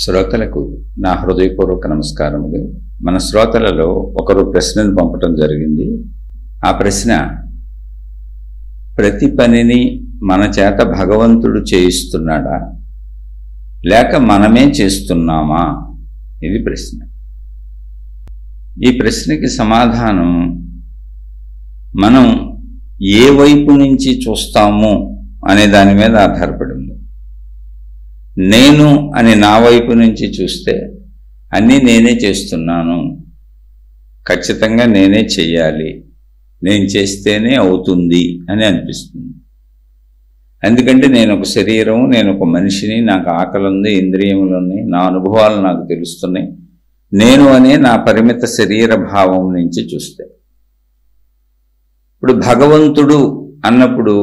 శ్రోతలకు నా హృదయపూర్వక నమస్కారములు. మన శ్రోతలలో ఒకరు ప్రశ్నను పంపటం జరిగింది. ఆ ప్రశ్న, ప్రతి పనిని మన చేత భగవంతుడు చేయిస్తున్నాడా లేక మనమే చేస్తున్నామా? ఇది ప్రశ్న. ఈ ప్రశ్నకి సమాధానం మనం ఏ వైపు నుంచి చూస్తాము అనే దాని మీద ఆధారపడి ఉంది. నేను అని నా వైపు నుంచి చూస్తే అన్నీ నేనే చేస్తున్నాను, ఖచ్చితంగా నేనే చెయ్యాలి, నేను చేస్తేనే అవుతుంది అని అనిపిస్తుంది. ఎందుకంటే నేను ఒక శరీరం, నేను ఒక మనిషిని, నాకు ఆకలి ఉంది, ఇంద్రియములు ఉన్నాయి, నా అనుభవాలు నాకు తెలుస్తున్నాయి. నేను అనే నా పరిమిత శరీర భావం నుంచి చూస్తే, ఇప్పుడు భగవంతుడు అన్నప్పుడు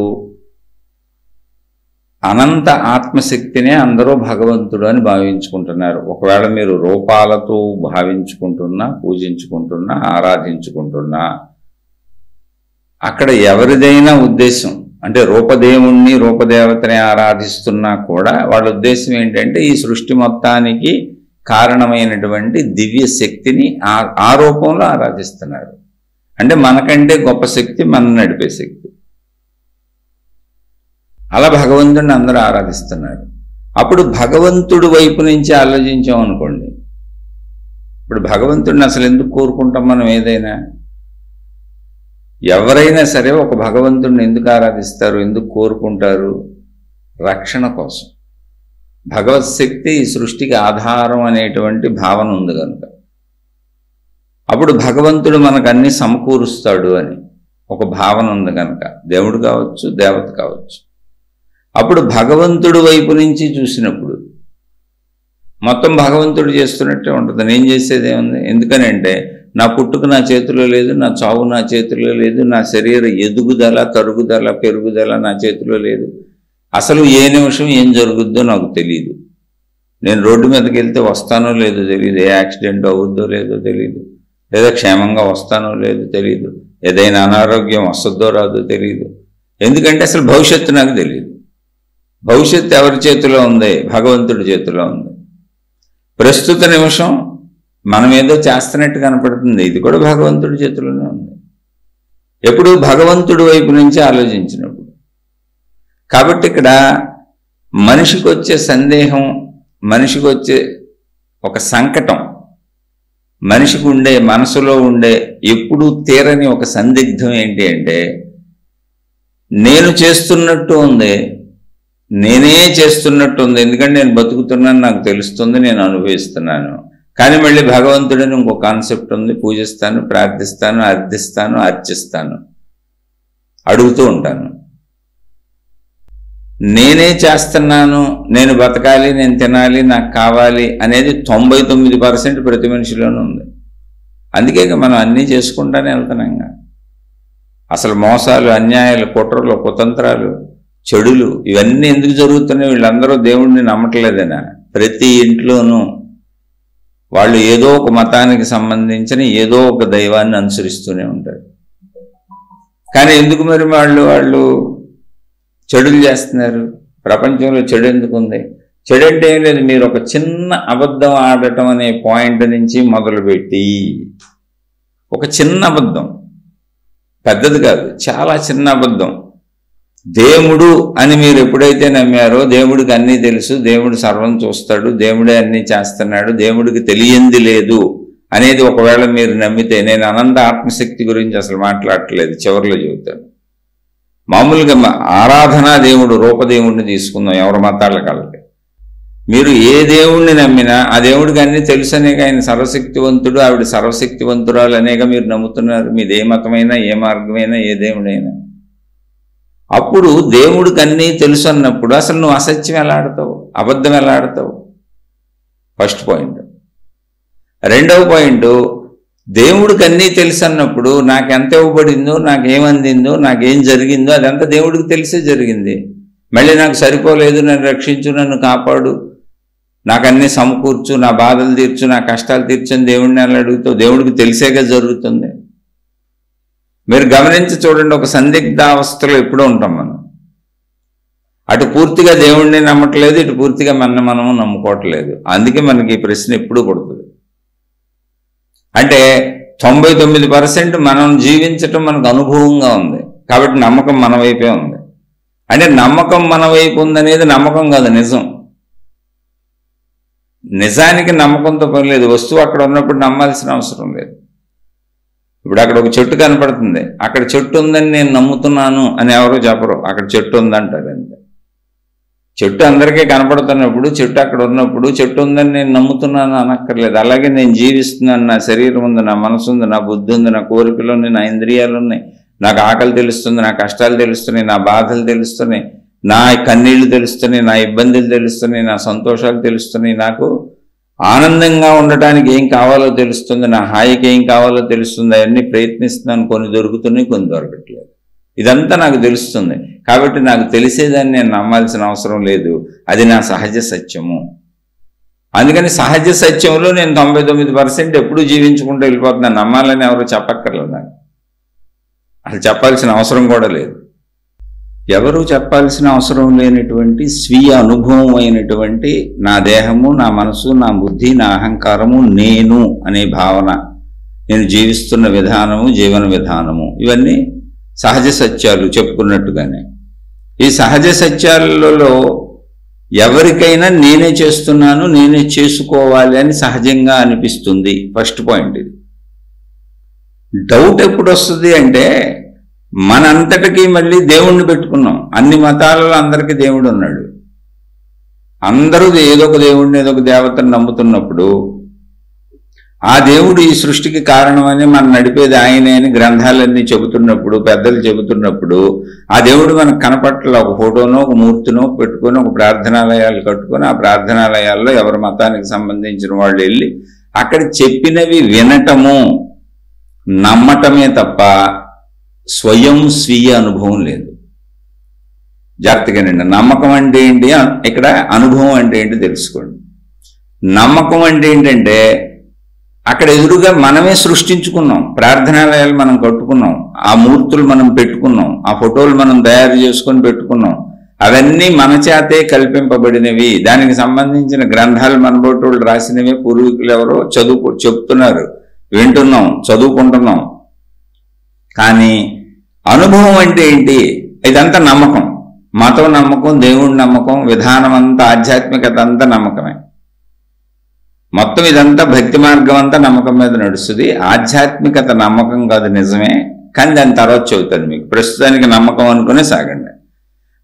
అనంత ఆత్మశక్తినే అందరూ భగవంతుడు అని భావించుకుంటున్నారు. ఒకవేళ మీరు రూపాలతో భావించుకుంటున్నా, పూజించుకుంటున్నా, ఆరాధించుకుంటున్నా, అక్కడ ఎవరిదైనా ఉద్దేశం అంటే రూపదేవుణ్ణి, రూపదేవతని ఆరాధిస్తున్నా కూడా వాళ్ళ ఉద్దేశం ఏంటంటే ఈ సృష్టి మొత్తానికి కారణమైనటువంటి దివ్య శక్తిని ఆ రూపంలో ఆరాధిస్తున్నారు. అంటే మనకంటే గొప్ప శక్తి, మనం నడిపే శక్తి. అలా భగవంతుడిని అందరూ ఆరాధిస్తున్నారు. అప్పుడు భగవంతుడి వైపు నుంచి ఆలోచించామనుకోండి, ఇప్పుడు భగవంతుడిని అసలు ఎందుకు కోరుకుంటాం మనం? ఏదైనా ఎవరైనా సరే ఒక భగవంతుడిని ఎందుకు ఆరాధిస్తారు, ఎందుకు కోరుకుంటారు? రక్షణ కోసం. భగవత్ శక్తి ఈ సృష్టికి ఆధారం అనేటువంటి భావన ఉంది కనుక. అప్పుడు భగవంతుడు మనకు అన్ని సమకూరుస్తాడు అని ఒక భావన ఉంది కనుక, దేవుడు కావచ్చు, దేవత కావచ్చు. అప్పుడు భగవంతుడి వైపు నుంచి చూసినప్పుడు మొత్తం భగవంతుడు చేస్తున్నట్టే ఉంటుంది. నేను చేసేది ఏముంది? ఎందుకనంటే నా పుట్టుక నా చేతిలో లేదు, నా చావు నా చేతిలో లేదు, నా శరీర ఎదుగుదల, తరుగుదల, పెరుగుదల నా చేతిలో లేదు. అసలు ఏ నిమిషం ఏం జరుగుద్దో నాకు తెలియదు. నేను రోడ్డు మీదకి వెళ్తే వస్తానో లేదో తెలియదు, ఏ యాక్సిడెంట్ అవుద్దో లేదో తెలియదు, లేదా క్షేమంగా వస్తానో లేదో తెలియదు, ఏదైనా అనారోగ్యం వస్తుందో రాదో తెలియదు. ఎందుకంటే అసలు భవిష్యత్తు నాకు తెలియదు. భవిష్యత్తు ఎవరి చేతిలో ఉంది? భగవంతుడి చేతిలో ఉంది. ప్రస్తుత నిమిషం మనం ఏదో చేస్తున్నట్టు కనపడుతుంది, ఇది కూడా భగవంతుడి చేతిలోనే ఉంది. ఎప్పుడు భగవంతుడి వైపు నుంచి ఆలోచించినప్పుడు. కాబట్టి ఇక్కడ మనిషికి వచ్చే సందేహం, మనిషికి వచ్చే ఒక సంకటం, మనిషికి ఉండే మనసులో ఉండే ఎప్పుడూ తీరని ఒక సందిగ్ధం ఏంటి అంటే, నేను చేస్తున్నట్టు ఉంది, నేనే చేస్తున్నట్టు ఉంది. ఎందుకంటే నేను బతుకుతున్నాను, నాకు తెలుస్తుంది, నేను అనుభవిస్తున్నాను. కానీ మళ్ళీ భగవంతుడిని ఇంకో కాన్సెప్ట్ ఉంది, పూజిస్తాను, ప్రార్థిస్తాను, అర్థిస్తాను, అర్చిస్తాను, అడుగుతూ ఉంటాను. నేనే చేస్తున్నాను, నేను బతకాలి, నేను తినాలి, నాకు కావాలి అనేది 99% ప్రతి మనిషిలోనూ ఉంది. అందుకే మనం అన్నీ చేసుకుంటానే వెళ్తున్నాం. అసలు మోసాలు, అన్యాయాలు, కుట్రలు, కుతంత్రాలు, చెడులు ఇవన్నీ ఎందుకు జరుగుతున్నాయి? వీళ్ళందరూ దేవుడిని నమ్మట్లేదనా? ప్రతి ఇంట్లోనూ వాళ్ళు ఏదో ఒక మతానికి సంబంధించిన ఏదో ఒక దైవాన్ని అనుసరిస్తూనే ఉంటారు. కానీ ఎందుకు మరి వాళ్ళు చెడులు చేస్తున్నారు? ప్రపంచంలో చెడు ఎందుకు ఉంది? చెడు అంటే ఏం లేదు, మీరు ఒక చిన్న అబద్ధం ఆడటం అనే పాయింట్ నుంచి మొదలుపెట్టి, ఒక చిన్న అబద్ధం, పెద్దది కాదు, చాలా చిన్న అబద్ధం, దేవుడు అని మీరు ఎప్పుడైతే నమ్మారో, దేవుడికి అన్నీ తెలుసు, దేవుడు సర్వం చూస్తాడు, దేవుడే అన్నీ చేస్తున్నాడు, దేవుడికి తెలియంది లేదు అనేది ఒకవేళ మీరు నమ్మితే, నేను అనంత ఆత్మశక్తి గురించి అసలు మాట్లాడట్లేదు, చివరిలో చెబుతాను. మామూలుగా ఆరాధనా దేవుడు, రూపదేవుడిని తీసుకుందాం, ఎవరి మతాలకు కలిపి. మీరు ఏ దేవుణ్ణి నమ్మినా ఆ దేవుడికి అన్నీ తెలుసు అనేక, ఆయన సర్వశక్తివంతుడు, ఆవిడ సర్వశక్తివంతురాలు అనేక మీరు నమ్ముతున్నారు. మీది ఏ మతమైనా, ఏ మార్గమైనా, ఏ దేవుడైనా. అప్పుడు దేవుడికి అన్నీ తెలుసు అన్నప్పుడు అసలు నువ్వు అసత్యం ఎలా ఆడతావు, అబద్ధం ఎలా ఆడతావు? First point. రెండవ పాయింట్, దేవుడికి అన్నీ తెలుసు అన్నప్పుడు నాకెంత ఇవ్వబడిందో, నాకేమందిందో, నాకేం జరిగిందో అదంతా దేవుడికి తెలిసే జరిగింది. మళ్ళీ నాకు సరిపోలేదు, నన్ను రక్షించు, నన్ను కాపాడు, నాకు అన్నీ సమకూర్చు, నా బాధలు తీర్చు, నా కష్టాలు తీర్చని దేవుడిని ఎలా అడుగుతావు? దేవుడికి తెలిసేగా జరుగుతుంది. మీరు గమనించి చూడండి, ఒక సందిగ్ధావస్థలో ఎప్పుడూ ఉంటాం మనం. అటు పూర్తిగా దేవుణ్ణి నమ్మట్లేదు, ఇటు పూర్తిగా మనము నమ్ముకోవట్లేదు. అందుకే మనకి ఈ ప్రశ్న ఎప్పుడూ పడుతుంది. అంటే 99% మనం జీవించటం మనకు అనుభవంగా ఉంది కాబట్టి నమ్మకం మన వైపే ఉంది. అంటే నమ్మకం మన వైపు ఉందనేది నమ్మకం కాదు, నిజం. నిజానికి నమ్మకంతో పని లేదు. వస్తువు అక్కడ ఉన్నప్పుడు నమ్మాల్సిన అవసరం లేదు. ఇప్పుడు అక్కడ ఒక చెట్టు కనపడుతుంది, అక్కడ చెట్టు ఉందని నేను నమ్ముతున్నాను అని ఎవరో చెప్పరు, అక్కడ చెట్టు ఉందంటారు అంతే. చెట్టు అందరికీ కనపడుతున్నప్పుడు, చెట్టు అక్కడ ఉన్నప్పుడు చెట్టు ఉందని నేను నమ్ముతున్నాను అనక్కర్లేదు. అలాగే నేను జీవిస్తున్నాను, నా శరీరం ఉంది, నా మనసు ఉంది, నా బుద్ధి ఉంది, నా కోరికలు ఉన్నాయి, నా ఇంద్రియాలు ఉన్నాయి, నాకు ఆకలి తెలుస్తుంది, నా కష్టాలు తెలుస్తున్నాయి, నా బాధలు తెలుస్తున్నాయి, నా కన్నీళ్లు తెలుస్తున్నాయి, నా ఇబ్బందులు తెలుస్తున్నాయి, నా సంతోషాలు తెలుస్తున్నాయి, నాకు ఆనందంగా ఉండటానికి ఏం కావాలో తెలుస్తుంది, నా హాయికి ఏం కావాలో తెలుస్తుంది. అవన్నీ ప్రయత్నిస్తున్నాను, కొన్ని దొరుకుతున్నాయి, కొన్ని దొరకట్లేదు. ఇదంతా నాకు తెలుస్తుంది కాబట్టి నాకు తెలిసేదాన్ని నేను నమ్మాల్సిన అవసరం లేదు. అది నా సహజ సత్యము. అందుకని సహజ సత్యంలో నేను 99% ఎప్పుడూ జీవించుకుంటూ వెళ్ళిపోతున్నాను. నమ్మాలని ఎవరు చెప్పక్కర్లేదు, నాకు అసలు చెప్పాల్సిన అవసరం కూడా లేదు. ఎవరు చెప్పాల్సిన అవసరం లేనటువంటి స్వీయ అనుభవం అయినటువంటి నా దేహము, నా మనసు, నా బుద్ధి, నా అహంకారము, నేను అనే భావన, నేను జీవిస్తున్న విధానము, జీవన విధానము, ఇవన్నీ సహజ సత్యాలు చెప్పుకున్నట్టుగానే. ఈ సహజ సత్యాలలో ఎవరికైనా నేనే చేస్తున్నాను, నేనే చేసుకోవాలి అని సహజంగా అనిపిస్తుంది. ఫస్ట్ పాయింట్ ఇది. డౌట్ ఎప్పుడు వస్తుంది అంటే మనంతటికీ మళ్ళీ దేవుణ్ణి పెట్టుకున్నాం. అన్ని మతాలలో అందరికీ దేవుడు ఉన్నాడు, అందరూ ఏదో ఒక దేవుడిని, ఏదో ఒక దేవతను నమ్ముతున్నప్పుడు ఆ దేవుడు ఈ సృష్టికి కారణమని మనం నడిపేది ఆయనే అని గ్రంథాలన్నీ చెబుతున్నప్పుడు, పెద్దలు చెబుతున్నప్పుడు, ఆ దేవుడు మనకు కనపట్ల ఒక ఫోటోనో ఒక మూర్తినో పెట్టుకొని ఒక ప్రార్థనాలయాలు కట్టుకొని ఆ ప్రార్థనాలయాల్లో ఎవరి మతానికి సంబంధించిన వాళ్ళు వెళ్ళి అక్కడ చెప్పినవి వినటము, నమ్మటమే తప్ప స్వయం స్వీయ అనుభవం లేదు. జాగ్రత్తగానండి. నమ్మకం అంటే ఏంటి, ఇక్కడ అనుభవం అంటే ఏంటి తెలుసుకోండి. నమ్మకం అంటే ఏంటంటే అక్కడ ఎదురుగా మనమే సృష్టించుకున్నాం, ప్రార్థనాలయాలు మనం కట్టుకున్నాం, ఆ మూర్తులు మనం పెట్టుకున్నాం, ఆ ఫోటోలు మనం తయారు చేసుకొని పెట్టుకున్నాం. అవన్నీ మన చేతే కల్పింపబడినవి. దానికి సంబంధించిన గ్రంథాలు మనబోటోళ్ళు రాసినవి, పూర్వీకులు ఎవరో చెప్తున్నారు, వింటున్నాం, చదువుకుంటున్నాం. కానీ అనుభవం అంటే ఏంటి? ఇదంతా నమ్మకం. మతం నమ్మకం, దేవుడి నమ్మకం, విధానం అంతా, ఆధ్యాత్మికత అంతా నమ్మకమే. మొత్తం ఇదంతా భక్తి మార్గం అంతా నమ్మకం మీద నడుస్తుంది. ఆధ్యాత్మికత నమ్మకం కాదు, నిజమే, కానీ దాని తర్వాత చెబుతాను మీకు. ప్రస్తుతానికి నమ్మకం అనుకునే సాగండి.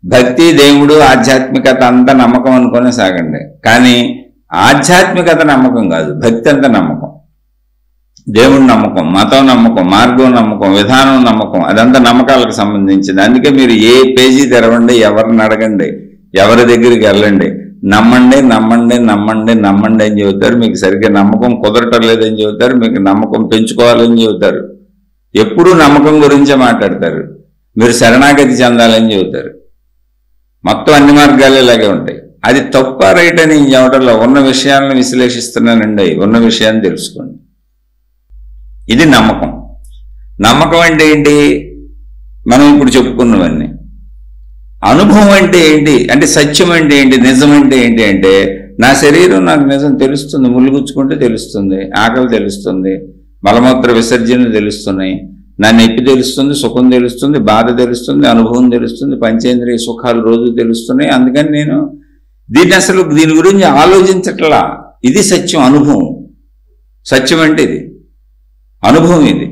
భక్తి, దేవుడు, ఆధ్యాత్మికత అంతా నమ్మకం అనుకునే సాగండి. కానీ ఆధ్యాత్మికత నమ్మకం కాదు, భక్తి అంతా నమ్మకం. దేవుడి నమ్మకం, మతం నమ్మకం, మార్గం నమ్మకం, విధానం నమ్మకం, అదంతా నమ్మకాలకు సంబంధించింది. అందుకే మీరు ఏ పేజీ తెరవండి, ఎవరిని అడగండి, ఎవరి దగ్గరికి వెళ్ళండి, నమ్మండి నమ్మండి నమ్మండి నమ్మండి అని చెబుతారు. మీకు సరిగ్గా నమ్మకం కుదరటం లేదని చెబుతారు, మీకు నమ్మకం పెంచుకోవాలని చెబుతారు. ఎప్పుడూ నమ్మకం గురించే మాట్లాడతారు. మీరు శరణాగతి చెందాలని చెబుతారు. మొత్తం అన్ని మార్గాలు ఇలాగే ఉంటాయి. అది తప్ప రైట్ అని చెప్పడంలో ఉన్న విషయాలను విశ్లేషిస్తున్నానండి. ఉన్న విషయాన్ని తెలుసుకోండి. ఇది నమ్మకం. నమ్మకం అంటే ఏంటి? మనం ఇప్పుడు చెప్పుకున్నవన్నీ. అనుభవం అంటే ఏంటి అంటే సత్యం అంటే ఏంటి, నిజం అంటే ఏంటి అంటే నా శరీరం నాకు నిజం తెలుస్తుంది, ముళ్ళుగుచ్చుకుంటే తెలుస్తుంది, ఆకలి తెలుస్తుంది, మలమూత్ర విసర్జనలు తెలుస్తున్నాయి, నా నొప్పి తెలుస్తుంది, సుఖం తెలుస్తుంది, బాధ తెలుస్తుంది, అనుభవం తెలుస్తుంది, పంచేంద్రియ సుఖాలు రోజు తెలుస్తున్నాయి. అందుకని నేను దీని గురించి ఆలోచించట్లా. ఇది సత్యం, అనుభవం. సత్యం అంటే ఇది అనుభవం. ఇది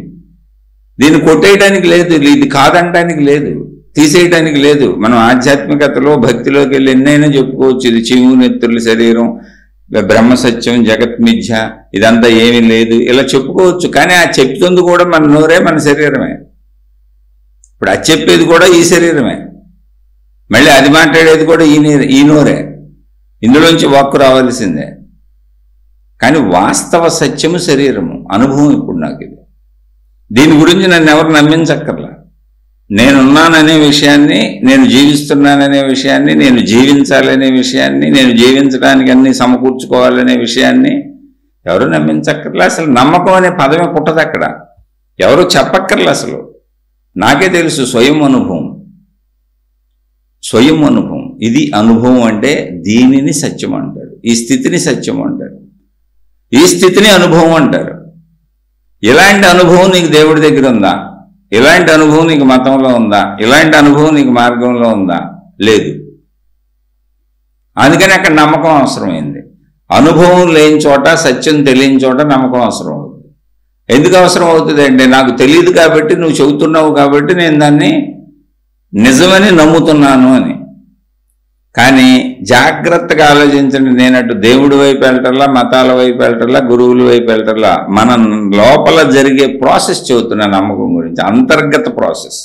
దీన్ని కొట్టేయడానికి లేదు, ఇది కాదనడానికి లేదు, తీసేయటానికి లేదు. మనం ఆధ్యాత్మికతలో భక్తిలోకి వెళ్ళి ఎన్నైనా చెప్పుకోవచ్చు. ఇది చీము నెత్తుల శరీరం, బ్రహ్మసత్యం, జగత్మిథ్య, ఇదంతా ఏమీ లేదు, ఇలా చెప్పుకోవచ్చు. కానీ ఆ చెప్తుంది కూడా మన నోరే, మన శరీరమే. ఇప్పుడు అది చెప్పేది కూడా ఈ శరీరమే, మళ్ళీ అది మాట్లాడేది కూడా ఈ నోరే. ఇందులోంచి వాక్కు రావాల్సిందే. కానీ వాస్తవ సత్యము శరీరము, అనుభవం. ఇప్పుడు నాకు ఇది, దీని గురించి నన్ను ఎవరు నమ్మించక్కర్లా. నేనున్నాననే విషయాన్ని, నేను జీవిస్తున్నాననే విషయాన్ని, నేను జీవించాలనే విషయాన్ని, నేను జీవించడానికి అన్ని సమకూర్చుకోవాలనే విషయాన్ని ఎవరు నమ్మించక్కర్లా. అసలు నమ్మకం అనే పదమే పుట్టదు అక్కడ, ఎవరు చెప్పక్కర్లా. అసలు నాకే తెలుసు. స్వయం అనుభవం, స్వయం అనుభవం. ఇది అనుభవం అంటే దీనిని సత్యం అంటారు, ఈ స్థితిని సత్యం అంటారు, ఈ స్థితిని అనుభవం అంటారు. ఇలాంటి అనుభవం నీకు దేవుడి దగ్గర ఉందా? ఇలాంటి అనుభవం నీకు మతంలో ఉందా? ఇలాంటి అనుభవం నీకు మార్గంలో ఉందా? లేదు. అందుకని అక్కడ నమ్మకం అవసరమైంది. అనుభవం లేని చోట, సత్యం తెలియని చోట నమ్మకం అవసరం అవుతుంది. ఎందుకు అవసరం అవుతుంది అంటే, నాకు తెలియదు కాబట్టి, నువ్వు చెబుతున్నావు కాబట్టి నేను దాన్ని నిజమని నమ్ముతున్నాను అని. కానీ జాగ్రత్తగా ఆలోచించండి, నేనట్టు దేవుడి వైపు వెళ్ళటల్లా, మతాల వైపు వెళ్ళటల్లా, గురువుల వైపు వెళ్ళటల్లా, మన లోపల జరిగే ప్రాసెస్ చెబుతున్నా నమ్మకం గురించి, అంతర్గత ప్రాసెస్.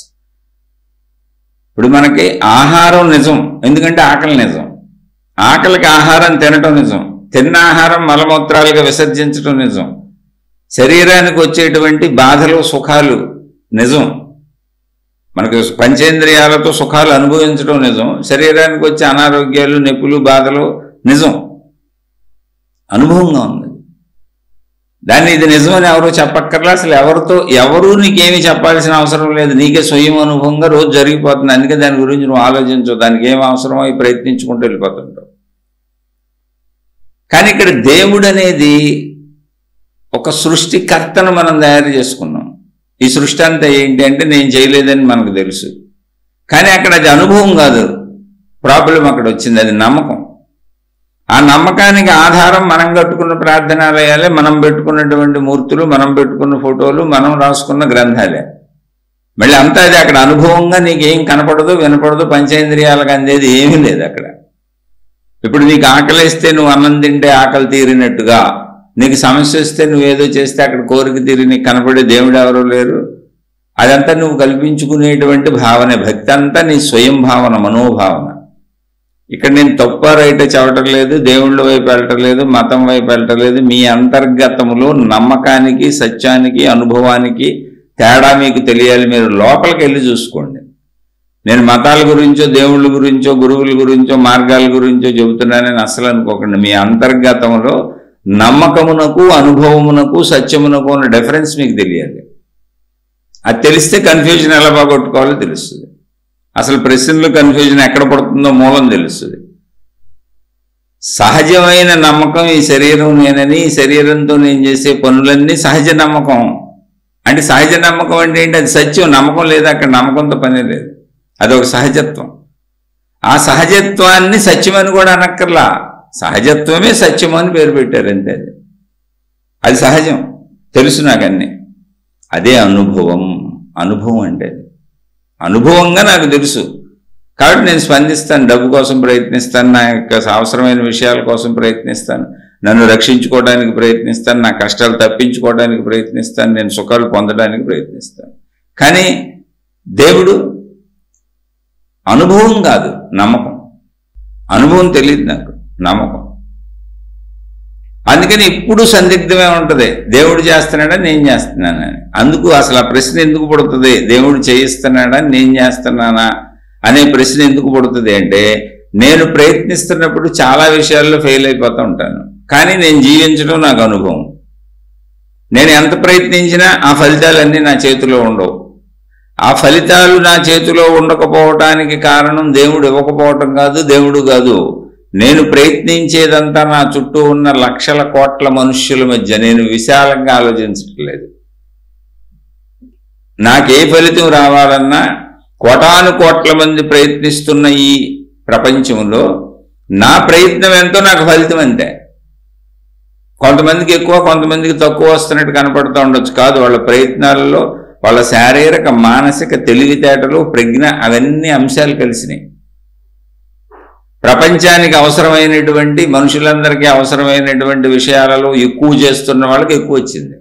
ఇప్పుడు మనకి ఆహారం నిజం, ఎందుకంటే ఆకలి నిజం. ఆకలికి ఆహారం తినటం నిజం, తిన్న ఆహారం మలమూత్రాలుగా విసర్జించడం నిజం. శరీరానికి వచ్చేటువంటి బాధలు సుఖాలు నిజం, మనకు పంచేంద్రియాలతో సుఖాలు అనుభవించడం నిజం. శరీరానికి వచ్చే అనారోగ్యాలు, నొప్పులు, బాధలు నిజం, అనుభవంగా ఉంది. దాన్ని ఇది నిజమని ఎవరో చెప్పక్కర్లా, అసలు ఎవరూ నీకేమీ చెప్పాల్సిన అవసరం లేదు, నీకే స్వయం అనుభవంగా రోజు జరిగిపోతుంది. అందుకే దాని గురించి నువ్వు ఆలోచించవు, దానికి ఏం అవసరమో అవి ప్రయత్నించుకుంటూ వెళ్ళిపోతుంటావు. కానీ ఇక్కడ దేవుడు అనేది ఒక సృష్టికర్తను మనం తయారు చేసుకున్నాం. ఈ సృష్టి అంతా ఏంటి అంటే నేను చేయలేదని మనకు తెలుసు, కానీ అక్కడ అది అనుభవం కాదు, ప్రాబ్లం అక్కడ వచ్చింది, అది నమ్మకం. ఆ నమ్మకానికి ఆధారం మనం కట్టుకున్న ప్రార్థనాలయాలే, మనం పెట్టుకున్నటువంటి మూర్తులు, మనం పెట్టుకున్న ఫోటోలు, మనం రాసుకున్న గ్రంథాలే. మళ్ళీ అంతా అది అక్కడ అనుభవంగా నీకేం కనపడదు, వినపడదు, పంచేంద్రియాలకు అందేది ఏమీ లేదు అక్కడ. ఇప్పుడు నీకు ఆకలిస్తే నువ్వు అన్నం తింటే ఆకలి తీరినట్టుగా, నీకు సమస్య వస్తే నువ్వేదో చేస్తే అక్కడ కోరిక తీరి నీకు కనపడే దేవుడు ఎవరో లేరు. అదంతా నువ్వు కల్పించుకునేటువంటి భావనే. భక్తి అంతా నీ స్వయం భావన, మనోభావన. ఇక్కడ నేను తప్ప రైట చెప్పటం లేదు, దేవుళ్ళ వైపు వెళ్ళటం లేదు, మతం వైపు వెళ్ళటం లేదు. మీ అంతర్గతములో నమ్మకానికి, సత్యానికి, అనుభవానికి తేడా మీకు తెలియాలి. మీరు లోపలికి వెళ్ళి చూసుకోండి. నేను మతాల గురించో, దేవుళ్ళ గురించో, గురువుల గురించో, మార్గాల గురించో చెబుతున్నానని అసలు అనుకోకండి. మీ అంతర్గతంలో నమ్మకమునకు, అనుభవమునకు, సత్యమునకు ఉన్న డిఫరెన్స్ మీకు తెలియాలి. అది తెలిస్తే కన్ఫ్యూజన్ ఎలా బాగొట్టుకోవాలో తెలుస్తుంది. అసలు ప్రశ్నలో కన్ఫ్యూజన్ ఎక్కడ పడుతుందో మూలం తెలుస్తుంది. సహజమైన నమ్మకం ఈ శరీరం నేనని, ఈ శరీరంతో నేను చేసే పనులన్నీ సహజ నమ్మకం. అంటే సహజ నమ్మకం అంటే ఏంటి? అది సత్యం. నమ్మకం లేదు అక్కడ, నమ్మకంతో పనే లేదు, అదొక సహజత్వం. ఆ సహజత్వాన్ని సత్యమని కూడా అనక్కర్లా, సహజత్వమే సత్యం అని పేరు పెట్టారు అంతే. అది సహజం, తెలుసు నాకన్నీ. అదే అనుభవం. అనుభవం అంటే అనుభవంగా నాకు తెలుసు కాబట్టి నేను స్పందిస్తాను, డబ్బు కోసం ప్రయత్నిస్తాను, నా యొక్క అవసరమైన విషయాల కోసం ప్రయత్నిస్తాను, నన్ను రక్షించుకోవడానికి ప్రయత్నిస్తాను, నా కష్టాలు తప్పించుకోవడానికి ప్రయత్నిస్తాను, నేను సుఖాలు పొందడానికి ప్రయత్నిస్తాను. కానీ దేవుడు అనుభవం కాదు, నమ్మకం. అనుభవం తెలియదు నాకు, నమ్మకం. అందుకని ఇప్పుడు సందిగ్ధమే ఉంటుంది, దేవుడు చేస్తున్నాడా నేను చేస్తున్నానని. అందుకు అసలు ఆ ప్రశ్న ఎందుకు పడుతుంది? దేవుడు చేయిస్తున్నాడా నేను చేస్తున్నానా అనే ప్రశ్న ఎందుకు పడుతుంది అంటే, నేను ప్రయత్నిస్తున్నప్పుడు చాలా విషయాల్లో ఫెయిల్ అయిపోతూ ఉంటాను, కానీ నేను జీవించడం నాకు అనుభవం. నేను ఎంత ప్రయత్నించినా ఆ ఫలితాలన్నీ నా చేతిలో ఉండవు. ఆ ఫలితాలు నా చేతిలో ఉండకపోవటానికి కారణం దేవుడు ఇవ్వకపోవటం కాదు, దేవుడు కాదు. నేను ప్రయత్నించేదంతా నా చుట్టూ ఉన్న లక్షల కోట్ల మనుష్యుల మధ్య నేను విశాలంగా ఆలోచించట్లేదు. నాకే ఫలితం రావాలన్నా కోటాను కోట్ల మంది ప్రయత్నిస్తున్న ఈ ప్రపంచంలో నా ప్రయత్నం ఎంతో నాకు ఫలితం అంతే. కొంతమందికి ఎక్కువ, కొంతమందికి తక్కువ వస్తున్నట్టు కనపడుతూ ఉండొచ్చు. కాదు, వాళ్ళ ప్రయత్నాలలో వాళ్ళ శారీరక, మానసిక తెలివితేటలు, ప్రజ్ఞ, అవన్నీ అంశాలు కలిసినాయి. ప్రపంచానికి అవసరమైనటువంటి, మనుషులందరికీ అవసరమైనటువంటి విషయాలలో ఎక్కువ చేస్తున్న వాళ్ళకి ఎక్కువ వచ్చింది,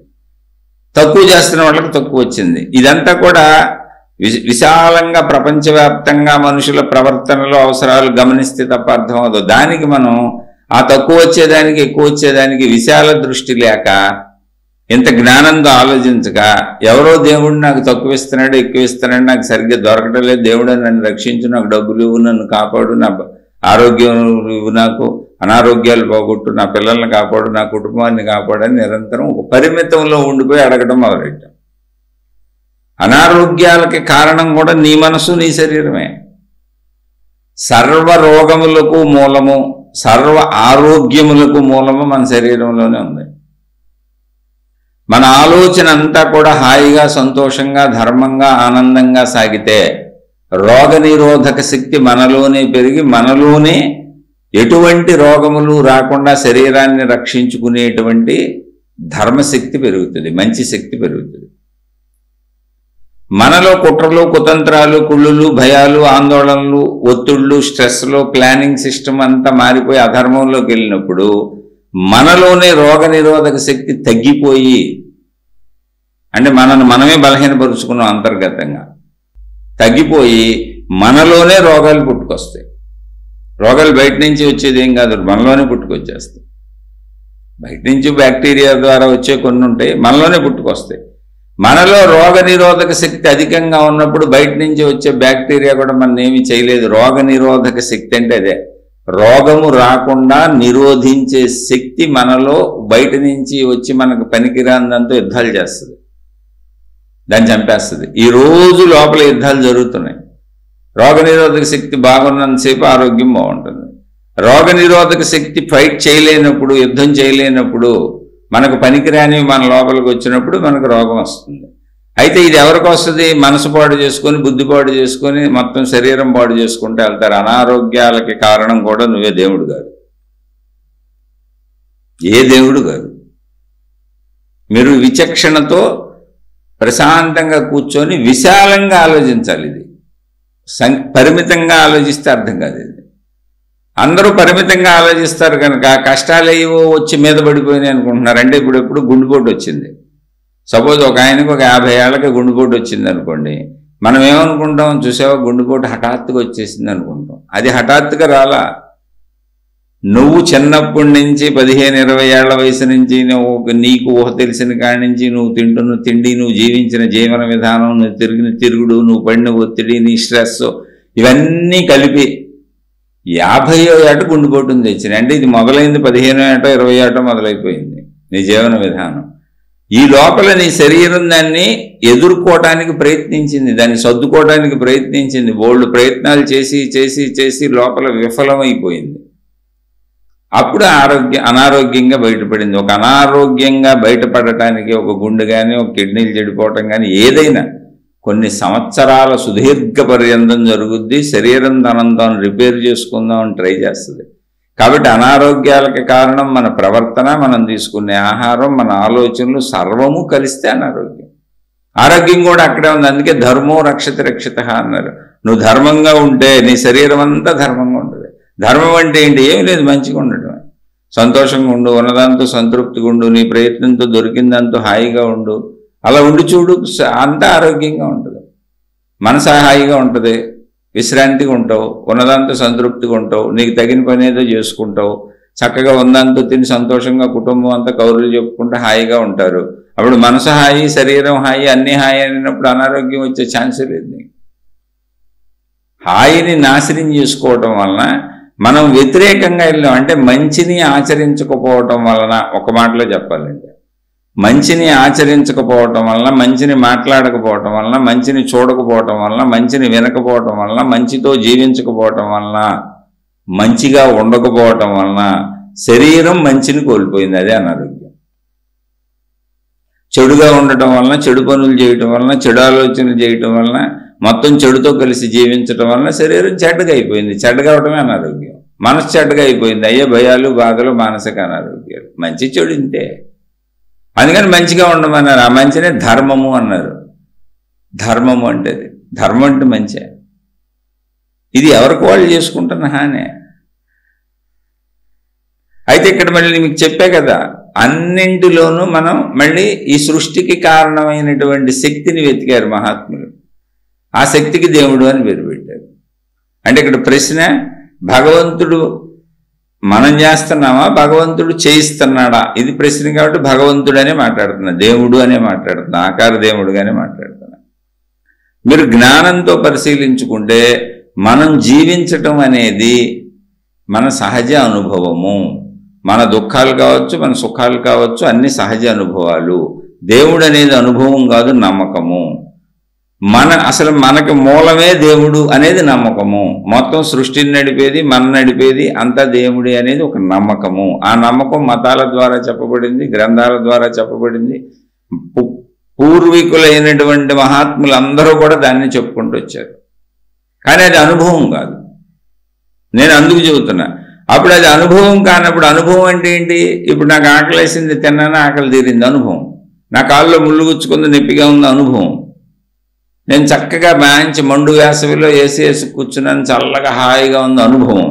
తక్కువ చేస్తున్న వాళ్ళకి తక్కువ వచ్చింది. ఇదంతా కూడా విశాలంగా ప్రపంచవ్యాప్తంగా మనుషుల ప్రవర్తనలో అవసరాలు గమనిస్తే తప్ప అర్థమవుతుంది. దానికి మనం ఆ తక్కువ వచ్చేదానికి ఎక్కువ వచ్చేదానికి విశాల దృష్టి లేక, ఇంత జ్ఞానంతో ఆలోచించక, ఎవరో దేవుడు నాకు తక్కువ ఇస్తున్నాడు, ఎక్కువ ఇస్తున్నాడు, నాకు సరిగ్గా దొరకటం లేదు, దేవుడు నన్ను రక్షించు, నాకు డబ్బులు ఇవ్వు, నన్ను కాపాడు, నా ఆరోగ్యం ఇవ్వు, నాకు అనారోగ్యాలు పోగొట్టు, నా పిల్లల్ని కాపాడు, నా కుటుంబాన్ని కాపాడని నిరంతరం ఒక పరిమితంలో ఉండిపోయి అడగడం మొదలెట్టాం. అనారోగ్యాలకి కారణం కూడా నీ మనసు, నీ శరీరమే. సర్వ రోగములకు మూలము, సర్వ ఆరోగ్యములకు మూలము మన శరీరంలోనే ఉంది. మన ఆలోచన అంతా కూడా హాయిగా, సంతోషంగా, ధర్మంగా, ఆనందంగా సాగితే రోగనిరోధక శక్తి మనలోనే పెరిగి మనలోనే ఎటువంటి రోగములు రాకుండా శరీరాన్ని రక్షించుకునేటువంటి ధర్మశక్తి పెరుగుతుంది, మంచి శక్తి పెరుగుతుంది. మనలో కుట్రలు, కుతంత్రాలు, కుళ్ళులు, భయాలు, ఆందోళనలు, ఒత్తిళ్లు, స్ట్రెస్లు, ప్లానింగ్ సిస్టమ్ అంతా మారిపోయి అధర్మంలోకి వెళ్ళినప్పుడు మనలోనే రోగనిరోధక శక్తి తగ్గిపోయి, అంటే మనమే బలహీనపరుచుకున్నాం, అంతర్గతంగా తగ్గిపోయి మనలోనే రోగాలు పుట్టుకొస్తాయి. రోగాలు బయట నుంచి వచ్చేది ఏం కాదు, మనలోనే పుట్టుకొచ్చేస్తాయి. బయట నుంచి బ్యాక్టీరియా ద్వారా వచ్చే కొన్ని ఉంటాయి, మనలోనే పుట్టుకొస్తాయి. మనలో రోగనిరోధక శక్తి అధికంగా ఉన్నప్పుడు బయట నుంచి వచ్చే బ్యాక్టీరియా కూడా మనం ఏమీ చేయలేదు. రోగనిరోధక శక్తి అంటే అదే, రోగము రాకుండా నిరోధించే శక్తి మనలో బయట నుంచి వచ్చి మనకు పనికిరాందంతా యుద్ధాలు చేస్తుంది, దాన్ని చంపేస్తుంది. ఈరోజు లోపల యుద్ధాలు జరుగుతున్నాయి. రోగనిరోధక శక్తి బాగున్నంతసేపు ఆరోగ్యం బాగుంటుంది. రోగనిరోధక శక్తి ఫైట్ చేయలేనప్పుడు, యుద్ధం చేయలేనప్పుడు, మనకు పనికిరాని మన లోపలికి వచ్చినప్పుడు మనకు రోగం వస్తుంది. అయితే ఇది ఎవరికి వస్తుంది? మనసు పాడు చేసుకొని, బుద్ధి పాడు చేసుకొని, మొత్తం శరీరం పాడు చేసుకుంటూ వెళ్తారు. అనారోగ్యాలకి కారణం కూడా నువ్వే, దేవుడు కాదు, ఏ దేవుడు కాదు. మీరు విచక్షణతో ప్రశాంతంగా కూర్చొని విశాలంగా ఆలోచించాలి. ఇది పరిమితంగా ఆలోచిస్తే అర్థం కాదు. ఇది అందరూ పరిమితంగా ఆలోచిస్తారు కనుక కష్టాలు ఏవో వచ్చి మీద పడిపోయినాయి అనుకుంటున్నారు. అంటే ఇప్పుడు గుండెపోటు వచ్చింది, సపోజ్ ఒక ఆయనకు ఒక 50 ఏళ్ళకి గుండెపోటు వచ్చింది అనుకోండి, మనం ఏమనుకుంటాం? చూసావా, గుండెపోటు హఠాత్తుగా వచ్చేసింది అనుకుంటాం. అది హఠాత్తుగా రాలా. నువ్వు చిన్నప్పటి నుంచి 15-20 ఏళ్ల వయసు నుంచి నీకు ఊహ తెలిసిన కాడి నుంచి నువ్వు తింటున్న తిండి, నువ్వు జీవించిన జీవన విధానం, నువ్వు తిరిగిన తిరుగుడు, నువ్వు పడిన ఒత్తిడి, నీ స్ట్రెస్, ఇవన్నీ కలిపి 50వ ఏట గుండెపోటుని తెచ్చింది. అంటే ఇది మొదలైంది 15వ ఏట, 20వ ఏట మొదలైపోయింది నీ జీవన విధానం. ఈ లోపల నీ శరీరం దాన్ని ఎదుర్కోవటానికి ప్రయత్నించింది, దాన్ని సర్దుకోవడానికి ప్రయత్నించింది. బోల్డ్ ప్రయత్నాలు చేసి చేసి చేసి లోపల విఫలమైపోయింది. అప్పుడు అనారోగ్యంగా బయటపడింది. ఒక అనారోగ్యంగా బయటపడటానికి ఒక గుండె కానీ, ఒక కిడ్నీలు చెడిపోవటం కానీ, ఏదైనా కొన్ని సంవత్సరాల సుదీర్ఘ పర్యంతం జరుగుద్ది. శరీరం తనను తాను రిపేర్ చేసుకుందామని ట్రై చేస్తుంది. కాబట్టి అనారోగ్యాలకి కారణం మన ప్రవర్తన, మనం తీసుకునే ఆహారం, మన ఆలోచనలు సర్వము కలిస్తే అనారోగ్యం. ఆరోగ్యం కూడా అక్కడే ఉంది. అందుకే ధర్మో రక్షతి రక్షిత అన్నారు. నువ్వు ధర్మంగా ఉంటే నీ శరీరం అంతా ధర్మంగా ఉంటుంది. ధర్మం అంటే ఏంటి? ఏమి లేదు, మంచిగా ఉండటం, సంతోషంగా ఉండు, ఉన్నదాంతో సంతృప్తిగా ఉండు, నీ ప్రయత్నంతో దొరికిందాంతో హాయిగా ఉండు. అలా ఉండి చూడు, అంతా ఆరోగ్యంగా ఉంటుంది. మనసు హాయిగా ఉంటుంది, విశ్రాంతిగా ఉంటావు, ఉన్నదాంతో సంతృప్తిగా ఉంటావు, నీకు తగిన పని ఏదో చేసుకుంటావు, చక్కగా ఉన్నదాంతో తిని సంతోషంగా కుటుంబం అంతా కౌరులు చెప్పుకుంటూ హాయిగా ఉంటారు. అప్పుడు మనసు హాయి, శరీరం హాయి, అన్నీ హాయి అయినప్పుడు అనారోగ్యం వచ్చే ఛాన్సే లేదు. నీకు హాయిని నాశనం చేసుకోవటం వలన మనం వ్యతిరేకంగా వెళ్ళాం. అంటే మంచిని ఆచరించకపోవటం వలన, ఒక మాటలో చెప్పాలంటే మంచిని ఆచరించకపోవటం వలన, మంచిని మాట్లాడకపోవటం వలన, మంచిని చూడకపోవటం వలన, మంచిని వినకపోవటం వలన, మంచితో జీవించకపోవటం వలన, మంచిగా ఉండకపోవటం వలన శరీరం మంచిని కోల్పోయింది. అదే అనారోగ్యం. చెడుగా ఉండటం వలన, చెడు పనులు చేయటం వలన, చెడు ఆలోచనలు చేయటం వలన, మొత్తం చెడుతో కలిసి జీవించటం వలన శరీరం చెడ్డగా అయిపోయింది. చెడ్డగా అవటమే అనారోగ్యం. మనసు చెడ్డగా అయిపోయింది. అయ్యే భయాలు, బాధలు, మానసిక అనారోగ్యాలు. మంచి చెడు ఇంతే. అందుకని మంచిగా ఉండమన్నారు. ఆ మంచినే ధర్మము అన్నారు. ధర్మము అంటే ధర్మం అంటే మంచి. ఇది ఎవరికి వాళ్ళు చేసుకుంటున్న హానే. అయితే ఇక్కడ మళ్ళీ మీకు చెప్పే కదా, అన్నింటిలోనూ మనం మళ్ళీ ఈ సృష్టికి కారణమైనటువంటి శక్తిని వెతికారు మహాత్ములు. ఆ శక్తికి దేవుడు అని పేరు పెట్టారు. అంటే ఇక్కడ ప్రశ్న, భగవంతుడు మనం చేస్తున్నామా, భగవంతుడు చేయిస్తున్నాడా? ఇది ప్రశ్న. కాబట్టి భగవంతుడు అనే మాట్లాడుతున్నా, దేవుడు అనే మాట్లాడుతున్నా, ఆకార దేవుడుగానే మాట్లాడుతున్నా. మీరు జ్ఞానంతో పరిశీలించుకుంటే మనం జీవించటం అనేది మన సహజ అనుభవము. మన దుఃఖాలు కావచ్చు, మన సుఖాలు కావచ్చు, అన్ని సహజ అనుభవాలు. దేవుడు అనేది అనుభవం కాదు, నమ్మకము. అసలు మనకి మూలమే దేవుడు అనేది నమ్మకము. మొత్తం సృష్టిని నడిపేది, మన నడిపేది అంతా దేవుడి అనేది ఒక నమ్మకము. ఆ నమ్మకం మతాల ద్వారా చెప్పబడింది, గ్రంథాల ద్వారా చెప్పబడింది. పూర్వీకులైనటువంటి మహాత్ములు అందరూ కూడా దాన్ని చెప్పుకుంటూ వచ్చారు. కానీ అది అనుభవం కాదు. నేను అందుకు చెబుతున్నా, అప్పుడు అది అనుభవం కానప్పుడు అనుభవం అంటే ఏంటి? ఇప్పుడు నాకు ఆకలి వేసింది, తిన్నాను, ఆకలి తీరింది అనుభవం. నా కాళ్ళలో ముళ్ళు గుచ్చుకుంది, నొప్పిగా ఉంది అనుభవం. నేను చక్కగా మంచి మండు వేసవిలో ఏసీ వేసి కూర్చున్నాను, చల్లగా హాయిగా ఉంది అనుభవం.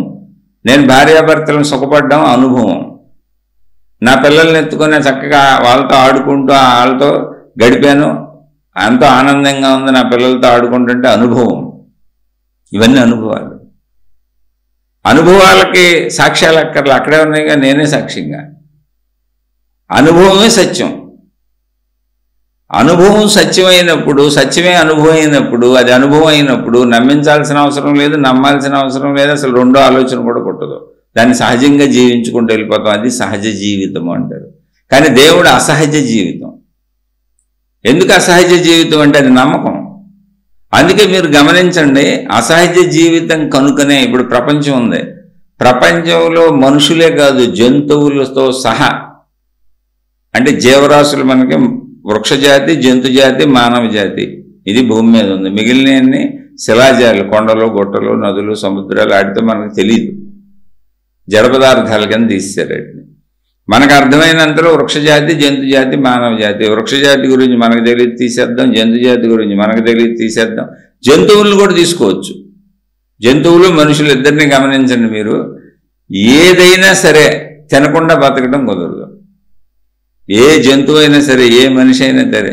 నేను భార్యాభర్తలను సుఖపడ్డాం అనుభవం. నా పిల్లల్ని ఎత్తుకొని చక్కగా వాళ్ళతో ఆడుకుంటూ వాళ్ళతో గడిపాను, ఎంతో ఆనందంగా ఉంది నా పిల్లలతో ఆడుకుంటుంటే అనుభవం. ఇవన్నీ అనుభవాలు. అనుభవాలకి సాక్ష్యాలు అక్కర్లు అక్కడే ఉన్నాయిగా, నేనే సాక్ష్యంగా. అనుభవమే సత్యం. అనుభవం సత్యమైనప్పుడు, సత్యమే అనుభవం అయినప్పుడు, అది అనుభవం అయినప్పుడు నమ్మించాల్సిన అవసరం లేదు, నమ్మాల్సిన అవసరం లేదు, అసలు రెండో ఆలోచన కూడా పుట్టదు. దాన్ని సహజంగా జీవించుకుంటూ వెళ్ళిపోతాం. అది సహజ జీవితం అంటారు. కానీ దేవుడు అసహజ జీవితం. ఎందుకు అసహజ జీవితం అంటే అది నమ్మకం. అందుకే మీరు గమనించండి, అసహజ జీవితం కనుకనే ఇప్పుడు ప్రపంచం ఉంది. ప్రపంచంలో మనుషులే కాదు, జంతువులతో సహా, అంటే జీవరాశులు మనకి వృక్షజాతి, జంతుజాతి, మానవ జాతి, ఇది భూమి మీద ఉంది. మిగిలినవన్నీ శిలాజాలు, కొండలు, గుట్టలు, నదులు, సముద్రాలు, ఆడితే మనకు తెలియదు. జడ పదార్థాల కింద తీసేశారు వాటిని. మనకు అర్థమైనంతలో వృక్షజాతి, జంతుజాతి, మానవ జాతి. వృక్షజాతి గురించి మనకు తెలియదు తీసేద్దాం, జంతుజాతి గురించి మనకు తెలియదు తీసేద్దాం. జంతువులను కూడా తీసుకోవచ్చు. జంతువులు మనుషులు ఇద్దరిని గమనించండి మీరు. ఏదైనా సరే తినకుండా బతకడం కుదరదు. ఏ జంతువు అయినా సరే, ఏ మనిషి అయినా సరే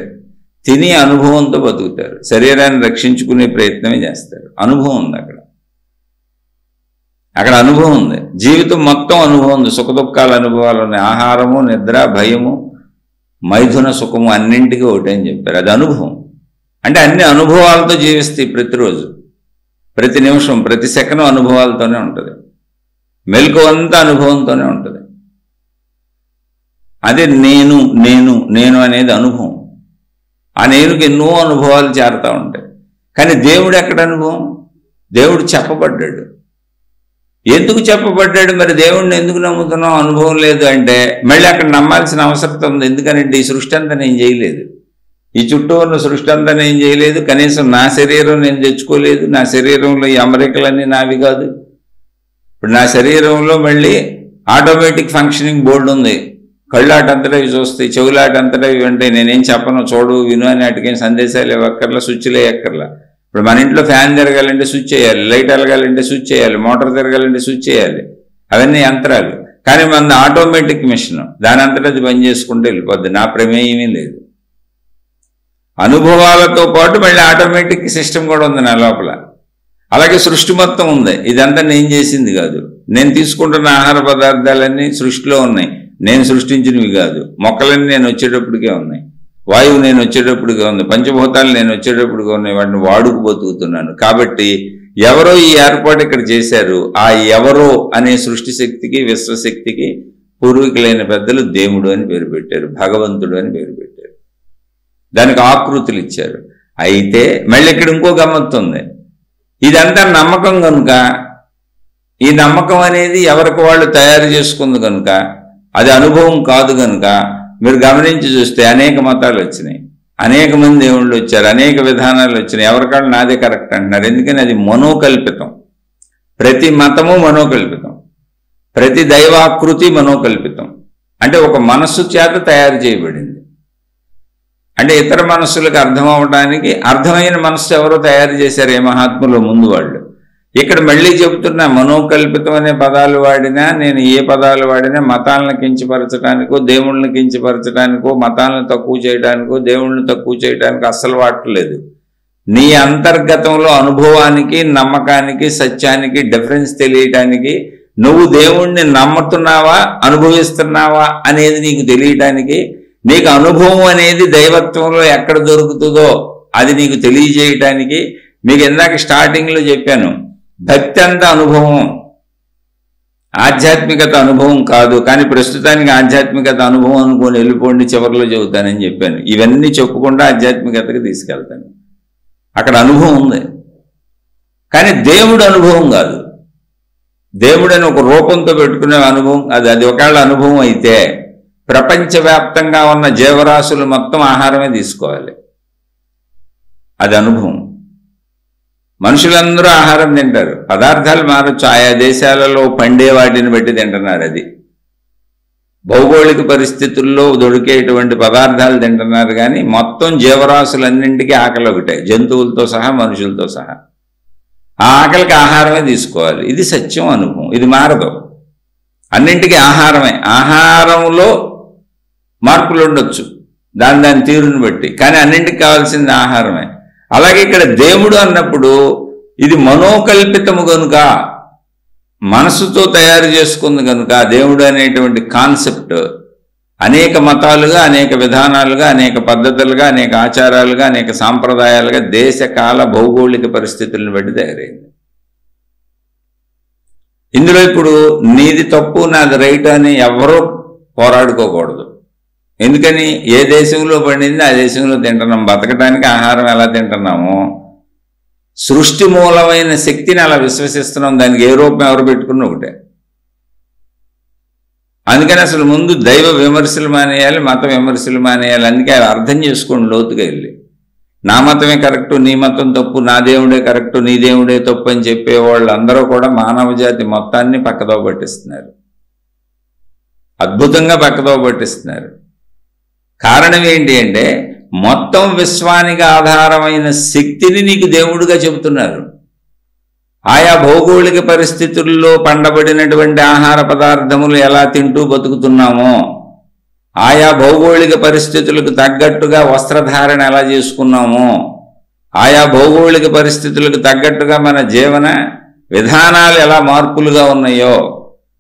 తిని అనుభవంతో బతుకుతారు. శరీరాన్ని రక్షించుకునే ప్రయత్నమే చేస్తారు. అనుభవం ఉంది అక్కడ. అక్కడ అనుభవం ఉంది. జీవితం మొత్తం అనుభవం ఉంది. సుఖ దుఃఖాల అనుభవాలు ఉన్నాయి. ఆహారము, నిద్ర, భయము, మైథున సుఖము అన్నింటికీ ఒకటే అని చెప్పారు. అది అనుభవం. అంటే అన్ని అనుభవాలతో జీవిస్తాయి. ప్రతిరోజు, ప్రతి నిమిషం, ప్రతి సెకండ్ అనుభవాలతోనే ఉంటుంది. మెలకువ అంతా అనుభవంతోనే ఉంటుంది. అదే నేను నేను నేను అనేది అనుభవం. ఆ నేనుకి ఎన్నో అనుభవాలు చేరుతూ ఉంటాయి. కానీ దేవుడు ఎక్కడ అనుభవం? దేవుడు చెప్పబడ్డాడు. ఎందుకు చెప్పబడ్డాడు? మరి దేవుడిని ఎందుకు నమ్ముతున్నాం అనుభవం లేదు అంటే మళ్ళీ అక్కడ నమ్మాల్సిన అవసరం ఉంది. ఎందుకనంటే ఈ సృష్టి అంతా నేను చేయలేదు, ఈ చుట్టూ ఉన్న సృష్టి అంతా నేను చేయలేదు. కనీసం నా శరీరం నేను తెచ్చుకోలేదు. నా శరీరంలో ఈ అమరికలన్నీ నావి కాదు. ఇప్పుడు నా శరీరంలో మళ్ళీ ఆటోమేటిక్ ఫంక్షనింగ్ బోర్డు ఉంది. కళ్ళు ఆటంతటా ఇవి చూస్తాయి, చెవులు ఆటంతటా ఇవి ఉంటాయి. నేనేం చెప్పను, చూడు, విను అని వాటికేం సందేశాలు ఇవ్వక్కర్లా, స్విచ్లే ఎక్కర్లా. ఇప్పుడు మన ఇంట్లో ఫ్యాన్ తిరగాలంటే స్విచ్ చేయాలి, లైట్ వెలగాలంటే స్విచ్ చేయాలి, మోటార్ తిరగాలంటే స్విచ్ చేయాలి. అవన్నీ యంత్రాలు. కానీ మన ఆటోమేటిక్ మిషన్, దాని అంతటా అది పని చేసుకుంటూ వెళ్ళిపోద్ది. నా ప్రమేయమీ లేదు. అనుభవాలతో పాటు మళ్ళీ ఆటోమేటిక్ సిస్టమ్ కూడా ఉంది నా లోపల. అలాగే సృష్టి మొత్తం ఉంది. ఇదంతా నేను చేసింది కాదు. నేను తీసుకుంటున్న ఆహార పదార్థాలన్నీ సృష్టిలో ఉన్నాయి, నేను సృష్టించినవి కాదు. మొక్కలన్నీ నేను వచ్చేటప్పటికే ఉన్నాయి, వాయువు నేను వచ్చేటప్పటికే ఉంది, పంచభూతాలు నేను వచ్చేటప్పటికే ఉన్నాయి. వాటిని వాడుకు బతుకుతున్నాను. కాబట్టి ఎవరో ఈ ఏర్పాటు ఇక్కడ చేశారు. ఆ ఎవరో అనే సృష్టి శక్తికి, విశ్వశక్తికి పూర్వీకులైన పెద్దలు దేవుడు అని పేరు పెట్టారు, భగవంతుడు అని పేరు పెట్టారు. దానికి ఆకృతులు ఇచ్చారు. అయితే మళ్ళీ ఇక్కడ ఇంకో గమ్మత్తు ఉంది. ఇదంతా నమ్మకం కనుక, ఈ నమ్మకం అనేది ఎవరికి వాళ్ళు తయారు చేసుకుంది కనుక, అది అనుభవం కాదు కనుక మీరు గమనించి చూస్తే అనేక మతాలు వచ్చినాయి, అనేక మంది దేవుళ్ళు వచ్చారు, అనేక విధానాలు వచ్చినాయి. ఎవరికాళ్ళు నాదే కరెక్ట్ అంటున్నారు. ఎందుకని అది మనోకల్పితం. ప్రతి మతము మనోకల్పితం, ప్రతి దైవాకృతి మనోకల్పితం. అంటే ఒక మనస్సు చేత తయారు చేయబడింది. అంటే ఇతర మనస్సులకు అర్థం అవడానికి అర్థమైన మనస్సు ఎవరో తయారు చేశారు, ఏ మహాత్ములు ముందు వాళ్ళు. ఇక్కడ మళ్ళీ చెబుతున్నా, మనోకల్పితం అనే పదాలు వాడినా, నేను ఏ పదాలు వాడినా మతాలను కించపరచడానికో, దేవుళ్ళని కించపరచడానికో, మతాలను తక్కువ చేయడానికో, దేవుళ్ళని తక్కువ చేయడానికో అస్సలు వాడలేదు. నీ అంతర్గతంలో అనుభవానికి, నమ్మకానికి, సత్యానికి డిఫరెన్స్ తెలియటానికి, నువ్వు దేవుణ్ణి నమ్ముతున్నావా, అనుభవిస్తున్నావా అనేది నీకు తెలియటానికి, నీకు అనుభవం అనేది దైవత్వంలో ఎక్కడ దొరుకుతుందో అది నీకు తెలియజేయటానికి. మీకు ఇందాక స్టార్టింగ్లో చెప్పాను, భక్తి అంతా అనుభవం, ఆధ్యాత్మికత అనుభవం కాదు. కానీ ప్రస్తుతానికి ఆధ్యాత్మికత అనుభవం అనుకోని వెళ్ళిపోండి, చివరిలో చెబుతానని చెప్పాను. ఇవన్నీ చెప్పుకుండా ఆధ్యాత్మికతకు తీసుకెళ్తాను. అక్కడ అనుభవం ఉంది. కానీ దేవుడు అనుభవం కాదు. దేవుడని ఒక రూపంతో పెట్టుకునే అనుభవం అది ఒకవేళ అనుభవం అయితే ప్రపంచవ్యాప్తంగా ఉన్న జీవరాశులు మొత్తం ఆహారమే తీసుకోవాలి. అది అనుభవం. మనుషులందరూ ఆహారం తింటారు, పదార్థాలు మారచ్చు, ఆయా దేశాలలో పండే వాటిని బట్టి తింటున్నారు. అది భౌగోళిక పరిస్థితుల్లో దొరికేటువంటి పదార్థాలు తింటున్నారు. కానీ మొత్తం జీవరాశులన్నింటికీ ఆకలి ఒకటే, జంతువులతో సహా మనుషులతో సహా. ఆ ఆకలికి ఆహారమే తీసుకోవాలి. ఇది సత్యం, అనుభవం. ఇది మారదు. అన్నింటికీ ఆహారమే. ఆహారంలో మార్పులు ఉండొచ్చు దాని తీరుని బట్టి, కానీ అన్నింటికి కావాల్సింది ఆహారమే. అలాగే ఇక్కడ దేవుడు అన్నప్పుడు ఇది మనోకల్పితము కనుక, మనసుతో తయారు చేసుకుంది కనుక దేవుడు అనేటువంటి కాన్సెప్ట్ అనేక మతాలుగా, అనేక విధానాలుగా, అనేక పద్ధతులుగా, అనేక ఆచారాలుగా, అనేక సాంప్రదాయాలుగా దేశ కాల భౌగోళిక పరిస్థితులను బట్టి తయారైంది. ఇందులో ఇప్పుడు నీది తప్పు నాది రైట్ అని ఎవరూ పోరాడుకోకూడదు. ఎందుకని? ఏ దేశంలో పండింది ఆ దేశంలో తింటున్నాం. బతకడానికి ఆహారం ఎలా తింటున్నామో సృష్టి మూలమైన శక్తిని అలా విశ్వసిస్తున్నాం. దానికి ఏ రూపం ఎవరు పెట్టుకున్న ఒకటే. అందుకని అసలు ముందు దైవ విమర్శలు మానేయాలి, మత విమర్శలు మానేయాలి. అందుకే అవి అర్థం చేసుకోండి లోతుగా వెళ్ళి. నా మతమే కరెక్టు, నీ మతం తప్పు, నా దేవుడే కరెక్టు, నీ దేవుడే తప్పు అని చెప్పేవాళ్ళు అందరూ కూడా మానవ జాతి మొత్తాన్ని పక్కదో పట్టిస్తున్నారు. అద్భుతంగా పక్కదో పట్టిస్తున్నారు. కారణం ఏంటి అంటే మొత్తం విశ్వానికి ఆధారమైన శక్తిని నీకు దేవుడుగా చెబుతున్నారు. ఆయా భౌగోళిక పరిస్థితుల్లో పండబడినటువంటి ఆహార పదార్థములు ఎలా తింటూ బతుకుతున్నామో, ఆయా భౌగోళిక పరిస్థితులకు తగ్గట్టుగా వస్త్రధారణ ఎలా చేసుకున్నామో, ఆయా భౌగోళిక పరిస్థితులకు తగ్గట్టుగా మన జీవన విధానాలు ఎలా మార్పులుగా ఉన్నాయో,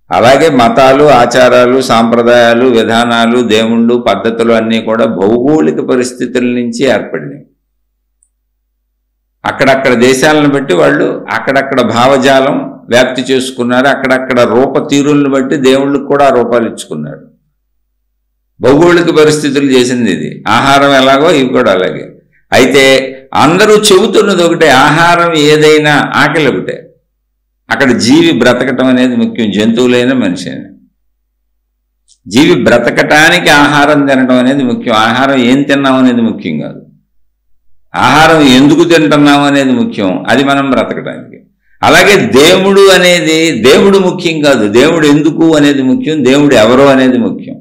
అలాగే మతాలు, ఆచారాలు, సాంప్రదాయాలు, విధానాలు, దేవుళ్ళు, పద్ధతులు అన్నీ కూడా భౌగోళిక పరిస్థితుల నుంచి ఏర్పడినాయి. అక్కడక్కడ దేశాలను బట్టి వాళ్ళు అక్కడక్కడ భావజాలం వ్యాప్తి చేసుకున్నారు. అక్కడక్కడ రూపతీరులను బట్టి దేవుళ్ళకు కూడా రూపాలు ఇచ్చుకున్నారు. భౌగోళిక పరిస్థితులు చేసింది ఇది. ఆహారం ఎలాగో ఇవి కూడా అలాగే. అయితే అందరూ చెబుతున్నది ఒకటే, ఆహారం ఏదైనా ఆకలి ఒకటే. అక్కడ జీవి బ్రతకటం అనేది ముఖ్యం, జంతువులైనా మనిషి అయినా. జీవి బ్రతకటానికి ఆహారం తినడం అనేది ముఖ్యం. ఆహారం ఏం తిన్నాం అనేది ముఖ్యం కాదు. ఆహారం ఎందుకు తింటున్నాం అనేది ముఖ్యం, అది మనం బ్రతకడానికి. అలాగే దేవుడు అనేది, దేవుడు ముఖ్యం కాదు, దేవుడు ఎందుకు అనేది ముఖ్యం, దేవుడు ఎవరో అనేది ముఖ్యం.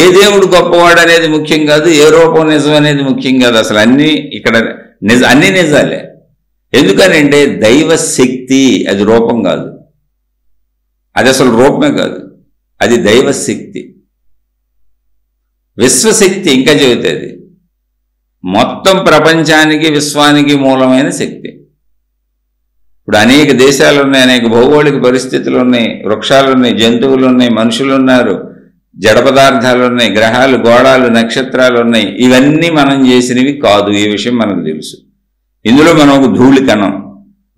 ఏ దేవుడు గొప్పవాడు అనేది ముఖ్యం కాదు, ఏ రూపం నిజం అనేది ముఖ్యం కాదు. అసలు అన్నీ ఇక్కడ అన్నీ నిజాలే. ఎందుకనంటే దైవ శక్తి అది రూపం కాదు, అది అసలు రూపమే కాదు, అది దైవ శక్తి, విశ్వశక్తి. ఇంకా చెబుతుంది మొత్తం ప్రపంచానికి విశ్వానికి మూలమైన శక్తి. ఇప్పుడు అనేక దేశాలు ఉన్నాయి, అనేక భౌగోళిక పరిస్థితులు ఉన్నాయి, వృక్షాలు ఉన్నాయి, జంతువులు ఉన్నాయి, మనుషులు ఉన్నారు, జడ పదార్థాలు ఉన్నాయి, గ్రహాలు, గోళాలు, నక్షత్రాలు ఉన్నాయి. ఇవన్నీ మనం చేసినవి కాదు, ఈ విషయం మనకు తెలుసు. ఇందులో మనం ఒక ధూళి కణం.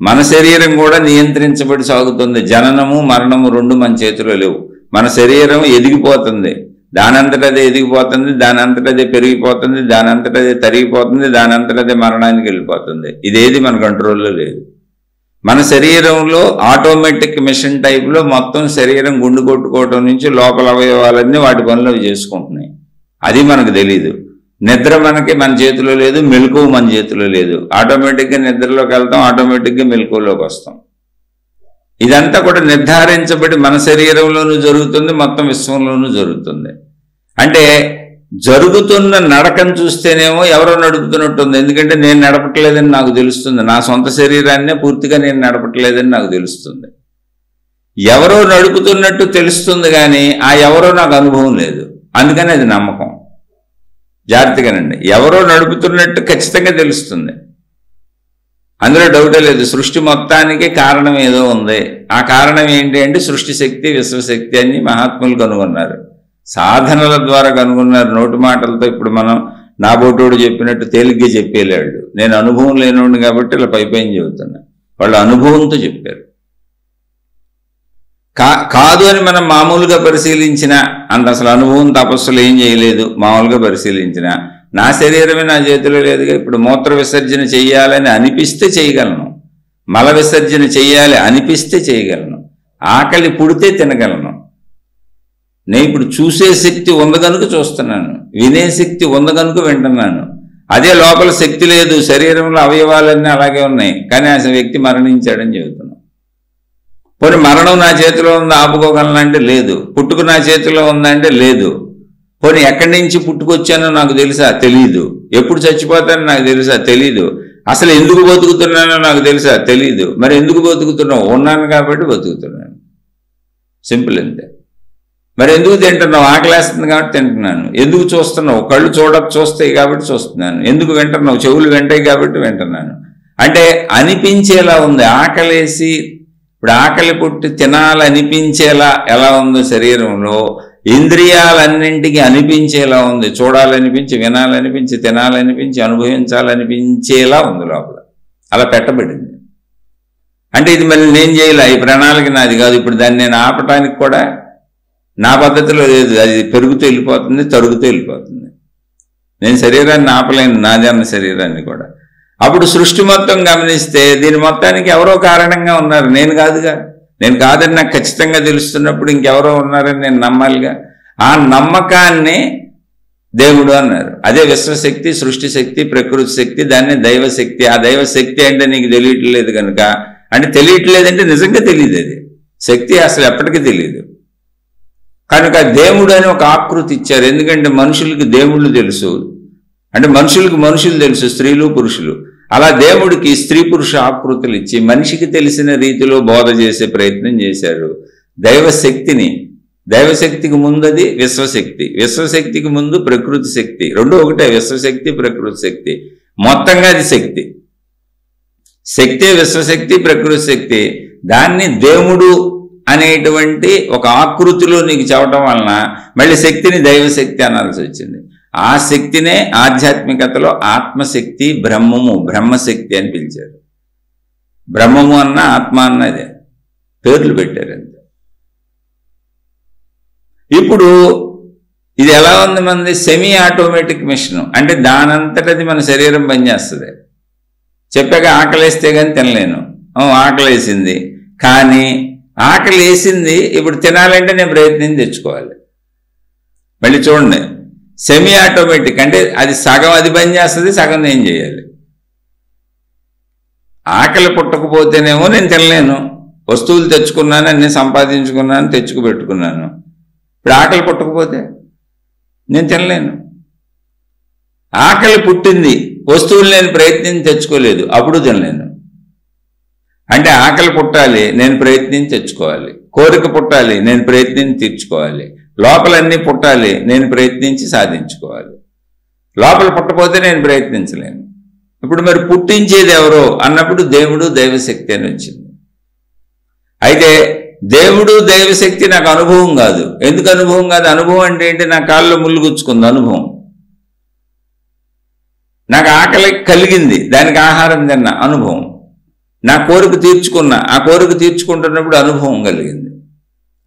మన శరీరం కూడా నియంత్రించబడి సాగుతుంది. జననము మరణము రెండు మన చేతిలో లేవు. మన శరీరం ఎదిగిపోతుంది, దానంతటదే ఎదిగిపోతుంది, దానంతటదే పెరిగిపోతుంది, దానంతటదే తరిగిపోతుంది, దానంతటదే మరణానికి వెళ్ళిపోతుంది. ఇదేది మన కంట్రోల్లో లేదు. మన శరీరంలో ఆటోమేటిక్ మిషన్ టైప్లో మొత్తం శరీరం గుండు కొట్టుకోవటం నుంచి లోపల అవయవాలన్నీ వాటి పనులు చేసుకుంటున్నాయి. అది మనకు తెలీదు. నిద్ర మనకి మన చేతిలో లేదు, మెలకువ మన చేతిలో లేదు. ఆటోమేటిక్గా నిద్రలోకి వెళ్తాం, ఆటోమేటిక్గా మెలకువలోకి వస్తాం. ఇదంతా కూడా నిర్ధారించబడి మన శరీరంలోనూ జరుగుతుంది, మొత్తం విశ్వంలోనూ జరుగుతుంది. అంటే జరుగుతున్న నడకను చూస్తేనేమో ఎవరో నడుపుతున్నట్టుంది. ఎందుకంటే నేను నడపట్లేదని నాకు తెలుస్తుంది. నా సొంత శరీరాన్నే పూర్తిగా నేను నడపట్లేదని నాకు తెలుస్తుంది. ఎవరో నడుపుతున్నట్టు తెలుస్తుంది, కానీ ఆ ఎవరో నాకు అనుభవం లేదు. అందుకని అది నమ్మకం. జాగ్రత్తగానండి, ఎవరో నడుపుతున్నట్టు ఖచ్చితంగా తెలుస్తుంది, అందులో డౌటే లేదు. సృష్టి మొత్తానికి కారణం ఏదో ఉంది. ఆ కారణం ఏంటి అంటే సృష్టి శక్తి, విశ్వశక్తి అని మహాత్ములు కనుగొన్నారు. సాధనల ద్వారా కనుగొన్నారు. నోటి మాటలతో ఇప్పుడు మనం నా బోటోడు చెప్పినట్టు తేలిగ్గా చెప్పేలేడు. నేను అనుభవం లేనివాడిని కాబట్టి ఇలా పైపైన చెబుతున్నా. వాళ్ళు అనుభవంతో చెప్పారు. కాదు అని మనం మామూలుగా పరిశీలించిన, అంత అసలు అనుభవం తపస్సులు ఏం చేయలేదు, మామూలుగా పరిశీలించిన నా శరీరమే నా చేతిలో లేదుగా. ఇప్పుడు మూత్ర విసర్జన చెయ్యాలని అనిపిస్తే చేయగలను, మల విసర్జన చెయ్యాలి అనిపిస్తే చేయగలను, ఆకలి పుడితే తినగలను. నేను ఇప్పుడు చూసే శక్తి ఉంది కనుక చూస్తున్నాను, వినే శక్తి ఉంది కనుక వింటున్నాను. అదే లోపల శక్తి లేదు, శరీరంలో అవయవాలన్నీ అలాగే ఉన్నాయి, కానీ ఆ వ్యక్తి మరణించాడని చెబుతున్నాం. పోనీ మరణం నా చేతిలో ఉంది ఆపుకోగలనంటే లేదు, పుట్టుకు నా చేతిలో ఉందంటే లేదు. పోనీ ఎక్కడి నుంచి పుట్టుకొచ్చానో నాకు తెలుసా? తెలీదు. ఎప్పుడు చచ్చిపోతానో నాకు తెలుసా? తెలీదు. అసలు ఎందుకు బతుకుతున్నానో నాకు తెలుసా? తెలీదు. మరి ఎందుకు బతుకుతున్నావు? ఉన్నాను కాబట్టి బతుకుతున్నాను, సింపుల్ అంతే. మరి ఎందుకు తింటున్నావు? ఆకలేస్తుంది కాబట్టి తింటున్నాను. ఎందుకు చూస్తున్నావు? కళ్ళు చూస్తాయి కాబట్టి చూస్తున్నాను. ఎందుకు వింటున్నావు? చెవులు వింటాయి కాబట్టి వింటున్నాను. అంటే అనిపించేలా ఉంది. ఆకలేసి ఇప్పుడు ఆకలి పుట్టి తినాలనిపించేలా ఎలా ఉందో శరీరంలో, ఇంద్రియాలన్నింటికి అనిపించేలా ఉంది. చూడాలనిపించి, వినాలనిపించి, తినాలనిపించి, అనుభవించాలనిపించేలా ఉంది లోపల. అలా పెట్టబడింది. అంటే ఇది మళ్ళీ నేను చేయలే, ఈ ప్రణాళిక నాది కాదు. ఇప్పుడు దాన్ని నేను ఆపటానికి కూడా నా పద్ధతిలో లేదు. అది పెరుగుతూ వెళ్ళిపోతుంది, తరుగుతూ వెళ్ళిపోతుంది. నేను శరీరాన్ని ఆపలేను, నాది అన్న శరీరాన్ని కూడా. అప్పుడు సృష్టి మొత్తం గమనిస్తే దీని మొత్తానికి ఎవరో కారణంగా ఉన్నారు, నేను కాదుగా. నేను కాదని నాకు ఖచ్చితంగా తెలుస్తున్నప్పుడు ఇంకెవరో ఉన్నారని నేను నమ్మాలిగా. ఆ నమ్మకాన్ని దేవుడు అన్నారు. అదే విశ్వశక్తి, సృష్టి శక్తి, ప్రకృతి శక్తి, దాన్ని దైవశక్తి. ఆ దైవశక్తి అంటే నీకు తెలియట్లేదు కనుక, అంటే తెలియట్లేదంటే నిజంగా తెలియదు. అది శక్తి అసలు ఎప్పటికీ తెలియదు కనుక దేవుడు అని ఒక ఆకృతి ఇచ్చారు. ఎందుకంటే మనుషులకి దేవుళ్ళు తెలుసు, అంటే మనుషులకు మనుషులు తెలుసు, స్త్రీలు పురుషులు. అలా దేవుడికి స్త్రీ పురుష ఆకృతులు ఇచ్చి మనిషికి తెలిసిన రీతిలో బోధ చేసే ప్రయత్నం చేశారు. దైవశక్తిని, దైవశక్తికి ముందు అది విశ్వశక్తి, విశ్వశక్తికి ముందు ప్రకృతి శక్తి. రెండు ఒకటే, విశ్వశక్తి ప్రకృతి శక్తి. మొత్తంగా అది శక్తి. శక్తి విశ్వశక్తి ప్రకృతి శక్తి. దాన్ని దేవుడు అనేటువంటి ఒక ఆకృతిలో నీకు చెప్పడం వలన మళ్ళీ శక్తిని దైవశక్తి అనాల్సి వచ్చింది. ఆ శక్తినే ఆధ్యాత్మికతలో ఆత్మశక్తి, బ్రహ్మము, బ్రహ్మశక్తి అని పిలిచారు. బ్రహ్మము అన్న ఆత్మ అన్నదే పేర్లు పెట్టారు అంతే. ఇప్పుడు ఇది ఎలా ఉంది? మనది సెమీ ఆటోమేటిక్ మిషన్. అంటే దానంతటది మన శరీరం పనిచేస్తుంది. చెప్పాక ఆకలేస్తే కానీ తినలేను. ఆకలేసింది, కానీ ఆకలి వేసింది, ఇప్పుడు తినాలంటే నేను ప్రయత్నం తెచ్చుకోవాలి. మళ్ళీ చూడండి, సెమీ ఆటోమేటిక్ అంటే అది సగం అది పని చేస్తుంది, సగం నేను చేయాలి. ఆకలి పుట్టకపోతేనేమో నేను తినలేను. వస్తువులు తెచ్చుకున్నాను, అన్ని సంపాదించుకున్నాను, తెచ్చుకుపెట్టుకున్నాను. ఇప్పుడు ఆకలి పుట్టకపోతే నేను తినలేను. ఆకలి పుట్టింది, వస్తువులు నేను ప్రయత్నించి తెచ్చుకోలేదు, అప్పుడు తినలేను. అంటే ఆకలి పుట్టాలి, నేను ప్రయత్నించి తెచ్చుకోవాలి. కోరిక పుట్టాలి, నేను ప్రయత్నించి తీర్చుకోవాలి. లోపలన్నీ పుట్టాలి, నేను ప్రయత్నించి సాధించుకోవాలి. లోపల పుట్టపోతే నేను ప్రయత్నించలేను. ఇప్పుడు మరి పుట్టించేది ఎవరో అన్నప్పుడు దేవుడు, దైవశక్తి అని వచ్చింది. అయితే దేవుడు, దైవశక్తి నాకు అనుభవం కాదు. ఎందుకు అనుభవం కాదు? అనుభవం అంటే ఏంటి? నా కాళ్ళలో ముళ్ళు గుచ్చుకుంది అనుభవం. నాకు ఆకలి కలిగింది, దానికి ఆహారం తిన్న అనుభవం. నా కోరిక తీర్చుకున్నా, ఆ కోరిక తీర్చుకుంటున్నప్పుడు అనుభవం కలిగింది.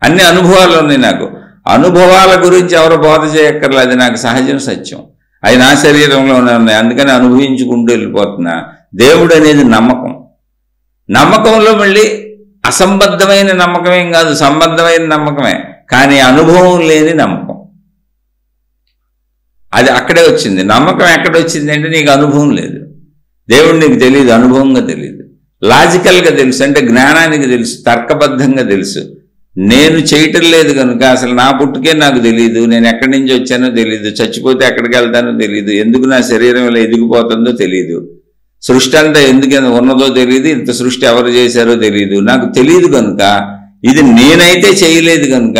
అన్ని అనుభవాలు ఉన్నాయి నాకు. అనుభవాల గురించి ఎవరు బోధ చేయక్కర్లేదు, అది నాకు సహజం, సత్యం. అవి నా శరీరంలోనే ఉన్నాయి, అందుకని అనుభవించుకుంటూ వెళ్ళిపోతున్నా. దేవుడు అనేది నమ్మకం. నమ్మకంలో మళ్ళీ అసంబద్ధమైన నమ్మకమేం కాదు, సంబద్ధమైన నమ్మకమే, కానీ అనుభవం లేని నమ్మకం. అది అక్కడే వచ్చింది. నమ్మకం ఎక్కడ వచ్చింది అంటే నీకు అనుభవం లేదు. దేవుడు నీకు తెలియదు, అనుభవంగా తెలియదు. లాజికల్గా తెలుసు, అంటే జ్ఞానానికి తెలుసు, తర్కబద్ధంగా తెలుసు. నేను చేయటం లేదు కనుక అసలు నా పుట్టుకే నాకు తెలియదు, నేను ఎక్కడి నుంచి వచ్చానో తెలియదు, చచ్చిపోతే ఎక్కడికి వెళ్తానో తెలియదు, ఎందుకు నా శరీరం ఇలా ఎదిగిపోతుందో తెలియదు, సృష్టి అంతా ఎందుకు ఉన్నదో తెలియదు, ఇంత సృష్టి ఎవరు చేశారో తెలియదు, నాకు తెలియదు కనుక, ఇది నేనైతే చేయలేదు కనుక,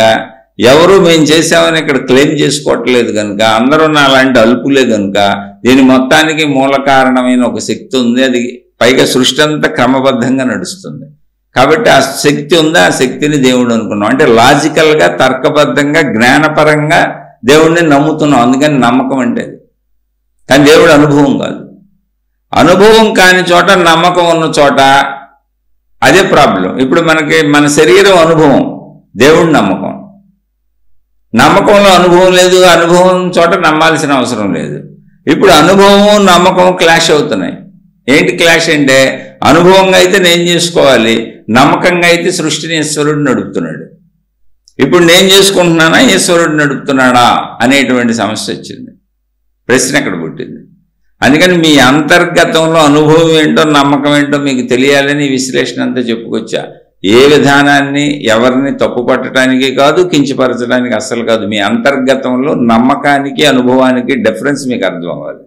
ఎవరు మేము చేసామని ఇక్కడ క్లెయిమ్ చేసుకోవట్లేదు కనుక, అందరూ నా అలాంటి అల్పులే కనుక, దీని మొత్తానికి మూల కారణమైన ఒక శక్తి ఉంది. అది పైగా సృష్టి అంతా క్రమబద్ధంగా నడుస్తుంది కాబట్టి ఆ శక్తి ఉంది, ఆ శక్తిని దేవుడు అనుకున్నాం. అంటే లాజికల్గా, తర్కబద్ధంగా, జ్ఞానపరంగా దేవుడిని నమ్ముతున్నాం. అందుకని నమ్మకం అంటే అది. కానీ దేవుడు అనుభవం కాదు. అనుభవం కాని చోట నమ్మకం ఉన్న చోట అదే ప్రాబ్లం. ఇప్పుడు మనకి మన శరీరం అనుభవం, దేవుడు నమ్మకం. నమ్మకంలో అనుభవం లేదు, అనుభవం చోట నమ్మాల్సిన అవసరం లేదు. ఇప్పుడు అనుభవం నమ్మకం క్లాష్ అవుతున్నాయి. ఏంటి క్లాష్ అంటే, అనుభవంగా అయితే నేను చేసుకోవాలి, నమ్మకంగా అయితే సృష్టిని ఈశ్వరుడు నడుపుతున్నాడు. ఇప్పుడు నేను చేసుకుంటున్నానా, ఈశ్వరుడు నడుపుతున్నాడా అనేటువంటి సమస్య వచ్చింది. ప్రశ్న అక్కడ పుట్టింది. అందుకని మీ అంతర్గతంలో అనుభవం ఏంటో నమ్మకం ఏంటో మీకు తెలియాలని విశ్లేషణ అంతా చెప్పుకొచ్చా. ఏ విధానాన్ని ఎవరిని తప్పు పట్టడానికి కాదు, కించపరచడానికి అస్సలు కాదు. మీ అంతర్గతంలో నమ్మకానికి అనుభవానికి డిఫరెన్స్ మీకు అర్థం అవ్వాలి.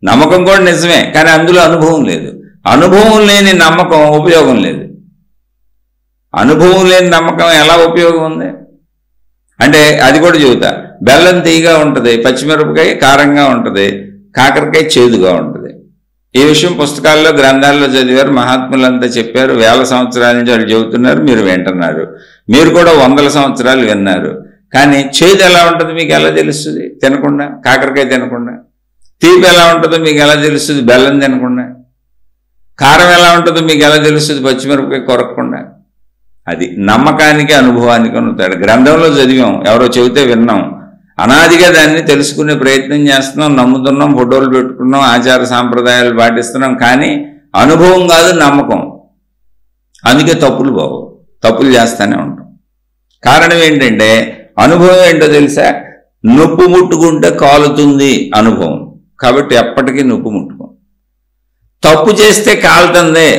నమ్మకం కూడా నిజమే, కానీ అందులో అనుభవం లేదు. అనుభవం లేని నమ్మకం ఉపయోగం లేదు. అనుభవం లేని నమ్మకం ఎలా ఉపయోగం ఉంది అంటే, అది కూడా చెబుతా. బెల్లం తీయగా ఉంటుంది, పచ్చిమిరపకాయ కారంగా ఉంటుంది, కాకరకాయ చేదుగా ఉంటుంది. ఈ విషయం పుస్తకాల్లో గ్రంథాల్లో చదివారు, మహాత్ములంతా చెప్పారు. వేల సంవత్సరాల నుంచి వాళ్ళు చెబుతున్నారు, మీరు వింటున్నారు. మీరు కూడా 100 సంవత్సరాలు విన్నారు. కానీ చేదు ఎలా ఉంటుందో మీకు ఎలా తెలుస్తుంది తినకుండా? కాకరకాయ తినకుండా. తీపి ఎలా ఉంటుందో మీకు ఎలా తెలుస్తుంది బెల్లం తినకుండా? కారం ఎలా ఉంటుందో మీకు ఎలా తెలుస్తుంది పచ్చిమిరపకాయ కొరకకుండా? అది నమ్మకానికి అనుభవానికి ఉంటాడు. గ్రంథంలో చదివాం, ఎవరో చెబితే విన్నాం, అనాదిగా దాన్ని తెలుసుకునే ప్రయత్నం చేస్తున్నాం, నమ్ముతున్నాం, ఫోటోలు పెట్టుకున్నాం, ఆచార సాంప్రదాయాలు పాటిస్తున్నాం. కానీ అనుభవం కాదు, నమ్మకం. అందుకే తప్పులు బావు, తప్పులు చేస్తూనే ఉంటాం. కారణం ఏంటంటే, అనుభవం ఏంటో తెలుసా? నొప్పు ముట్టుకుంటే కాలుతుంది అనుభవం. కాబట్టి ఎప్పటికీ నొప్పు ముట్టుకో. తప్పు చేస్తే కాలుతుందే,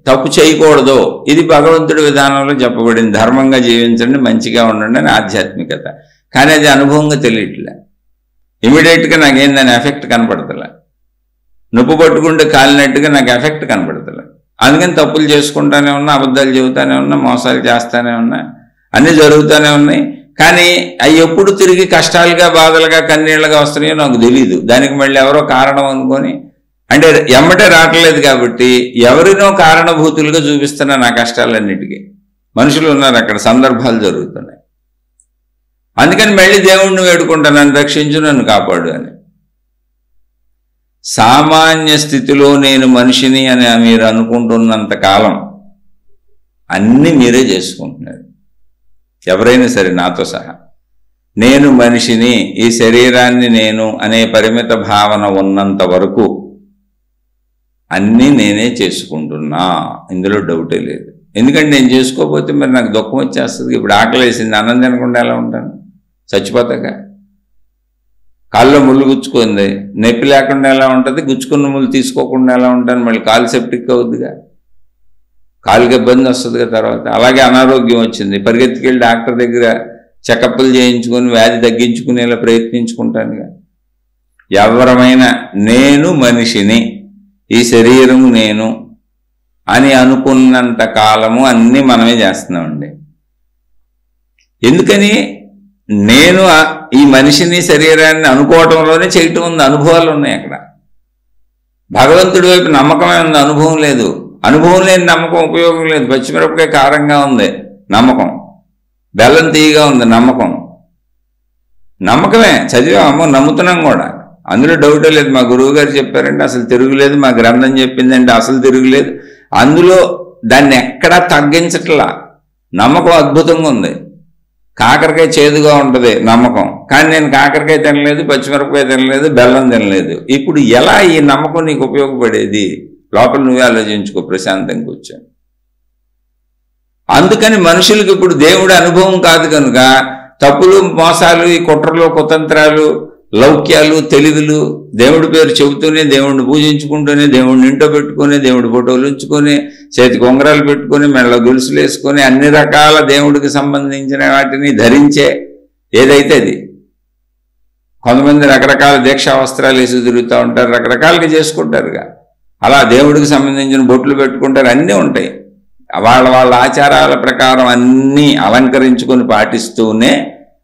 తప్పు చేయకూడదు. ఇది భగవంతుడి విధానంలో చెప్పబడింది. ధర్మంగా జీవించండి, మంచిగా ఉండండి అని ఆధ్యాత్మికత. కానీ అది అనుభవంగా తెలియట్లే. ఇమీడియట్గా నాకేం దాని ఎఫెక్ట్ కనపడతలే. నొప్పు పట్టుకుంటే కాలినట్టుగా నాకు ఎఫెక్ట్ కనపడతలే. అందుకని తప్పులు చేసుకుంటానే ఉన్నా, అబద్ధాలు చెబుతానే ఉన్నా, మోసాలు చేస్తానే ఉన్నా, అన్నీ జరుగుతూనే ఉన్నాయి. కానీ అవి ఎప్పుడు తిరిగి కష్టాలుగా, బాధలుగా, కన్నీళ్ళగా వస్తున్నాయో నాకు తెలీదు. దానికి మళ్ళీ ఎవరో కారణం అనుకొని, అంటే ఎమ్మటే రావట్లేదు కాబట్టి ఎవరినో కారణభూతులుగా చూపిస్తున్నా నా కష్టాలన్నిటికీ. మనుషులు ఉన్నారు అక్కడ, సందర్భాలు జరుగుతున్నాయి. అందుకని మళ్ళీ దేవుణ్ణి వేడుకుంటాను, నన్ను రక్షించు, నన్ను కాపాడు అని. సామాన్య స్థితిలో నేను మనిషిని అని మీరు అనుకుంటున్నంత కాలం అన్నీ మీరే చేసుకుంటున్నారు. ఎవరైనా సరే, నాతో సహా. నేను మనిషిని, ఈ శరీరాన్ని నేను అనే పరిమిత భావన ఉన్నంత వరకు అన్నీ నేనే చేసుకుంటున్నా, ఇందులో డౌటే లేదు. ఎందుకంటే నేను చేసుకోకపోతే మరి నాకు దుఃఖం వచ్చేస్తుంది. ఇప్పుడు ఆకలి వేసింది, అన్నం తినకుండా ఎలా ఉంటాను? చచ్చిపోతాగా. కాళ్ళలో ముళ్ళు గుచ్చుకుంది, నొప్పి లేకుండా ఎలా ఉంటుంది? గుచ్చుకున్న ముళ్ళు తీసుకోకుండా ఎలా ఉంటాను? మళ్ళీ కాలు సెప్టిక్ అవుద్దిగా, కాలుకి ఇబ్బంది వస్తుందిగా తర్వాత. అలాగే అనారోగ్యం వచ్చింది, పరిగెత్తుకెళ్ళి డాక్టర్ దగ్గర చెకప్లు చేయించుకొని వ్యాధి తగ్గించుకునేలా ప్రయత్నించుకుంటానుగా. ఎవరమైనా నేను మనిషిని, ఈ శరీరం నేను అని అనుకున్నంత కాలము అన్నీ మనమే చేస్తున్నామండి. ఎందుకని? నేను ఈ మనిషిని, శరీరాన్ని అనుకోవటంలోనే చేయటం ఉంది. అనుభవాలు ఉన్నాయి అక్కడ. భగవంతుడి వైపు నమ్మకమే ఉంది, అనుభవం లేదు. అనుభవం లేని నమ్మకం ఉపయోగం లేదు. పచ్చిమిరపకాయ కారంగా ఉంది, నమ్మకం. బెల్లం తీయగా ఉంది, నమ్మకం. నమ్మకమే, చదివామో, నమ్ముతున్నాం కూడా, అందులో డౌటే లేదు. మా గురువు గారు చెప్పారంటే అసలు తిరుగులేదు, మా గ్రంథం చెప్పిందంటే అసలు తిరుగులేదు. అందులో దాన్ని ఎక్కడా తగ్గించట్లా. నమ్మకం అద్భుతంగా ఉంది. కాకరకాయ చేదుగా ఉంటుంది, నమ్మకం. కానీ నేను కాకరకాయ తినలేదు, పచ్చిమిరపకాయ తినలేదు, బెల్లం తినలేదు. ఇప్పుడు ఎలా ఈ నమ్మకం నీకు ఉపయోగపడేది? లోపల నువ్వే ఆలోచించుకో, ప్రశాంతంగా కూర్చొని. అందుకని మనుషులకు ఇప్పుడు దేవుడి అనుభవం కాదు కనుక తప్పులు, మోసాలు, ఈ కుట్రలు, కుతంత్రాలు, లౌక్యాలు, తెలివిలు, దేవుడి పేరు చెబుతూనే, దేవుడిని పూజించుకుంటూనే, దేవుడిని ఇంట్లో పెట్టుకొని, దేవుడి ఫోటోలు ఉంచుకొని, చేతికి ఉంగరాలు పెట్టుకొని, మెళ్ళ గొలుసులు వేసుకొని, అన్ని రకాల దేవుడికి సంబంధించిన వాటిని ధరించే ఏదైతే అది. కొంతమంది రకరకాల దీక్షా వస్త్రాలు వేసి తిరుగుతూ ఉంటారు, రకరకాలుగా చేసుకుంటారుగా. అలా దేవుడికి సంబంధించిన బొట్లు పెట్టుకుంటారు, అన్నీ ఉంటాయి. వాళ్ళ ఆచారాల ప్రకారం అన్నీ అలంకరించుకొని పాటిస్తూనే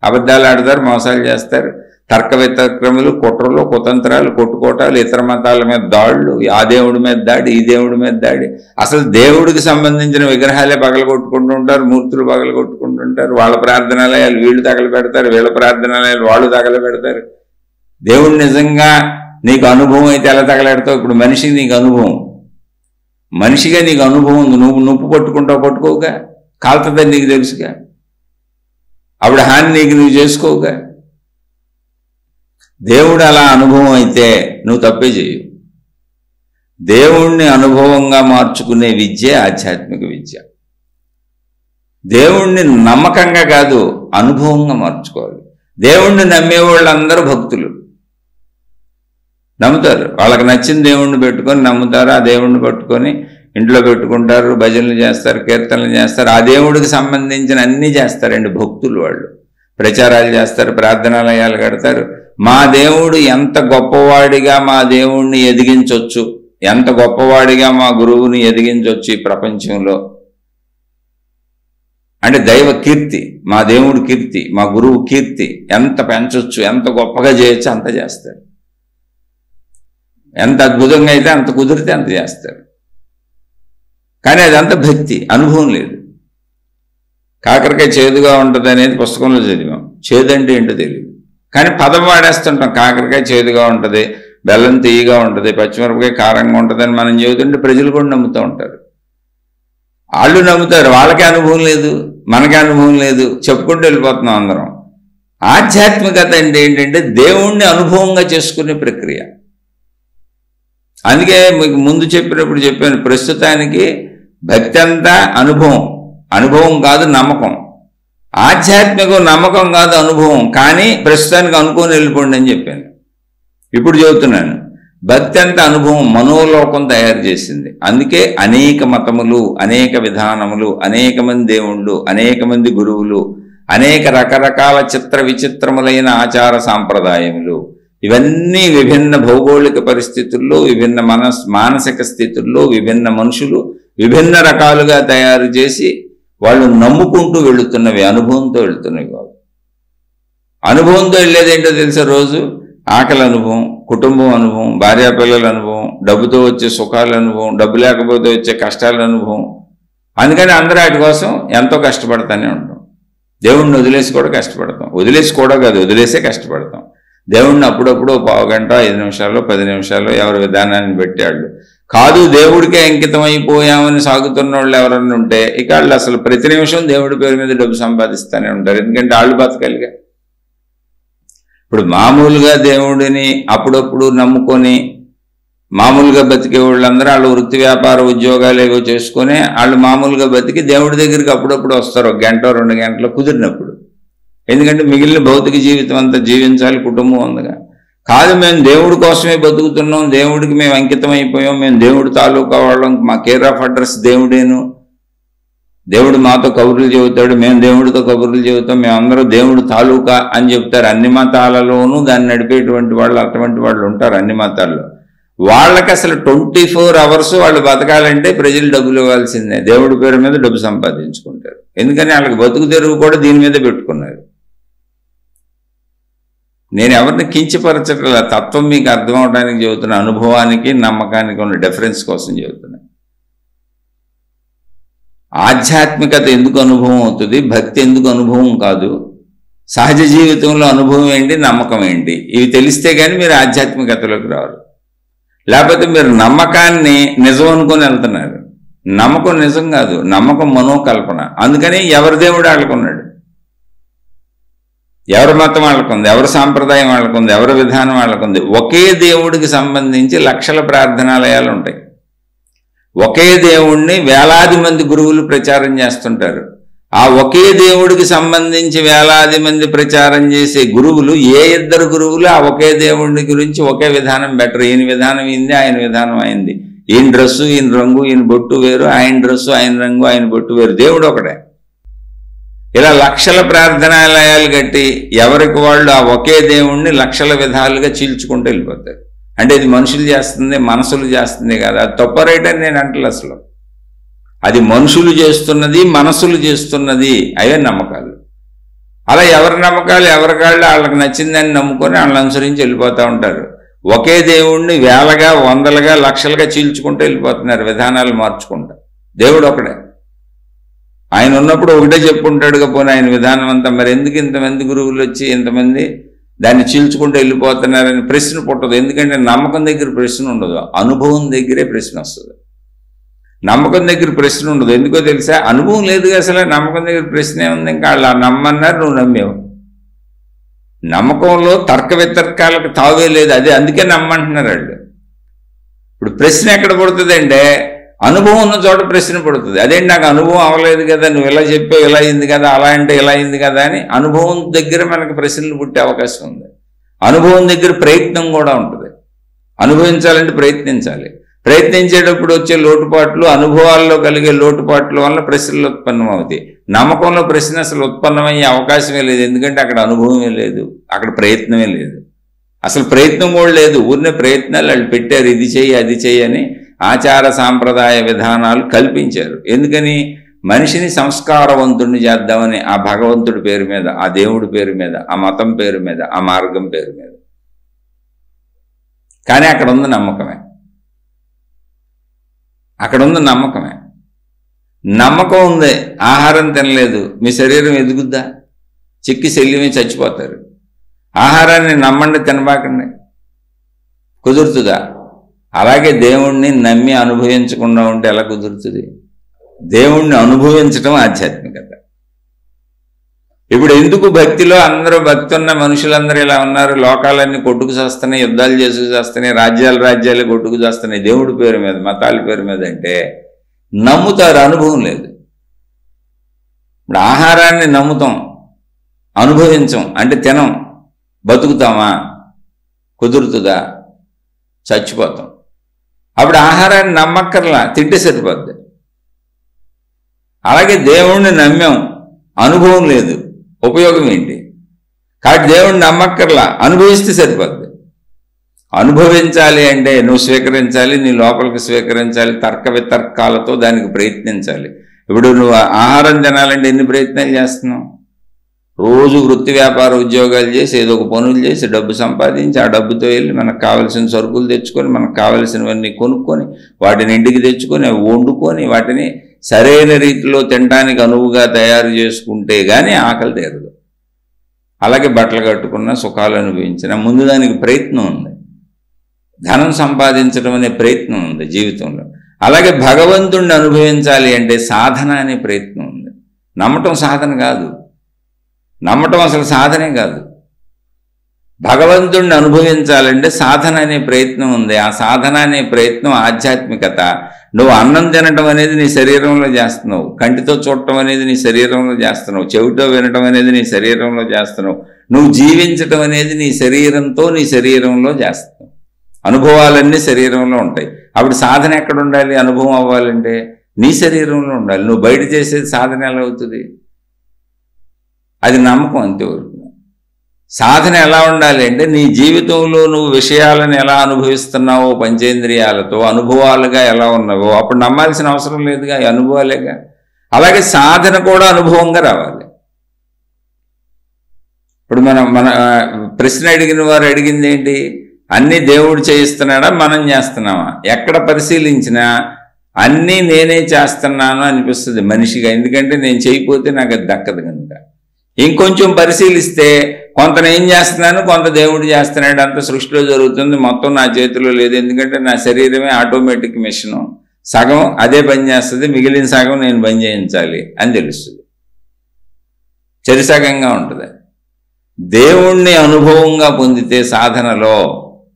అబద్ధాలు ఆడతారు, మోసాలు చేస్తారు. తర్క వితర్కములు, కుట్రలు, కుతంత్రాలు, కొట్టుకోటాలు, ఇతర మతాల మీద దాడులు, ఆ దేవుడి మీద దాడి, ఈ దేవుడి మీద దాడి. అసలు దేవుడికి సంబంధించిన విగ్రహాలే పగలగొట్టుకుంటూ ఉంటారు, మూర్తులు పగలగొట్టుకుంటుంటారు. వాళ్ళ ప్రార్థనాలయాలు వీళ్ళు తగలబెడతారు, వీళ్ళ ప్రార్థనాలయాలు వాళ్ళు తగలబెడతారు. దేవుడు నిజంగా నీకు అనుభవం అయితే ఎలా తగలెడతావు? ఇప్పుడు మనిషికి నీకు అనుభవం, మనిషిగా నీకు అనుభవం ఉంది. నువ్వు నొప్పు పట్టుకోవుగా, కాలుతుందని నీకు తెలుసుగా, అప్పుడు హాని నీకు నువ్వు చేసుకోవుగా. దేవుడు అలా అనుభవం అయితే నువ్వు తప్పే చేయవు. దేవుణ్ణి అనుభవంగా మార్చుకునే విద్య ఆధ్యాత్మిక విద్య. దేవుణ్ణి నమ్మకంగా కాదు, అనుభవంగా మార్చుకోవాలి. దేవుణ్ణి నమ్మే వాళ్ళందరూ భక్తులు, నమ్ముతారు. వాళ్ళకి నచ్చిన దేవుణ్ణి పెట్టుకొని నమ్ముతారు. ఆ దేవుణ్ణి పట్టుకొని ఇంట్లో పెట్టుకుంటారు, భజనలు చేస్తారు, కీర్తనలు చేస్తారు, ఆ దేవుడికి సంబంధించిన అన్నీ చేస్తారండి భక్తులు. వాళ్ళు ప్రచారాలు చేస్తారు, ప్రార్థనాలయాలు కడతారు. మా దేవుడు ఎంత గొప్పవాడిగా మా దేవుణ్ణి ఎదిగించవచ్చు, ఎంత గొప్పవాడిగా మా గురువుని ఎదిగించవచ్చు ఈ ప్రపంచంలో అంటే దైవ కీర్తి, మా దేవుడి కీర్తి, మా గురువు కీర్తి ఎంత పెంచవచ్చు, ఎంత గొప్పగా చేయొచ్చు అంత చేస్తారు. ఎంత అద్భుతంగా అయితే అంత కుదిరితే అంత చేస్తారు. కానీ అదంతా భక్తి, అనుభవం లేదు. కాకరకాయ చేదుగా ఉంటుంది అనేది పుస్తకంలో చదివాం. చేదు అంటే ఏంటో తెలియదు, కానీ పదం వాడేస్తుంటాం. కాకరకాయ చేదుగా ఉంటుంది, బెల్లం తీయగా ఉంటుంది, పచ్చిమిరపకాయ కారంగా ఉంటుందని మనం చెబుతుంటే ప్రజలు కూడా నమ్ముతూ ఉంటారు. వాళ్ళు నమ్ముతారు, వాళ్ళకే అనుభవం లేదు, మనకే అనుభవం లేదు, చెప్పుకుంటూ వెళ్ళిపోతున్నాం అందరం. ఆధ్యాత్మికత అంటే ఏంటంటే దేవుణ్ణి అనుభవంగా చేసుకునే ప్రక్రియ. అందుకే మీకు ముందు చెప్పినప్పుడు చెప్పాను, ప్రస్తుతానికి భక్తి అంతా అనుభవం, అనుభవం కాదు నమ్మకం. ఆధ్యాత్మికం నమ్మకం కాదు అనుభవం, కానీ ప్రస్తుతానికి అనుకోని వెళ్ళిపోండి అని చెప్పాను. ఇప్పుడు చెబుతున్నాను, భక్తి అంతా అనుభవం, మనోలోకం తయారు చేసింది. అందుకే అనేక మతములు, అనేక విధానములు, అనేక మంది దేవుళ్ళు, అనేక మంది గురువులు, అనేక రకరకాల చిత్ర విచిత్రములైన ఆచార సాంప్రదాయములు. ఇవన్నీ విభిన్న భౌగోళిక పరిస్థితుల్లో, విభిన్న మానసిక స్థితుల్లో విభిన్న మనుషులు విభిన్న రకాలుగా తయారు చేసి వాళ్ళు నమ్ముకుంటూ వెళుతున్నవి, అనుభవంతో వెళుతున్నవి కాదు. అనుభవంతో వెళ్ళేదేంటో తెలుసా? రోజు ఆకలి అనుభవం, కుటుంబం అనుభవం, భార్యాపిల్లల అనుభవం, డబ్బుతో వచ్చే సుఖాల అనుభవం, డబ్బు లేకపోతే వచ్చే కష్టాల అనుభవం. అందుకని అందరూ వాటి కోసం ఎంతో కష్టపడతానే ఉంటాం. దేవుణ్ణి వదిలేసి కూడా కష్టపడతాం, వదిలేసి కూడా కాదు, వదిలేసే కష్టపడతాం. దేవుణ్ణి అప్పుడప్పుడు 1/2 గంట, 5 నిమిషాలు, 10 నిమిషాలు ఎవరి విధానాన్ని పెట్టాళ్ళు కాదు. దేవుడికే అంకితం అయిపోయామని సాగుతున్న వాళ్ళు ఎవరన్నా ఉంటే ఇక వాళ్ళు అసలు ప్రతి నిమిషం దేవుడి పేరు మీద డబ్బు సంపాదిస్తూనే ఉంటారు. ఎందుకంటే వాళ్ళు బతకలిగా. ఇప్పుడు మామూలుగా దేవుడిని అప్పుడప్పుడు నమ్ముకొని మామూలుగా బతికే వాళ్ళందరూ వాళ్ళు వృత్తి వ్యాపార ఉద్యోగాలు ఏవో చేసుకొని వాళ్ళు మామూలుగా బతికి దేవుడి దగ్గరికి అప్పుడప్పుడు వస్తారు, 1 గంట 2 గంటలు కుదిరినప్పుడు. ఎందుకంటే మిగిలిన భౌతిక జీవితం అంతా జీవించాలి, కుటుంబం ఉందిగా. కాదు, మేము దేవుడి కోసమే బతుకుతున్నాం, దేవుడికి మేము అంకితం అయిపోయాం, మేము దేవుడి తాలూకా వాళ్ళం, మా కేర్ ఆఫ్ అడ్రస్ దేవుడేను, దేవుడు మాతో కబుర్లు చెబుతాడు, మేము దేవుడితో కబుర్లు చెబుతాం, మేమందరూ దేవుడు తాలూకా అని చెప్తారు. అన్ని మతాలలోనూ దాన్ని నడిపేటువంటి వాళ్ళు, అటువంటి వాళ్ళు ఉంటారు అన్ని మతాల్లో. వాళ్ళకి అసలు 24 అవర్స్ వాళ్ళు బతకాలంటే ప్రజలు డబ్బులు ఇవ్వాల్సిందే. దేవుడి పేరు మీద డబ్బు సంపాదించుకుంటారు. ఎందుకని వాళ్ళకి బతుకు తెరువు కూడా దీని మీద పెట్టుకున్నారు. నేను ఎవరిని కించపరచట్ల, తత్వం మీకు అర్థం అవడానికి చెబుతున్నా, అనుభవానికి నమ్మకానికి ఉన్న డిఫరెన్స్ కోసం చెబుతున్నా. ఆధ్యాత్మికత ఎందుకు అనుభవం అవుతుంది, భక్తి ఎందుకు అనుభవం కాదు, సహజ జీవితంలో అనుభవం ఏంటి, నమ్మకం ఏంటి, ఇవి తెలిస్తే కానీ మీరు ఆధ్యాత్మికతలోకి రారు. లేకపోతే మీరు నమ్మకాన్ని నిజం అనుకొని వెళ్తున్నారు. నమ్మకం నిజం కాదు, నమ్మకం మనోకల్పన. అందుకని ఎవరి దేవుడు వాళ్ళకున్నాడు, ఎవరి మతం వాళ్ళకుంది, ఎవరి సాంప్రదాయం వాళ్ళకుంది, ఎవరి విధానం వాళ్ళకుంది. ఒకే దేవుడికి సంబంధించి లక్షల ప్రార్థనాలయాలు ఉంటాయి. ఒకే దేవుణ్ణి వేలాది మంది గురువులు ప్రచారం చేస్తుంటారు. ఆ ఒకే దేవుడికి సంబంధించి వేలాది మంది ప్రచారం చేసే గురువులు, ఏ 2 గురువులు ఆ ఒకే దేవుడి గురించి ఒకే విధానం బెటర్. ఈయన విధానం అయింది, ఆయన విధానం అయింది. ఈయన డ్రెస్సు, ఈయన రంగు, ఈయన బొట్టు వేరు, ఆయన డ్రెస్సు, ఆయన రంగు, ఆయన బొట్టు వేరు, దేవుడు ఒకటే. ఇలా లక్షల ప్రార్థనాలయాలు కట్టి ఎవరికి వాళ్ళు ఆ ఒకే దేవుణ్ణి లక్షల విధాలుగా చీల్చుకుంటూ వెళ్ళిపోతారు. అంటే ఇది మనుషులు చేస్తుంది, మనసులు చేస్తుంది కదా. అది తప్పు రైట్ అని నేను అంటలే. అసలు అది మనుషులు చేస్తున్నది, మనసులు చేస్తున్నది. అవే నమ్మకాలు. అలా ఎవరి నమ్మకాలు ఎవరికాళ్ళు వాళ్ళకి నచ్చిందని నమ్ముకొని వాళ్ళని అనుసరించి వెళ్ళిపోతూ ఉంటారు. ఒకే దేవుణ్ణి వేలగా, వందలుగా, లక్షలుగా చీల్చుకుంటూ వెళ్ళిపోతున్నారు, విధానాలు మార్చుకుంటా. దేవుడు ఒకడే, ఆయన ఉన్నప్పుడు ఒకటే చెప్పుకుంటాడు పోనీ ఆయన విధానం అంతా. మరి ఎందుకు ఇంతమంది గురువులు వచ్చి ఇంతమంది దాన్ని చీల్చుకుంటూ వెళ్ళిపోతున్నారని ప్రశ్న పుట్టదు. ఎందుకంటే నమ్మకం దగ్గర ప్రశ్న ఉండదు, అనుభవం దగ్గరే ప్రశ్న వస్తుంది. నమ్మకం దగ్గర ప్రశ్న ఉండదు. ఎందుకో తెలుసా? అనుభవం లేదు అసలు. నమ్మకం దగ్గర ప్రశ్న ఏముంది? ఇంకా వాళ్ళు నమ్మన్నారు, నువ్వు నమ్మేవు. నమ్మకంలో తర్క వితర్కాలకు తావే లేదు. అది అందుకే నమ్మంటున్నారు వాళ్ళు. ఇప్పుడు ప్రశ్న ఎక్కడ పడుతుంది అంటే అనుభవం ఉన్న చోట ప్రశ్న పడుతుంది. అదేంటి నాకు అనుభవం అవ్వలేదు కదా, నువ్వు ఇలా చెప్పావు ఇలా అయింది కదా, అలా అంటే ఇలా అయింది కదా అని అనుభవం దగ్గర మనకు ప్రశ్నలు పుట్టే అవకాశం ఉంది. అనుభవం దగ్గర ప్రయత్నం కూడా ఉంటుంది. అనుభవించాలంటే ప్రయత్నించాలి. ప్రయత్నించేటప్పుడు వచ్చే లోటుపాట్లు, అనుభవాల్లో కలిగే లోటుపాట్ల వల్ల ప్రశ్నలు ఉత్పన్నమవుతాయి. నమ్మకంలో ప్రశ్న అసలు ఉత్పన్నమయ్యే అవకాశమే లేదు. ఎందుకంటే అక్కడ అనుభవమే లేదు, అక్కడ ప్రయత్నమే లేదు, అసలు ప్రయత్నం కూడా లేదు. ఊరినే ప్రయత్నాలు వాళ్ళు పెట్టారు, ఇది చెయ్యి అది చెయ్యి అని ఆచార సాంప్రదాయ విధానాలు కల్పించారు. ఎందుకని? మనిషిని సంస్కారవంతుడిని చేద్దామని ఆ భగవంతుడి పేరు మీద, ఆ దేవుడి పేరు మీద, ఆ మతం పేరు మీద, ఆ మార్గం పేరు మీద. కానీ అక్కడ ఉంది నమ్మకమే, అక్కడ ఉంది నమ్మకమే. నమ్మకం ఉంది, ఆహారం తినలేదు, మీ శరీరం ఎదుగుద్దా? చిక్కి శల్యమే చచ్చిపోతారు. ఆహారాన్ని నమ్మండి, తినబాకండి, కుదురుతుందా? అలాగే దేవుణ్ణి నమ్మి అనుభవించకుండా ఉంటే ఎలా కుదురుతుంది? దేవుణ్ణి అనుభవించడం ఆధ్యాత్మికత. ఇప్పుడు ఎందుకు భక్తిలో అందరూ భక్తి ఉన్న మనుషులందరూ ఇలా ఉన్నారు? లోకాలన్నీ కొట్టుకు చేస్తున్నాయి, యుద్ధాలు చేసుకు చేస్తున్నాయి, రాజ్యాలు కొట్టుకు చేస్తున్నాయి దేవుడి పేరు మీద, మతాల పేరు మీద. అంటే నమ్ముతారు, అనుభవం లేదు. ఇప్పుడు ఆహారాన్ని నమ్ముతాం, అనుభవించం, అంటే తినం, బతుకుతామా? కుదురుతుందా? చచ్చిపోతాం. అప్పుడు ఆహారాన్ని నమ్మక్కర్లా, తింటే సరిపోద్ది. అలాగే దేవుణ్ణి నమ్మాం, అనుభవం లేదు, ఉపయోగం ఏంటి? కాబట్టి దేవుణ్ణి నమ్మక్కర్లా, అనుభవిస్తే సరిపోద్ది. అనుభవించాలి అంటే నువ్వు స్వీకరించాలి, నీ లోపలికి స్వీకరించాలి, తర్క వితర్కాలతో దానికి ప్రయత్నించాలి. ఇప్పుడు నువ్వు ఆహారం తినాలంటే ఎన్ని ప్రయత్నాలు చేస్తున్నావు? రోజు వృత్తి వ్యాపార ఉద్యోగాలు చేసి ఏదో ఒక పనులు చేసి డబ్బు సంపాదించి ఆ డబ్బుతో వెళ్ళి మనకు కావలసిన సరుకులు తెచ్చుకొని, మనకు కావలసినవన్నీ కొనుక్కొని, వాటిని ఇంటికి తెచ్చుకొని అవి వండుకొని వాటిని సరైన రీతిలో తినడానికి అనువుగా తయారు చేసుకుంటే కానీ ఆకలి తీరదు. అలాగే బట్టలు కట్టుకున్న, సుఖాలు అనుభవించిన, ముందు దానికి ప్రయత్నం ఉంది. ధనం సంపాదించడం అనే ప్రయత్నం ఉంది జీవితంలో. అలాగే భగవంతుణ్ణి అనుభవించాలి అంటే సాధన అనే ప్రయత్నం ఉంది. నమ్మటం సాధన కాదు, నమ్మటం అసలు సాధనే కాదు. భగవంతుణ్ణి అనుభవించాలంటే సాధన అనే ప్రయత్నం ఉంది. ఆ సాధన అనే ప్రయత్నం ఆధ్యాత్మికత. నువ్వు అన్నం తినటం అనేది నీ శరీరంలో చేస్తున్నావు, కంటితో చూడటం అనేది నీ శరీరంలో చేస్తున్నావు, చెవితో వినటం అనేది నీ శరీరంలో చేస్తున్నావు, నువ్వు జీవించటం అనేది నీ శరీరంతో నీ శరీరంలో చేస్తున్నావు. అనుభవాలన్నీ శరీరంలో ఉంటాయి. అప్పుడు సాధన ఎక్కడ ఉండాలి? అనుభవం అవ్వాలంటే నీ శరీరంలో ఉండాలి. నువ్వు బయట చేసేది సాధన ఎలా అవుతుంది? అది నమ్మకం అంతేవరకు. సాధన ఎలా ఉండాలి అంటే నీ జీవితంలో నువ్వు విషయాలను ఎలా అనుభవిస్తున్నావో పంచేంద్రియాలతో అనుభవాలుగా ఎలా ఉన్నావో అప్పుడు నమ్మాల్సిన అవసరం లేదుగా, ఈ అనుభవాలేగా. అలాగే సాధన కూడా అనుభవంగా రావాలి. ఇప్పుడు మన ప్రశ్న అడిగిన వారు అడిగింది ఏంటి? అన్నీ దేవుడు చేయిస్తున్నాడా, మనం చేస్తున్నామా? ఎక్కడ పరిశీలించినా అన్నీ నేనే చేస్తున్నాను అనిపిస్తుంది మనిషిగా. ఎందుకంటే నేను చేయకపోతే నాకు అది దక్కదు కనుక. ఇంకొంచెం పరిశీలిస్తే కొంత నేను చేస్తున్నాను, కొంత దేవుడు చేస్తున్నాడు, అంత సృష్టిలో జరుగుతుంది, మొత్తం నా చేతిలో లేదు. ఎందుకంటే నా శరీరమే ఆటోమేటిక్ మెషిను, సగం అదే పని చేస్తుంది, మిగిలిన సగం నేను పని చేయించాలి అని తెలుస్తుంది. చెరిసగంగా ఉంటుంది. దేవుణ్ణి అనుభవంగా పొందితే సాధనలో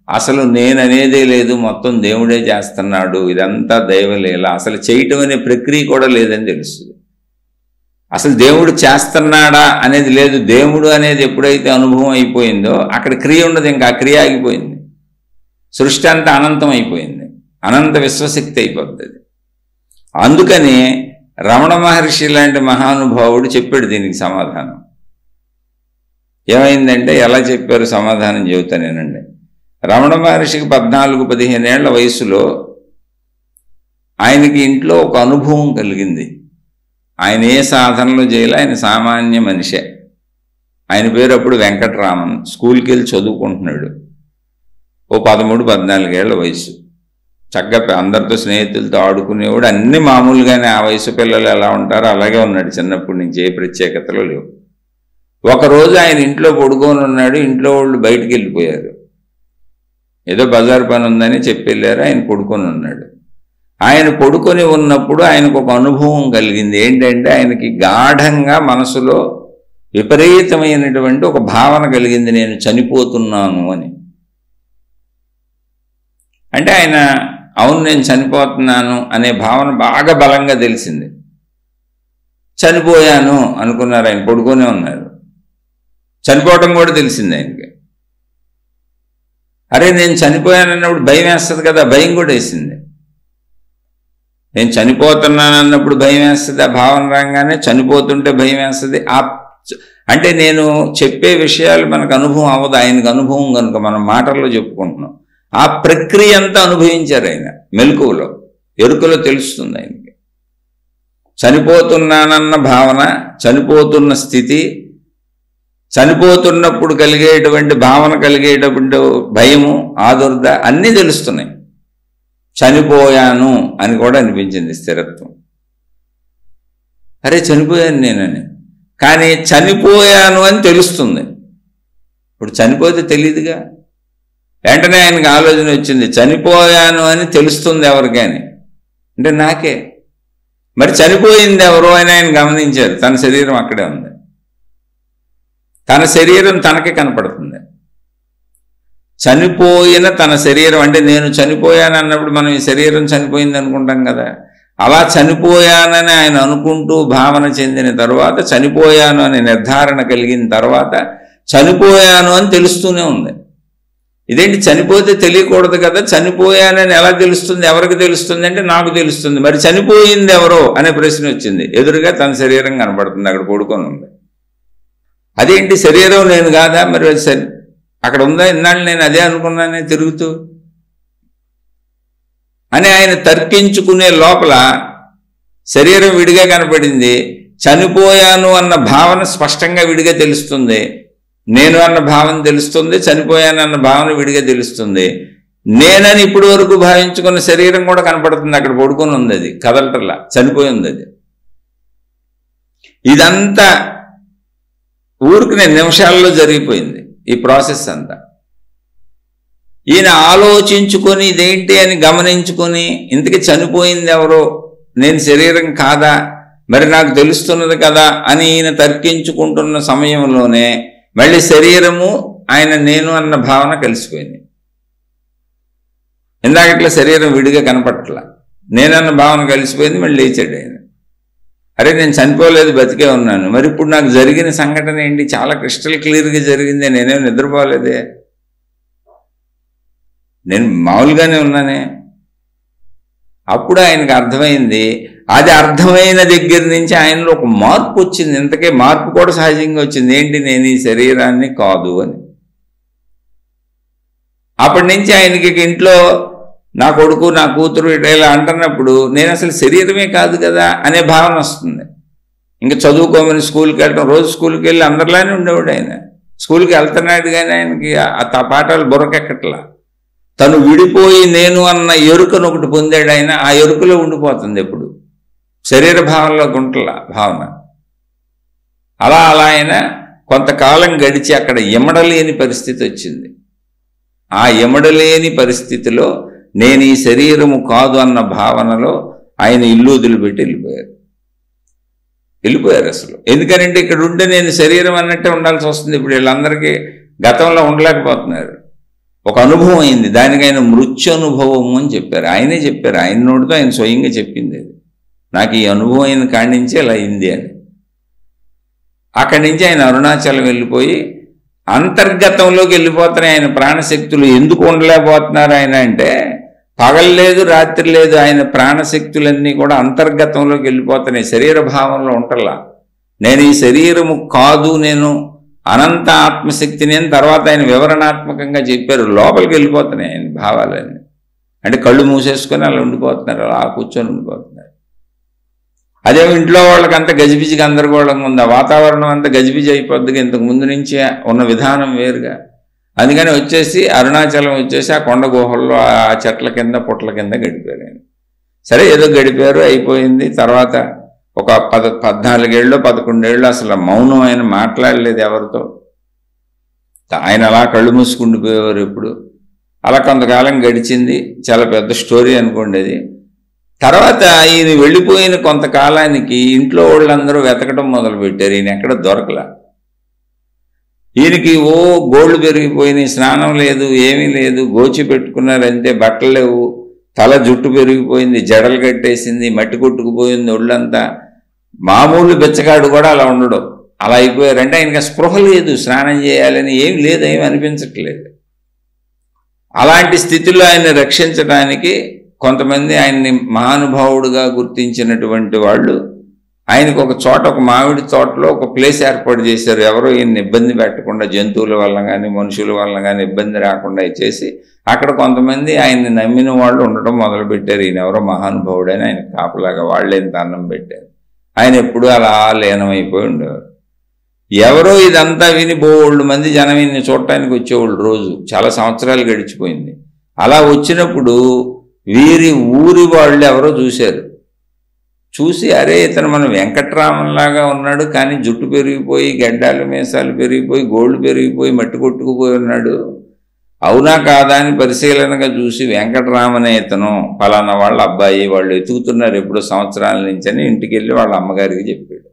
అసలు నేననేదే లేదు, మొత్తం దేవుడే చేస్తున్నాడు, ఇదంతా దైవలీల, అసలు చేయటం అనే ప్రక్రియ కూడా లేదని తెలుస్తుంది. అసలు దేవుడు చేస్తున్నాడా అనేది లేదు. దేవుడు అనేది ఎప్పుడైతే అనుభవం అయిపోయిందో అక్కడ క్రియ ఉండదు, ఇంకా ఆ క్రియ ఆగిపోయింది. సృష్టి అంతా అనంతం అయిపోయింది, అనంత విశ్వశక్తి అయిపోతుంది. అందుకని రమణ మహర్షి లాంటి మహానుభావుడు చెప్పాడు దీనికి సమాధానం. ఏమైందంటే ఎలా చెప్పారు సమాధానం చెబుతానేనండి. రమణ మహర్షికి 14-15 ఏళ్ల వయసులో ఆయనకి ఇంట్లో ఒక అనుభవం కలిగింది. ఆయన ఏ సాధనలు చేయాలి, ఆయన సామాన్య మనిషే. ఆయన పేరు అప్పుడు వెంకటరామన్. స్కూల్కి వెళ్ళి చదువుకుంటున్నాడు. ఓ 13-14 ఏళ్ల వయసు. చక్కగా అందరితో స్నేహితులతో ఆడుకునేవాడు. అన్ని మామూలుగానే ఆ వయసు పిల్లలు ఎలా ఉంటారో అలాగే ఉన్నాడు చిన్నప్పటి నుంచి, ఏ ప్రత్యేకతలు లేవు. ఒకరోజు ఆయన ఇంట్లో పడుకొని ఉన్నాడు. ఇంట్లో వాళ్ళు బయటికి వెళ్ళిపోయారు, ఏదో బజార్ పని ఉందని చెప్పి వెళ్ళారు. ఆయన పడుకొని ఉన్నాడు. ఆయన పడుకొని ఉన్నప్పుడు ఆయనకు ఒక అనుభవం కలిగింది. ఏంటంటే ఆయనకి గాఢంగా మనసులో విపరీతమైనటువంటి ఒక భావన కలిగింది, నేను చనిపోతున్నాను అని. అంటే ఆయన అవును నేను చనిపోతున్నాను అనే భావన బాగా బలంగా తెలిసింది. చనిపోయాను అనుకున్నారు, ఆయన పడుకునే ఉన్నారు. చనిపోవటం కూడా తెలిసింది ఆయనకి. అరే నేను చనిపోయాను అన్నప్పుడు భయం వేస్తుంది కదా, భయం కూడా వేసింది. నేను చనిపోతున్నాను అన్నప్పుడు భయం వేస్తుంది, ఆ భావన రాగానే చనిపోతుంటే భయం వేస్తుంది. అంటే నేను చెప్పే విషయాలు మనకు అనుభవం అవ్వదు, ఆయనకు అనుభవం కనుక మనం మాటల్లో చెప్పుకుంటున్నాం. ఆ ప్రక్రియ అంతా అనుభవించారు ఆయన. మెలకువలో ఎరుకలో తెలుస్తుంది ఆయనకి. చనిపోతున్నానన్న భావన, చనిపోతున్న స్థితి, చనిపోతున్నప్పుడు కలిగేటువంటి భావన, కలిగేటువంటి భయము, ఆదుర్ద అన్నీ తెలుస్తున్నాయి. చనిపోయాను అని కూడా అనిపించింది స్థిరత్వం. అరే చనిపోయాను నేనని. కానీ చనిపోయాను అని తెలుస్తుంది. ఇప్పుడు చనిపోతే తెలియదుగా. వెంటనే ఆయనకు ఆలోచన వచ్చింది, చనిపోయాను అని తెలుస్తుంది ఎవరికైనా అంటే నాకే. మరి చనిపోయింది ఎవరో అని ఆయన గమనించారు. తన శరీరం అక్కడే ఉంది, తన శరీరం తనకే కనపడుతుంది. చనిపోయిన తన శరీరం అంటే నేను చనిపోయాను అన్నప్పుడు మనం ఈ శరీరం చనిపోయింది అనుకుంటాం కదా, అలా చనిపోయానని ఆయన అనుకుంటూ భావన చెందిన తర్వాత, చనిపోయాను అనే నిర్ధారణ కలిగిన తర్వాత చనిపోయాను అని తెలుస్తూనే ఉంది. ఇదేంటి చనిపోతే తెలియకూడదు కదా, చనిపోయానని ఎలా తెలుస్తుంది, ఎవరికి తెలుస్తుంది అంటే నాకు తెలుస్తుంది. మరి చనిపోయింది ఎవరో అనే ప్రశ్న వచ్చింది. ఎదురుగా తన శరీరం కనపడుతుంది, అక్కడ పడుకొని ఉంది. అదేంటి శరీరం నేను కాదా, మరి అక్కడ ఉందా, ఇన్నాళ్ళు నేను అదే అనుకున్నానే తిరుగుతూ అని ఆయన తర్కించుకునే లోపల శరీరం విడిగా కనపడింది. చనిపోయాను అన్న భావన స్పష్టంగా విడిగా తెలుస్తుంది, నేను అన్న భావన తెలుస్తుంది, చనిపోయాను అన్న భావన విడిగా తెలుస్తుంది. నేనని ఇప్పటి వరకు భావించుకున్న శరీరం కూడా కనపడుతుంది, అక్కడ పడుకొని ఉంది, అది కదలటల్లా, చనిపోయి ఉంది అది. ఇదంతా ఊరికి నిమిషాల్లో జరిగిపోయింది ఈ ప్రాసెస్ అంతా. ఈయన ఆలోచించుకొని ఇదేంటి అని గమనించుకొని, ఇంతకీ చనిపోయింది ఎవరో, నేను శరీరం కాదా, మరి నాకు తెలుస్తున్నది కదా అని ఈయన తర్కించుకుంటున్న సమయంలోనే మళ్ళీ శరీరము ఆయన నేను అన్న భావన కలిసిపోయింది. ఇందాకట్లా శరీరం విడిగా కనపట్ల, నేనన్న భావన కలిసిపోయింది. మళ్ళీ లేచాడు ఆయన. అరే నేను చనిపోలేదు, బతికే ఉన్నాను. మరి ఇప్పుడు నాకు జరిగిన సంఘటన ఏంటి, చాలా క్రిస్టల్ క్లియర్గా జరిగిందే, నేనేం నిద్రపోలేదే, నేను మామూలుగానే ఉన్నానే. అప్పుడు ఆయనకు అర్థమైంది. అది అర్థమైన దగ్గర నుంచి ఆయనలో ఒక మార్పు వచ్చింది. ఇంతకే మార్పు కూడా సహజంగా వచ్చింది. ఏంటి, నేను ఈ శరీరాన్ని కాదు అని. అప్పటి నుంచి ఆయనకి ఇంట్లో నా కొడుకు నా కూతురు ఇలా అంటున్నప్పుడు నేను అసలు శరీరమే కాదు కదా అనే భావన వస్తుంది. ఇంకా చదువుకోమని స్కూల్కి వెళ్ళడం, రోజు స్కూల్కి వెళ్ళి అందరిలానే ఉండేవాడు ఆయన. స్కూల్కి వెళ్తున్నాడు కానీ ఆయనకి ఆ పాఠాలు బుర్రకెక్కట్లా. తను విడిపోయి నేను అన్న ఎరుకను ఒకటి పొందాడు ఆయన. ఆ ఎరుకలో ఉండిపోతుంది ఎప్పుడు, శరీర భావనలో గుంటల భావన. అలా ఆయన కొంతకాలం గడిచి అక్కడ ఎమడలేని పరిస్థితి వచ్చింది. ఆ ఎమడలేని పరిస్థితిలో నేను ఈ శరీరము కాదు అన్న భావనలో ఆయన ఇల్లు వదిలిపెట్టి వెళ్ళిపోయారు అసలు. ఎందుకనంటే ఇక్కడ ఉంటే నేను శరీరం అన్నట్టే ఉండాల్సి వస్తుంది. ఇప్పుడు వీళ్ళందరికీ గతంలో ఉండలేకపోతున్నారు. ఒక అనుభవం అయింది, దానికి ఆయన మృత్యు అనుభవము అని చెప్పారు. ఆయనే చెప్పారు, ఆయన నోటితో ఆయన స్వయంగా చెప్పింది అది. నాకు ఈ అనుభవం అయిన కాడి నుంచి అలా అయింది అని. అక్కడి నుంచి ఆయన అరుణాచలం వెళ్ళిపోయి అంతర్గతంలోకి వెళ్ళిపోతున్నాయి ఆయన ప్రాణశక్తులు. ఎందుకు ఉండలేకపోతున్నారు ఆయన అంటే, పగలు లేదు రాత్రి లేదు, ఆయన ప్రాణశక్తులన్నీ కూడా అంతర్గతంలోకి వెళ్ళిపోతున్నాయి, శరీర భావంలో ఉంటల్లా. నేను ఈ శరీరము కాదు, నేను అనంత ఆత్మశక్తిని అని తర్వాత ఆయన వివరణాత్మకంగా చెప్పారు. లోపలికి వెళ్ళిపోతున్నాయి ఆయన భావాలన్నీ. అంటే కళ్ళు మూసేసుకొని అలా ఉండిపోతున్నారు, అలా కూర్చొని ఉండిపోతున్నారు. అదే ఇంట్లో వాళ్ళకి అంత గజిబిజిగా గందరగోళంగా ఉంది. ఆ వాతావరణం అంతా గజిబిజి అయిపోద్దిగా, ఇంతకు ముందు నుంచి ఉన్న విధానం వేరుగా. అందుకని వచ్చేసి అరుణాచలం వచ్చేసి ఆ కొండ గుహల్లో ఆ చెట్ల కింద పుట్ల కింద గడిపారు ఆయన. సరే ఏదో గడిపారు, అయిపోయింది. తర్వాత ఒక 14 ఏళ్ళు 11 ఏళ్ళు అసలు మౌనం, ఆయన మాట్లాడలేదు ఎవరితో. ఆయన అలా కళ్ళు మూసుకుండిపోయేవారు ఎప్పుడు. అలా కొంతకాలం గడిచింది. చాలా పెద్ద స్టోరీ అనుకోండి అది. తర్వాత ఈయన వెళ్ళిపోయిన కొంతకాలానికి ఇంట్లో వాళ్ళందరూ వెతకడం మొదలుపెట్టారు. ఈయన ఎక్కడ దొరకలా. ఈయనకి గోళ్ళు పెరిగిపోయినాయి, స్నానం లేదు, ఏమీ లేదు, గోచి పెట్టుకున్నారంతే, బట్టలు లేవు, తల జుట్టు పెరిగిపోయింది, జడలు కట్టేసింది, మట్టి కొట్టుకుపోయింది ఒళ్ళంతా. మామూలు బెచ్చగాడు కూడా అలా ఉండడు, అలా అయిపోయారంటే ఆయనకి స్పృహ లేదు, స్నానం చేయాలని ఏమి లేదు, ఏమి అనిపించట్లేదు. అలాంటి స్థితిలో ఆయన్ని రక్షించడానికి కొంతమంది ఆయన్ని మహానుభావుడుగా గుర్తించినటువంటి వాళ్ళు ఆయనకు ఒక చోట, ఒక మామిడి తోటలో ఒక ప్లేస్ ఏర్పాటు చేశారు. ఎవరో ఈయన్ని ఇబ్బంది పెట్టకుండా, జంతువుల వల్ల కానీ మనుషుల వల్ల కానీ ఇబ్బంది రాకుండా చేసి అక్కడ కొంతమంది ఆయన్ని నమ్మిన వాళ్ళు ఉండటం మొదలుపెట్టారు. ఈయన ఎవరో మహానుభావుడని ఆయన కాపలాగా వాళ్ళేంత అన్నం పెట్టారు. ఆయన ఎప్పుడూ అలా లీనమైపోయి ఉండేవారు. ఎవరో ఇదంతా విని బోళ్ళు మంది జనం ఈయన్ని చూడటానికి వచ్చేవాళ్ళు రోజు. చాలా సంవత్సరాలు గడిచిపోయింది. అలా వచ్చినప్పుడు వీరి ఊరి వాళ్ళు ఎవరో చూశారు. చూసి, అరే ఇతను మన వెంకట్రామన్లాగా ఉన్నాడు, కానీ జుట్టు పెరిగిపోయి, గడ్డాలు మీసాలు పెరిగిపోయి, గోళ్ళు పెరిగిపోయి, మట్టి కొట్టుకుపోయి ఉన్నాడు, అవునా కాదా అని పరిశీలనగా చూసి, వెంకట్రామనే ఇతను, ఫలానా వాళ్ళ అబ్బాయి, వాళ్ళు ఎతుకుతున్నారు ఎప్పుడో సంవత్సరాల నుంచి అని ఇంటికి వెళ్ళి వాళ్ళ అమ్మగారికి చెప్పాడు.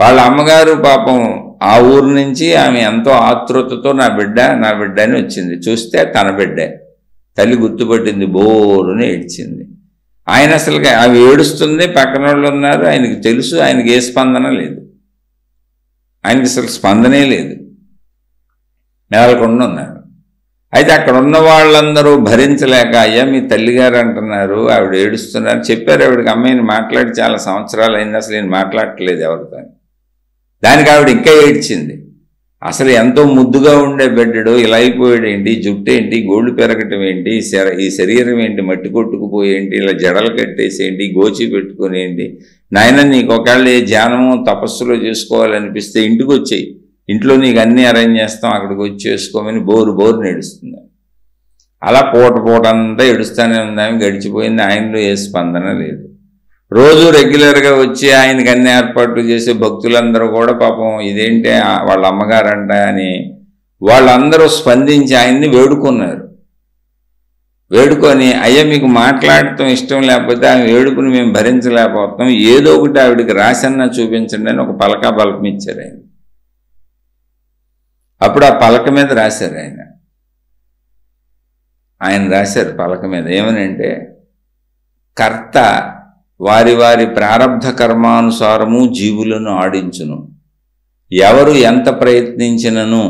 వాళ్ళ అమ్మగారు పాపం ఆ ఊరు నుంచి ఆమె ఎంతో ఆతృతతో నా బిడ్డ అని వచ్చింది. చూస్తే తన బిడ్డే. తల్లి గుర్తుపట్టింది, బోరుని ఏడ్చింది. ఆయన అసలు అవి ఏడుస్తుంది, పక్కన వాళ్ళు ఉన్నారు, ఆయనకి తెలుసు, ఆయనకి ఏ స్పందన లేదు, ఆయనకి అసలు స్పందనే లేదు, నెలకొండ ఉన్నారు. అయితే అక్కడ ఉన్న వాళ్ళందరూ భరించలేక, అయ్యా మీ తల్లిగారు అంటున్నారు, ఆవిడ ఏడుస్తున్నారు చెప్పారు. ఆవిడకి అమ్మాయిని మాట్లాడి చాలా సంవత్సరాలు అయింది, అసలు నేను మాట్లాడట్లేదు ఎవరితో. దానికి ఆవిడ ఇంకా ఏడ్చింది. అసలు ఎంతో ముద్దుగా ఉండే బిడ్డడు ఇలా అయిపోయాడు ఏంటి, జుట్టు ఏంటి, గోళ్ళు పెరగటం ఏంటి, ఈ శరీరం ఏంటి, మట్టి కొట్టుకుపోయేంటి, ఇలా జడలు కట్టేసేంటి, గోచి పెట్టుకుని ఏంటి, నాయన నీకు ఒకవేళ ఏ ధ్యానము తపస్సులో చేసుకోవాలనిపిస్తే ఇంటికి వచ్చేయి, ఇంట్లో నీకు అన్నీ అరేంజ్ చేస్తాం, అక్కడికి వచ్చి చేసుకోమని బోరు నేడుస్తుంది. అలా పూట అంతా ఏడుస్తూనే ఉంది. ఆమె గడిచిపోయింది. ఆయనలో ఏ స్పందన లేదు. రోజు రెగ్యులర్గా వచ్చి ఆయనకి అన్ని ఏర్పాట్లు చేసే భక్తులందరూ కూడా పాపం ఇదేంటి వాళ్ళ అమ్మగారంట అని వాళ్ళందరూ స్పందించి ఆయన్ని వేడుకున్నారు. వేడుకొని, అయ్యా మీకు మాట్లాడటం ఇష్టం లేకపోతే ఆమె వేడుకుని మేము భరించలేకపోతాం, ఏదో ఒకటి ఆవిడికి రాసన్నా చూపించండి అని ఒక పలక బల్పం ఇచ్చారు ఆయన. అప్పుడు ఆ పలక మీద రాశారు ఆయన రాశారు పలక మీద ఏమనంటే, కర్త వారి వారి ప్రారబ్ధ కర్మానుసారము జీవులను ఆడించును, ఎవరు ఎంత ప్రయత్నించినను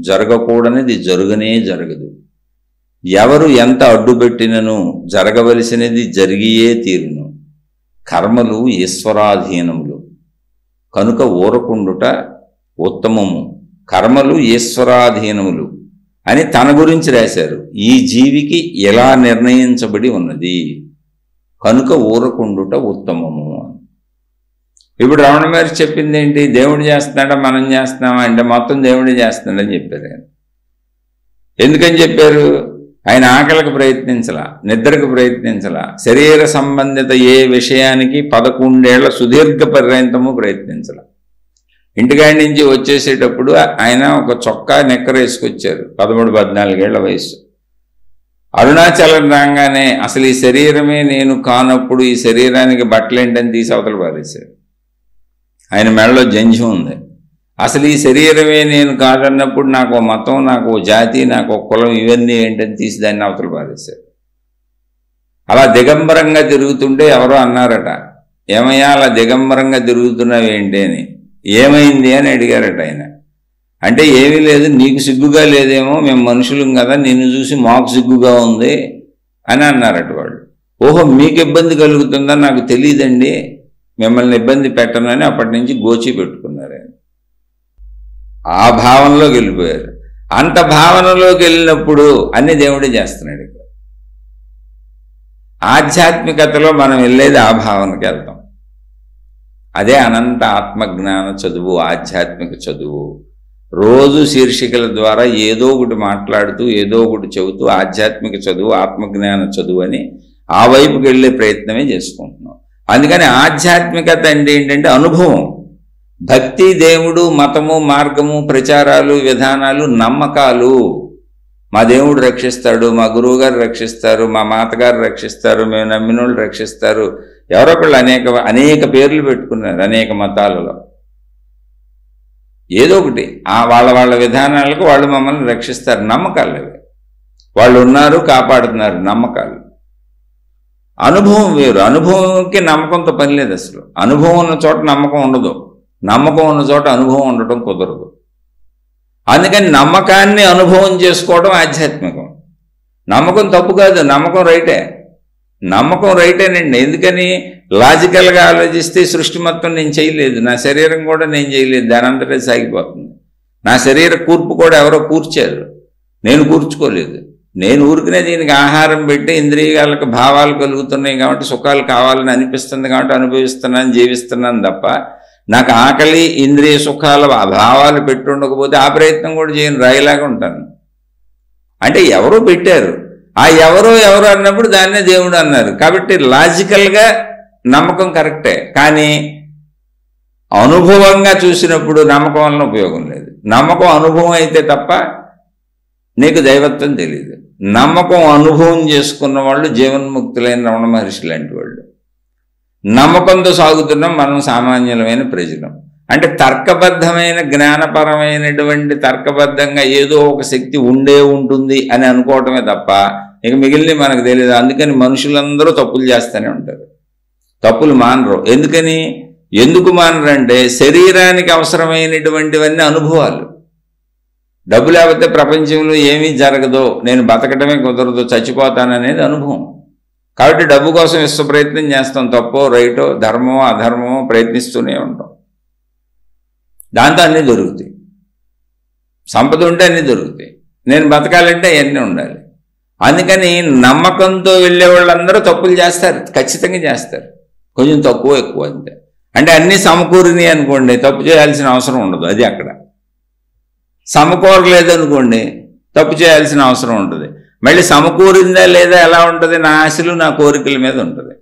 జరగకూడనిది జరగనే జరగదు, ఎవరు ఎంత అడ్డుపెట్టినను జరగవలసినది జరిగియే తీరును, కర్మలు ఈశ్వరాధీనములు కనుక ఊరకుండుట ఉత్తమము, కర్మలు ఈశ్వరాధీనములు అని తన గురించి రాశారు. ఈ జీవికి ఎలా నిర్ణయించబడి ఉన్నది కనుక ఊరకుండుట ఉత్తమము. ఇప్పుడు రమణ మహర్షి చెప్పింది ఏంటి, దేవుడు చేస్తున్నాడా మనం చేస్తున్నామా అంటే మొత్తం దేవుడే చేస్తున్నాడని చెప్పారు ఆయన. ఎందుకని చెప్పారు? ఆయన ఆకలికి ప్రయత్నించలా, నిద్రకు ప్రయత్నించలా, శరీర సంబంధిత ఏ విషయానికి 11 ఏళ్ల సుదీర్ఘ పర్యంతము ప్రయత్నించలా. ఇంటికాడి నుంచి వచ్చేసేటప్పుడు ఆయన ఒక చొక్కా నెక్కర వేసుకొచ్చారు, 13-14 ఏళ్ల వయసు. అరుణాచలం రాగానే అసలు ఈ శరీరమే నేను కానప్పుడు ఈ శరీరానికి బట్టలేంటని తీసి అవతల పారేశారు. ఆయన మెడలో జంజం ఉంది. అసలు ఈ శరీరమే నేను కాదన్నప్పుడు నాకు మతం, నాకు జాతి, నాకు కులం ఇవన్నీ ఏంటని తీసి దాన్ని అవతల పారేశారు. అలా దిగంబరంగా తిరుగుతుంటే ఎవరో అన్నారట, ఏమయ్యా అలా దిగంబరంగా తిరుగుతున్నావు ఏంటి అని. ఏమైంది అని అడిగారట ఆయన. అంటే ఏమీ లేదు, నీకు సిగ్గుగా లేదేమో, మేము మనుషులం కదా, నిన్ను చూసి మాకు సిగ్గుగా ఉంది అని అన్నారట వాళ్ళు. ఓహో మీకు ఇబ్బంది కలుగుతుందా నాకు తెలియదండి, మిమ్మల్ని ఇబ్బంది పెట్టనని అప్పటి నుంచి గోచి పెట్టుకున్నారు ఆయన. ఆ భావనలోకి వెళ్ళిపోయారు. అంత భావనలోకి వెళ్ళినప్పుడు అన్ని దేవుడే చేస్తున్నాడు. ఇక్కడ ఆధ్యాత్మికతలో మనం వెళ్ళేది ఆ భావనకి వెళ్తాం. అదే అనంత ఆత్మజ్ఞాన చదువు, ఆధ్యాత్మిక చదువు. రోజు శీర్షికల ద్వారా ఏదో ఒకటి మాట్లాడుతూ ఏదో ఒకటి చెబుతూ ఆధ్యాత్మిక చదువు, ఆత్మజ్ఞాన చదువు అని ఆ వైపుకి వెళ్ళే ప్రయత్నమే చేసుకుంటున్నాం. అందుకని ఆధ్యాత్మికత అంటే ఏంటంటే అనుభవం. భక్తి, దేవుడు, మతము, మార్గము, ప్రచారాలు, విధానాలు, నమ్మకాలు. మా దేవుడు రక్షిస్తాడు, మా గురువుగారు రక్షిస్తారు, మా మాతగారు రక్షిస్తారు, మేము నమ్మిన వాళ్ళు రక్షిస్తారు. ఎవరొకళ్ళు అనేక పేర్లు పెట్టుకున్నారు అనేక మతాలలో. ఏదో ఒకటి వాళ్ళ వాళ్ళ విధానాలకు వాళ్ళు మమ్మల్ని రక్షిస్తారు. నమ్మకాలు అవి. వాళ్ళు ఉన్నారు, కాపాడుతున్నారు, నమ్మకాలు. అనుభవం వేరు. అనుభవంకి నమ్మకంతో పని లేదు అసలు. అనుభవం ఉన్న చోట నమ్మకం ఉండదు, నమ్మకం ఉన్న చోట అనుభవం ఉండటం కుదరదు. అందుకని నమ్మకాన్ని అనుభవం చేసుకోవడం ఆధ్యాత్మికం. నమ్మకం తప్పు కాదు, నమ్మకం రైటే. నమ్మకం రైటేనండి. ఎందుకని? లాజికల్గా ఆలోచిస్తే సృష్టి మొత్తం నేను చేయలేదు, నా శరీరం కూడా నేను చేయలేదు, దాని అంతటే సాగిపోతుంది. నా శరీర కూర్పు కూడా ఎవరో కూర్చారు, నేను కూర్చుకోలేదు. నేను ఊరికనే దీనికి ఆహారం పెట్టి ఇంద్రియాలకు భావాలు కలుగుతున్నాయి కాబట్టి, సుఖాలు కావాలని అనిపిస్తుంది కాబట్టి అనుభవిస్తున్నాను, జీవిస్తున్నాను తప్ప నాకు ఆకలి, ఇంద్రియ సుఖాల భావాలు పెట్టి ఉండకపోతే ఆ ప్రయత్నం కూడా చేయను, రాయిలాగా ఉంటాను. అంటే ఎవరో పెట్టారు, ఆ ఎవరో అన్నప్పుడు దాన్నే దేవుడు అన్నారు. కాబట్టి లాజికల్గా నమ్మకం కరెక్టే, కానీ అనుభవంగా చూసినప్పుడు నమ్మకం వలన ఉపయోగం లేదు. నమ్మకం అనుభవం అయితే తప్ప నీకు దైవత్వం తెలియదు. నమ్మకం అనుభవం చేసుకున్న వాళ్ళు జీవన్ముక్తులైన రమణ మహర్షి లాంటి వాళ్ళు. నమ్మకంతో సాగుతున్నాం మనం సామాన్యులమైన ప్రజలం. అంటే తర్కబద్ధమైన జ్ఞానపరమైనటువంటి తర్కబద్ధంగా ఏదో ఒక శక్తి ఉంటుంది అని అనుకోవటమే తప్ప ఇక మిగిలిన మనకు తెలియదు. అందుకని మనుషులందరూ తప్పులు చేస్తూనే ఉంటారు, తప్పులు మానరు. ఎందుకు మానరంటే శరీరానికి అవసరమైనటువంటివన్నీ అనుభవాలు. డబ్బు లేకపోతే ప్రపంచంలో ఏమీ జరగదో, నేను బతకటమే కుదరదు, చచ్చిపోతాననేది అనుభవం. కాబట్టి డబ్బు కోసం విశ్వ ప్రయత్నం చేస్తాం. తప్పో రైటో, ధర్మమో అధర్మమో ప్రయత్నిస్తూనే ఉంటాం. దాంతో అన్నీ దొరుకుతాయి. సంపద ఉంటే అన్నీ దొరుకుతాయి. నేను బతకాలంటే అవన్నీ ఉండాలి. అందుకని నమ్మకంతో వెళ్ళే వాళ్ళందరూ తప్పులు చేస్తారు, ఖచ్చితంగా చేస్తారు. కొంచెం తక్కువ ఎక్కువ అంతే. అంటే అన్నీ సమకూరినాయి అనుకోండి, తప్పు చేయాల్సిన అవసరం ఉండదు. అది అక్కడ. సమకూరలేదనుకోండి, తప్పు చేయాల్సిన అవసరం ఉంటుంది. మళ్ళీ సమకూరిందా లేదా ఎలా ఉంటుంది? నా ఆశలు నా కోరికల మీద ఉంటుంది.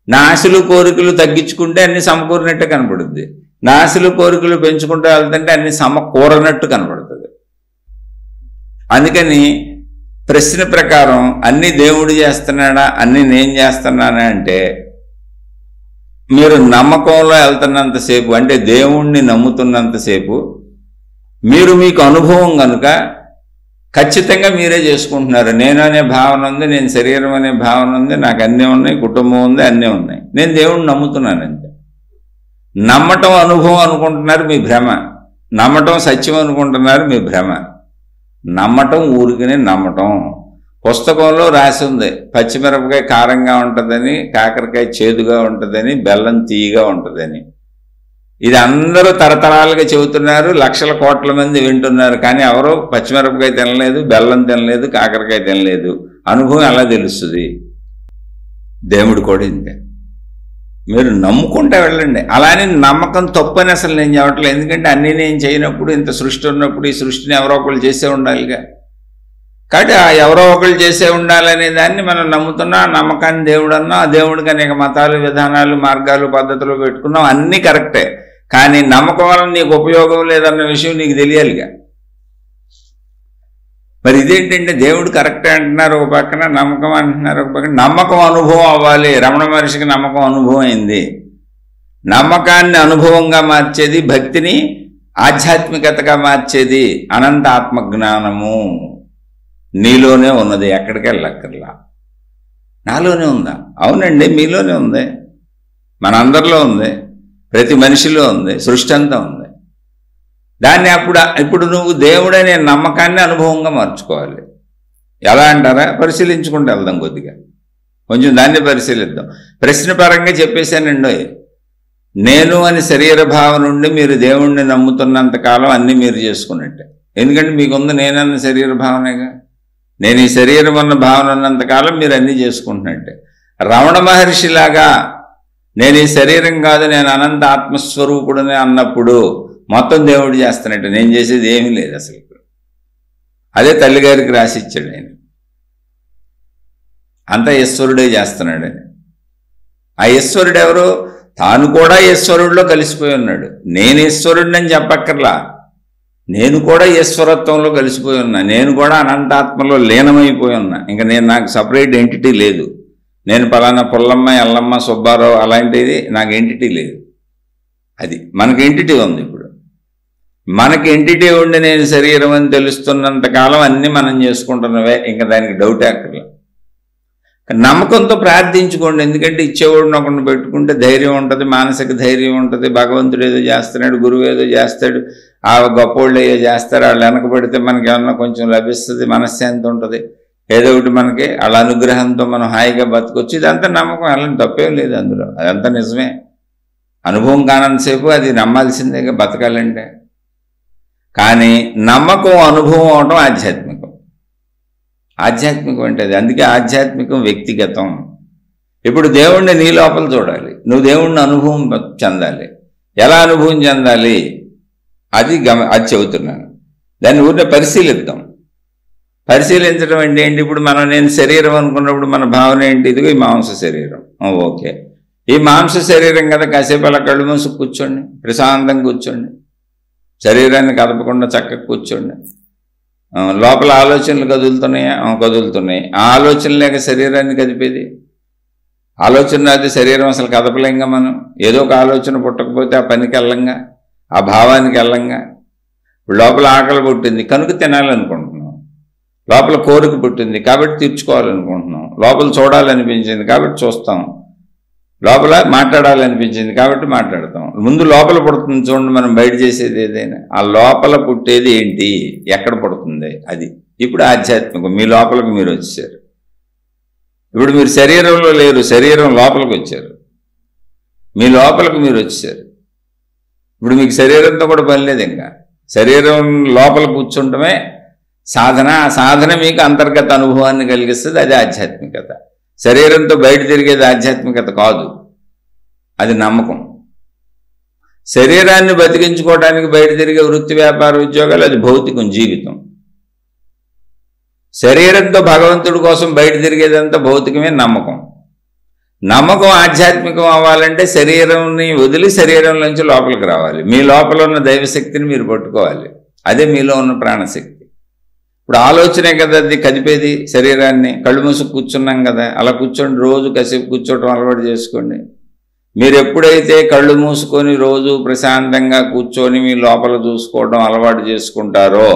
నా ఆశలు కోరికలు తగ్గించుకుంటే అన్ని సమకూరినట్టు కనపడుద్ది. నా ఆశలు కోరికలు పెంచుకుంటూ వెళ్తుంటే అన్ని సమకూరనట్టు కనపడుతుంది. అందుకని ప్రశ్న ప్రకారం అన్నీ దేవుడు చేస్తున్నాడా, అన్నీ నేను చేస్తున్నానా అంటే, మీరు నమ్మకంలో వెళ్తున్నంతసేపు, అంటే దేవుణ్ణి నమ్ముతున్నంతసేపు మీకు అనుభవం కనుక ఖచ్చితంగా మీరే చేసుకుంటున్నారు. నేను అనే భావన ఉంది, నేను శరీరం అనే భావన ఉంది, నాకు అన్నీ ఉన్నాయి, కుటుంబం ఉంది, అన్నీ ఉన్నాయి. నేను దేవుణ్ణి నమ్ముతున్నానంతే. నమ్మటం అనుభవం అనుకుంటున్నారు, మీ భ్రమ. నమ్మటం సత్యం అనుకుంటున్నారు, మీ భ్రమ. నమ్మటం ఊరికనే నమ్మటం. పుస్తకంలో రాసి ఉంది, పచ్చిమిరపకాయ కారంగా ఉంటుందని, కాకరకాయ చేదుగా ఉంటుందని, బెల్లం తీయగా ఉంటుందని. ఇది అందరూ తరతరాలుగా చెబుతున్నారు, లక్షల కోట్ల మంది వింటున్నారు. కానీ ఎవరో పచ్చిమిరపకాయ తినలేదు, బెల్లం తినలేదు, కాకరకాయ తినలేదు. అనుభవం ఎలా తెలుస్తుంది? దేవుడు కూడా ఇంతే. మీరు నమ్ముకుంటూ వెళ్ళండి. అలానే నమ్మకం తప్పని అసలు నేను చెప్పట్లేదు. ఎందుకంటే అన్నీ నేను చేయనప్పుడు, ఇంత సృష్టి ఉన్నప్పుడు ఈ సృష్టిని ఎవరో ఒకళ్ళు చేసే ఉండాలిగా. కాబట్టి ఆ ఎవరో ఒకళ్ళు చేసే ఉండాలనే దాన్ని మనం నమ్ముతున్నాం. ఆ నమ్మకాన్ని దేవుడు అన్నాం. ఆ దేవుడికి అనేక మతాలు, విధానాలు, మార్గాలు, పద్ధతులు పెట్టుకున్నాం. అన్నీ కరెక్టే. కానీ నమ్మకం వల్ల నీకు ఉపయోగం లేదన్న విషయం నీకు తెలియాలిగా. మరి ఇదేంటంటే దేవుడు కరెక్టే అంటున్నారు ఒక పక్కన, నమ్మకం అంటున్నారు ఒక పక్కన. నమ్మకం అనుభవం అవ్వాలి. రమణ మహర్షికి నమ్మకం అనుభవం అయింది. నమ్మకాన్ని అనుభవంగా మార్చేది, భక్తిని ఆధ్యాత్మికతగా మార్చేది అనంత ఆత్మజ్ఞానము. నీలోనే ఉన్నది, ఎక్కడికి వెళ్ళక్కర్లా. నాలోనే ఉందా? అవునండి, మీలోనే ఉంది, మనందరిలో ఉంది, ప్రతి మనిషిలో ఉంది, సృష్టి అంతా ఉంది. దాన్ని ఇప్పుడు నువ్వు దేవుడనే నమ్మకాన్ని అనుభవంగా మార్చుకోవాలి. ఎలా అంటారా? పరిశీలించుకుంటూ వెళ్దాం కొద్దిగా. కొంచెం దాన్ని పరిశీలిద్దాం. ప్రశ్న పరంగా చెప్పేశానండి. నేను అని శరీర భావన నుండి మీరు దేవుణ్ణి నమ్ముతున్నంతకాలం అన్నీ మీరు చేసుకున్నట్టే. ఎందుకంటే మీకుంది నేనన్న శరీర భావనేగా. నేను ఈ శరీరం అన్న భావన ఉన్నంతకాలం మీరు అన్నీ చేసుకుంటున్నట్టే. రమణ మహర్షిలాగా నేను ఈ శరీరం కాదు, నేను అనంత ఆత్మస్వరూపుడని అన్నప్పుడు మొత్తం దేవుడు చేస్తున్నట్టు. నేను చేసేది ఏమీ లేదు అసలు. అదే తల్లిగారికి రాసిచ్చాడు. నేను అంతా ఈశ్వరుడే చేస్తున్నాడని. ఆ ఈశ్వరుడు ఎవరు? తాను కూడా ఈశ్వరుడిలో కలిసిపోయి ఉన్నాడు. నేను ఈశ్వరుడిని చెప్పక్కర్లా, నేను కూడా ఈశ్వరత్వంలో కలిసిపోయి ఉన్నా. నేను కూడా అనంతాత్మలో లీనమైపోయి ఉన్నా. ఇంకా నాకు సపరేట్ ఎంటిటీ లేదు. నేను పలానా పుల్లమ్మ, ఎల్లమ్మ, సుబ్బారావు అలాంటిది నాకు ఎంటిటీ లేదు. అది మనకు ఎంటిటీ ఉంది ఇప్పుడు. మనకి ఎంటిటీ ఉండి నేను శరీరం అని తెలుస్తున్నంత కాలం అన్నీ మనం చేసుకుంటున్నవే, ఇంకా దానికి డౌట్ అక్కర్లేదు. నమ్మకంతో ప్రార్థించుకోండి. ఎందుకంటే ఇచ్చేవాడిని ఒకరిని పెట్టుకుంటే ధైర్యం ఉంటుంది, మానసిక ధైర్యం ఉంటుంది. భగవంతుడు ఏదో చేస్తున్నాడు, గురువు ఏదో చేస్తాడు, ఆ గొప్పోళ్ళు ఏదో చేస్తారు, వాళ్ళు వెనకబడితే మనకి ఏమన్నా కొంచెం లభిస్తుంది, మనశ్శాంతి ఉంటుంది, ఏదో ఒకటి మనకి వాళ్ళ అనుగ్రహంతో మనం హాయిగా బతకొచ్చు. ఇదంతా నమ్మకం, అలాంటి తప్పేం లేదు అందులో, అదంతా నిజమే. అనుభవం కానంతసేపు అది నమ్మాల్సిందేగా బతకాలంటే. కానీ నమ్మకం అనుభవం అవడం ఆధ్యాత్మికం. ఆధ్యాత్మికం అంటే అది. అందుకే ఆధ్యాత్మికం వ్యక్తిగతం. ఇప్పుడు దేవుణ్ణి నీ లోపల చూడాలి, నువ్వు దేవుణ్ణి అనుభవం చెందాలి. ఎలా అనుభవం చెందాలి అది అది చెబుతున్నాను. దాన్ని ఊరిని పరిశీలిద్దాం. పరిశీలించడం అంటే ఏంటి? ఇప్పుడు నేను శరీరం అనుకున్నప్పుడు మన భావన ఏంటి? ఇదిగో ఈ మాంస శరీరం. ఓకే, ఈ మాంస శరీరం కదా, కాసేపు అలా కళ్ళు మూసి కూర్చోండి, ప్రశాంతంగా కూర్చోండి, శరీరాన్ని కదపకుండా చక్కగా కూర్చోండి. లోపల ఆలోచనలు కదులుతున్నాయా? కదులుతున్నాయి. ఆ ఆలోచన లేక శరీరాన్ని కదిపేది ఆలోచన అది. శరీరం అసలు కదపలేంగా మనం. ఏదో ఒక ఆలోచన పుట్టకపోతే ఆ పనికి వెళ్ళంగా, ఆ భావానికి వెళ్ళంగా. లోపల ఆకలి పుట్టింది కనుక తినాలనుకుంటున్నాం, లోపల కోరిక పుట్టింది కాబట్టి తీర్చుకోవాలనుకుంటున్నాం, లోపల చూడాలనిపించింది కాబట్టి చూస్తాం, లోపల మాట్లాడాలనిపించింది కాబట్టి మాట్లాడతాం. ముందు లోపల పుడుతుంది చూడండి, మనం బయట చేసేది ఏదైనా. ఆ లోపల పుట్టేది ఏంటి, ఎక్కడ పుడుతుంది అది. ఇప్పుడు ఆధ్యాత్మికం. మీ లోపలికి మీరు వచ్చారు. ఇప్పుడు మీరు శరీరంలో లేరు, శరీరం లోపలికి వచ్చారు, మీ లోపలికి మీరు వచ్చారు. ఇప్పుడు మీకు శరీరంతో కూడా పని లేదు. ఇంకా శరీరం లోపల కూర్చుంటమే సాధన. ఆ సాధన మీకు అంతర్గత అనుభవాన్ని కలిగిస్తుంది, అది ఆధ్యాత్మికత. శరీరంతో బయట తిరిగేది ఆధ్యాత్మికత కాదు, అది నమ్మకం. శరీరాన్ని బతికించుకోవడానికి బయట తిరిగే వృత్తి, వ్యాపార, ఉద్యోగాలు అది భౌతికం, జీవితం. శరీరంతో భగవంతుడి కోసం బయట తిరిగేదంతా భౌతికమే, నమ్మకం. నమ్మకం ఆధ్యాత్మికం అవ్వాలంటే శరీరంని వదిలి శరీరం నుంచి లోపలికి రావాలి. మీ లోపల ఉన్న దైవశక్తిని మీరు పట్టుకోవాలి, అదే మీలో ఉన్న ప్రాణశక్తి. ఇప్పుడు ఆలోచనే కదా అది కదిపేది శరీరాన్ని. కళ్ళు మూసి కూర్చున్నాం కదా, అలా కూర్చోండి, రోజు కాసేపు కూర్చోవటం అలవాటు చేసుకోండి. మీరు ఎప్పుడైతే కళ్ళు మూసుకొని రోజు ప్రశాంతంగా కూర్చొని మీ లోపల చూసుకోవడం అలవాటు చేసుకుంటారో,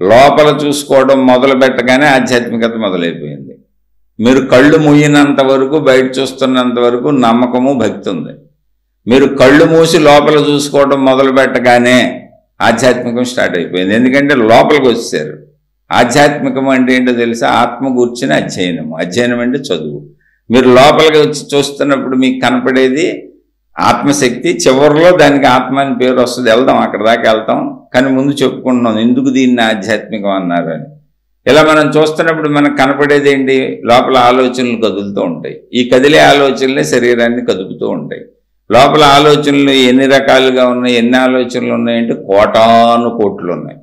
లోపల చూసుకోవడం మొదలు పెట్టగానే ఆధ్యాత్మికత మొదలైపోయింది. మీరు కళ్ళు మూయినంత వరకు, బయట చూస్తున్నంత వరకు నమ్మకము, భక్తి ఉంది. మీరు కళ్ళు మూసి లోపల చూసుకోవడం మొదలు పెట్టగానే ఆధ్యాత్మికం స్టార్ట్ అయిపోయింది. ఎందుకంటే లోపలికి వచ్చారు. ఆధ్యాత్మికం అంటే ఏంటో తెలుసా? ఆత్మ కూర్చుని అధ్యయనము. అధ్యయనం అంటే చదువు. మీరు లోపలికి వచ్చి చూస్తున్నప్పుడు మీకు కనపడేది ఆత్మశక్తి. చివరిలో దానికి ఆత్మ అని పేరు వస్తుంది. వెళ్దాం, అక్కడ దాకా వెళ్తాం. కానీ ముందు చెప్పుకుంటున్నాం ఎందుకు దీన్ని ఆధ్యాత్మికం అన్నారు అని. ఇలా మనం చూస్తున్నప్పుడు మనకు కనపడేది ఏంటి? లోపల ఆలోచనలు కదులుతూ ఉంటాయి. ఈ కదిలే ఆలోచనలే శరీరాన్ని కదుపుతూ ఉంటాయి. లోపల ఆలోచనలు ఎన్ని రకాలుగా ఉన్నాయి, ఎన్ని ఆలోచనలు ఉన్నాయంటే కోటాను కోట్లు ఉన్నాయి.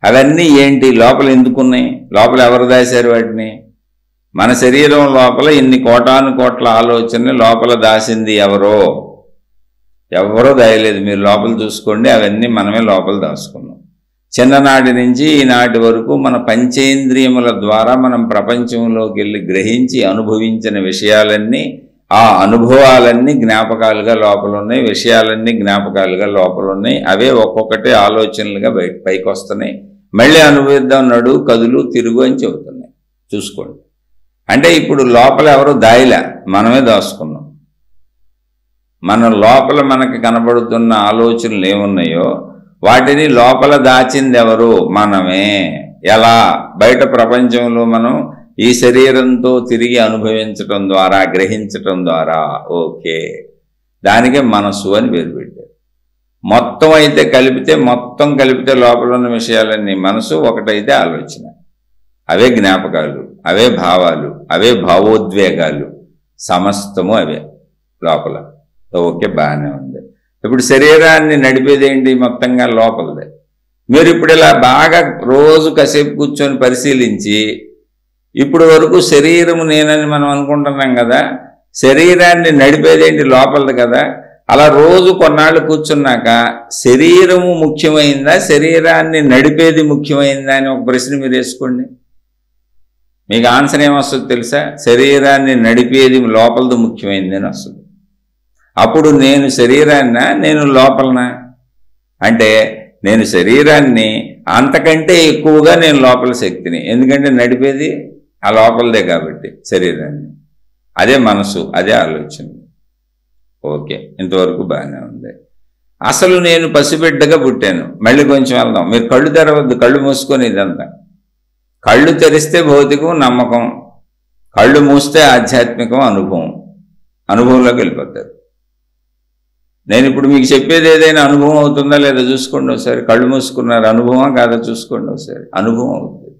అవన్నీ ఏంటి? లోపల ఎందుకున్నాయి? లోపల ఎవరు దాశారు వాటిని? మన శరీరం లోపల ఇన్ని కోటాను కోట్ల ఆలోచనలు లోపల దాసింది ఎవరో దాయలేదు. మీరు లోపల చూసుకోండి, అవన్నీ మనమే లోపల దాచుకున్నాం. చిన్ననాటి నుంచి ఈనాటి వరకు మన పంచేంద్రియముల ద్వారా మనం ప్రపంచంలోకి వెళ్ళి గ్రహించి అనుభవించిన విషయాలన్నీ, ఆ అనుభవాలన్నీ జ్ఞాపకాలుగా లోపల ఉన్నాయి. విషయాలన్నీ జ్ఞాపకాలుగా లోపల ఉన్నాయి. అవే ఒక్కొక్కటి ఆలోచనలుగా పైకి వస్తున్నాయి. మళ్ళీ అనుభవిద్దాం, నడు, కదులు, తిరుగు అని చెబుతున్నాయి. చూసుకోండి. అంటే ఇప్పుడు లోపల ఎవరు దాయిలా, మనమే దాచుకున్నాం. మన లోపల మనకి కనబడుతున్న ఆలోచనలు ఏమున్నాయో వాటిని లోపల దాచింది ఎవరు? మనమే. ఎలా? బయట ప్రపంచంలో మనం ఈ శరీరంతో తిరిగి అనుభవించటం ద్వారా, గ్రహించటం ద్వారా. ఓకే, దానికే మనసు అని పేరు పెట్టారు. మొత్తం అయితే కలిపితే లోపల ఉన్న విషయాలన్నీ మనసు, ఒకటైతే ఆలోచన. అవే జ్ఞాపకాలు, అవే భావాలు, అవే భావోద్వేగాలు, సమస్తము అవే లోపల. ఓకే, బాగానే ఉంది. ఇప్పుడు శరీరాన్ని నడిపేది ఏంటి? మొత్తంగా లోపలదే. మీరు ఇప్పుడు ఇలా బాగా రోజు కాసేపు కూర్చొని పరిశీలించి, ఇప్పుడు వరకు శరీరము నేనని మనం అనుకుంటున్నాం కదా, శరీరాన్ని నడిపేదేంటి? లోపలది కదా. అలా రోజు కొన్నాళ్ళు కూర్చున్నాక శరీరము ముఖ్యమైందా, శరీరాన్ని నడిపేది ముఖ్యమైందా అని ఒక ప్రశ్న మీరు వేసుకోండి. మీకు ఆన్సర్ ఏమొస్తుంది తెలుసా? శరీరాన్ని నడిపేది లోపలది ముఖ్యమైంది అని వస్తుంది. అప్పుడు నేను శరీరాన్నా, నేను లోపలనా? అంటే నేను శరీరాన్ని అంతకంటే ఎక్కువగా నేను లోపల శక్తిని, ఎందుకంటే నడిపేది ఆ లోపలదే కాబట్టి శరీరాన్ని. అదే మనసు, అదే ఆలోచన. ఓకే, ఇంతవరకు బాగానే ఉంది. అసలు నేను పసిబిడ్డగా పుట్టాను. మళ్ళీ కొంచెం వెళ్దాం. మీరు కళ్ళు తెరవద్దు, కళ్ళు మూసుకొని ఇదంతా. కళ్ళు తెరిస్తే భౌతికం, నమ్మకం. కళ్ళు మూస్తే ఆధ్యాత్మికం, అనుభవం. అనుభవంలోకి వెళ్ళిపోతారు. నేను ఇప్పుడు మీకు చెప్పేది ఏదైనా అనుభవం అవుతుందా లేదా చూసుకోండి ఒకసారి. కళ్ళు మూసుకున్నారు, అనుభవం కాదా చూసుకోండి ఒకసారి. అనుభవం అవుతుంది,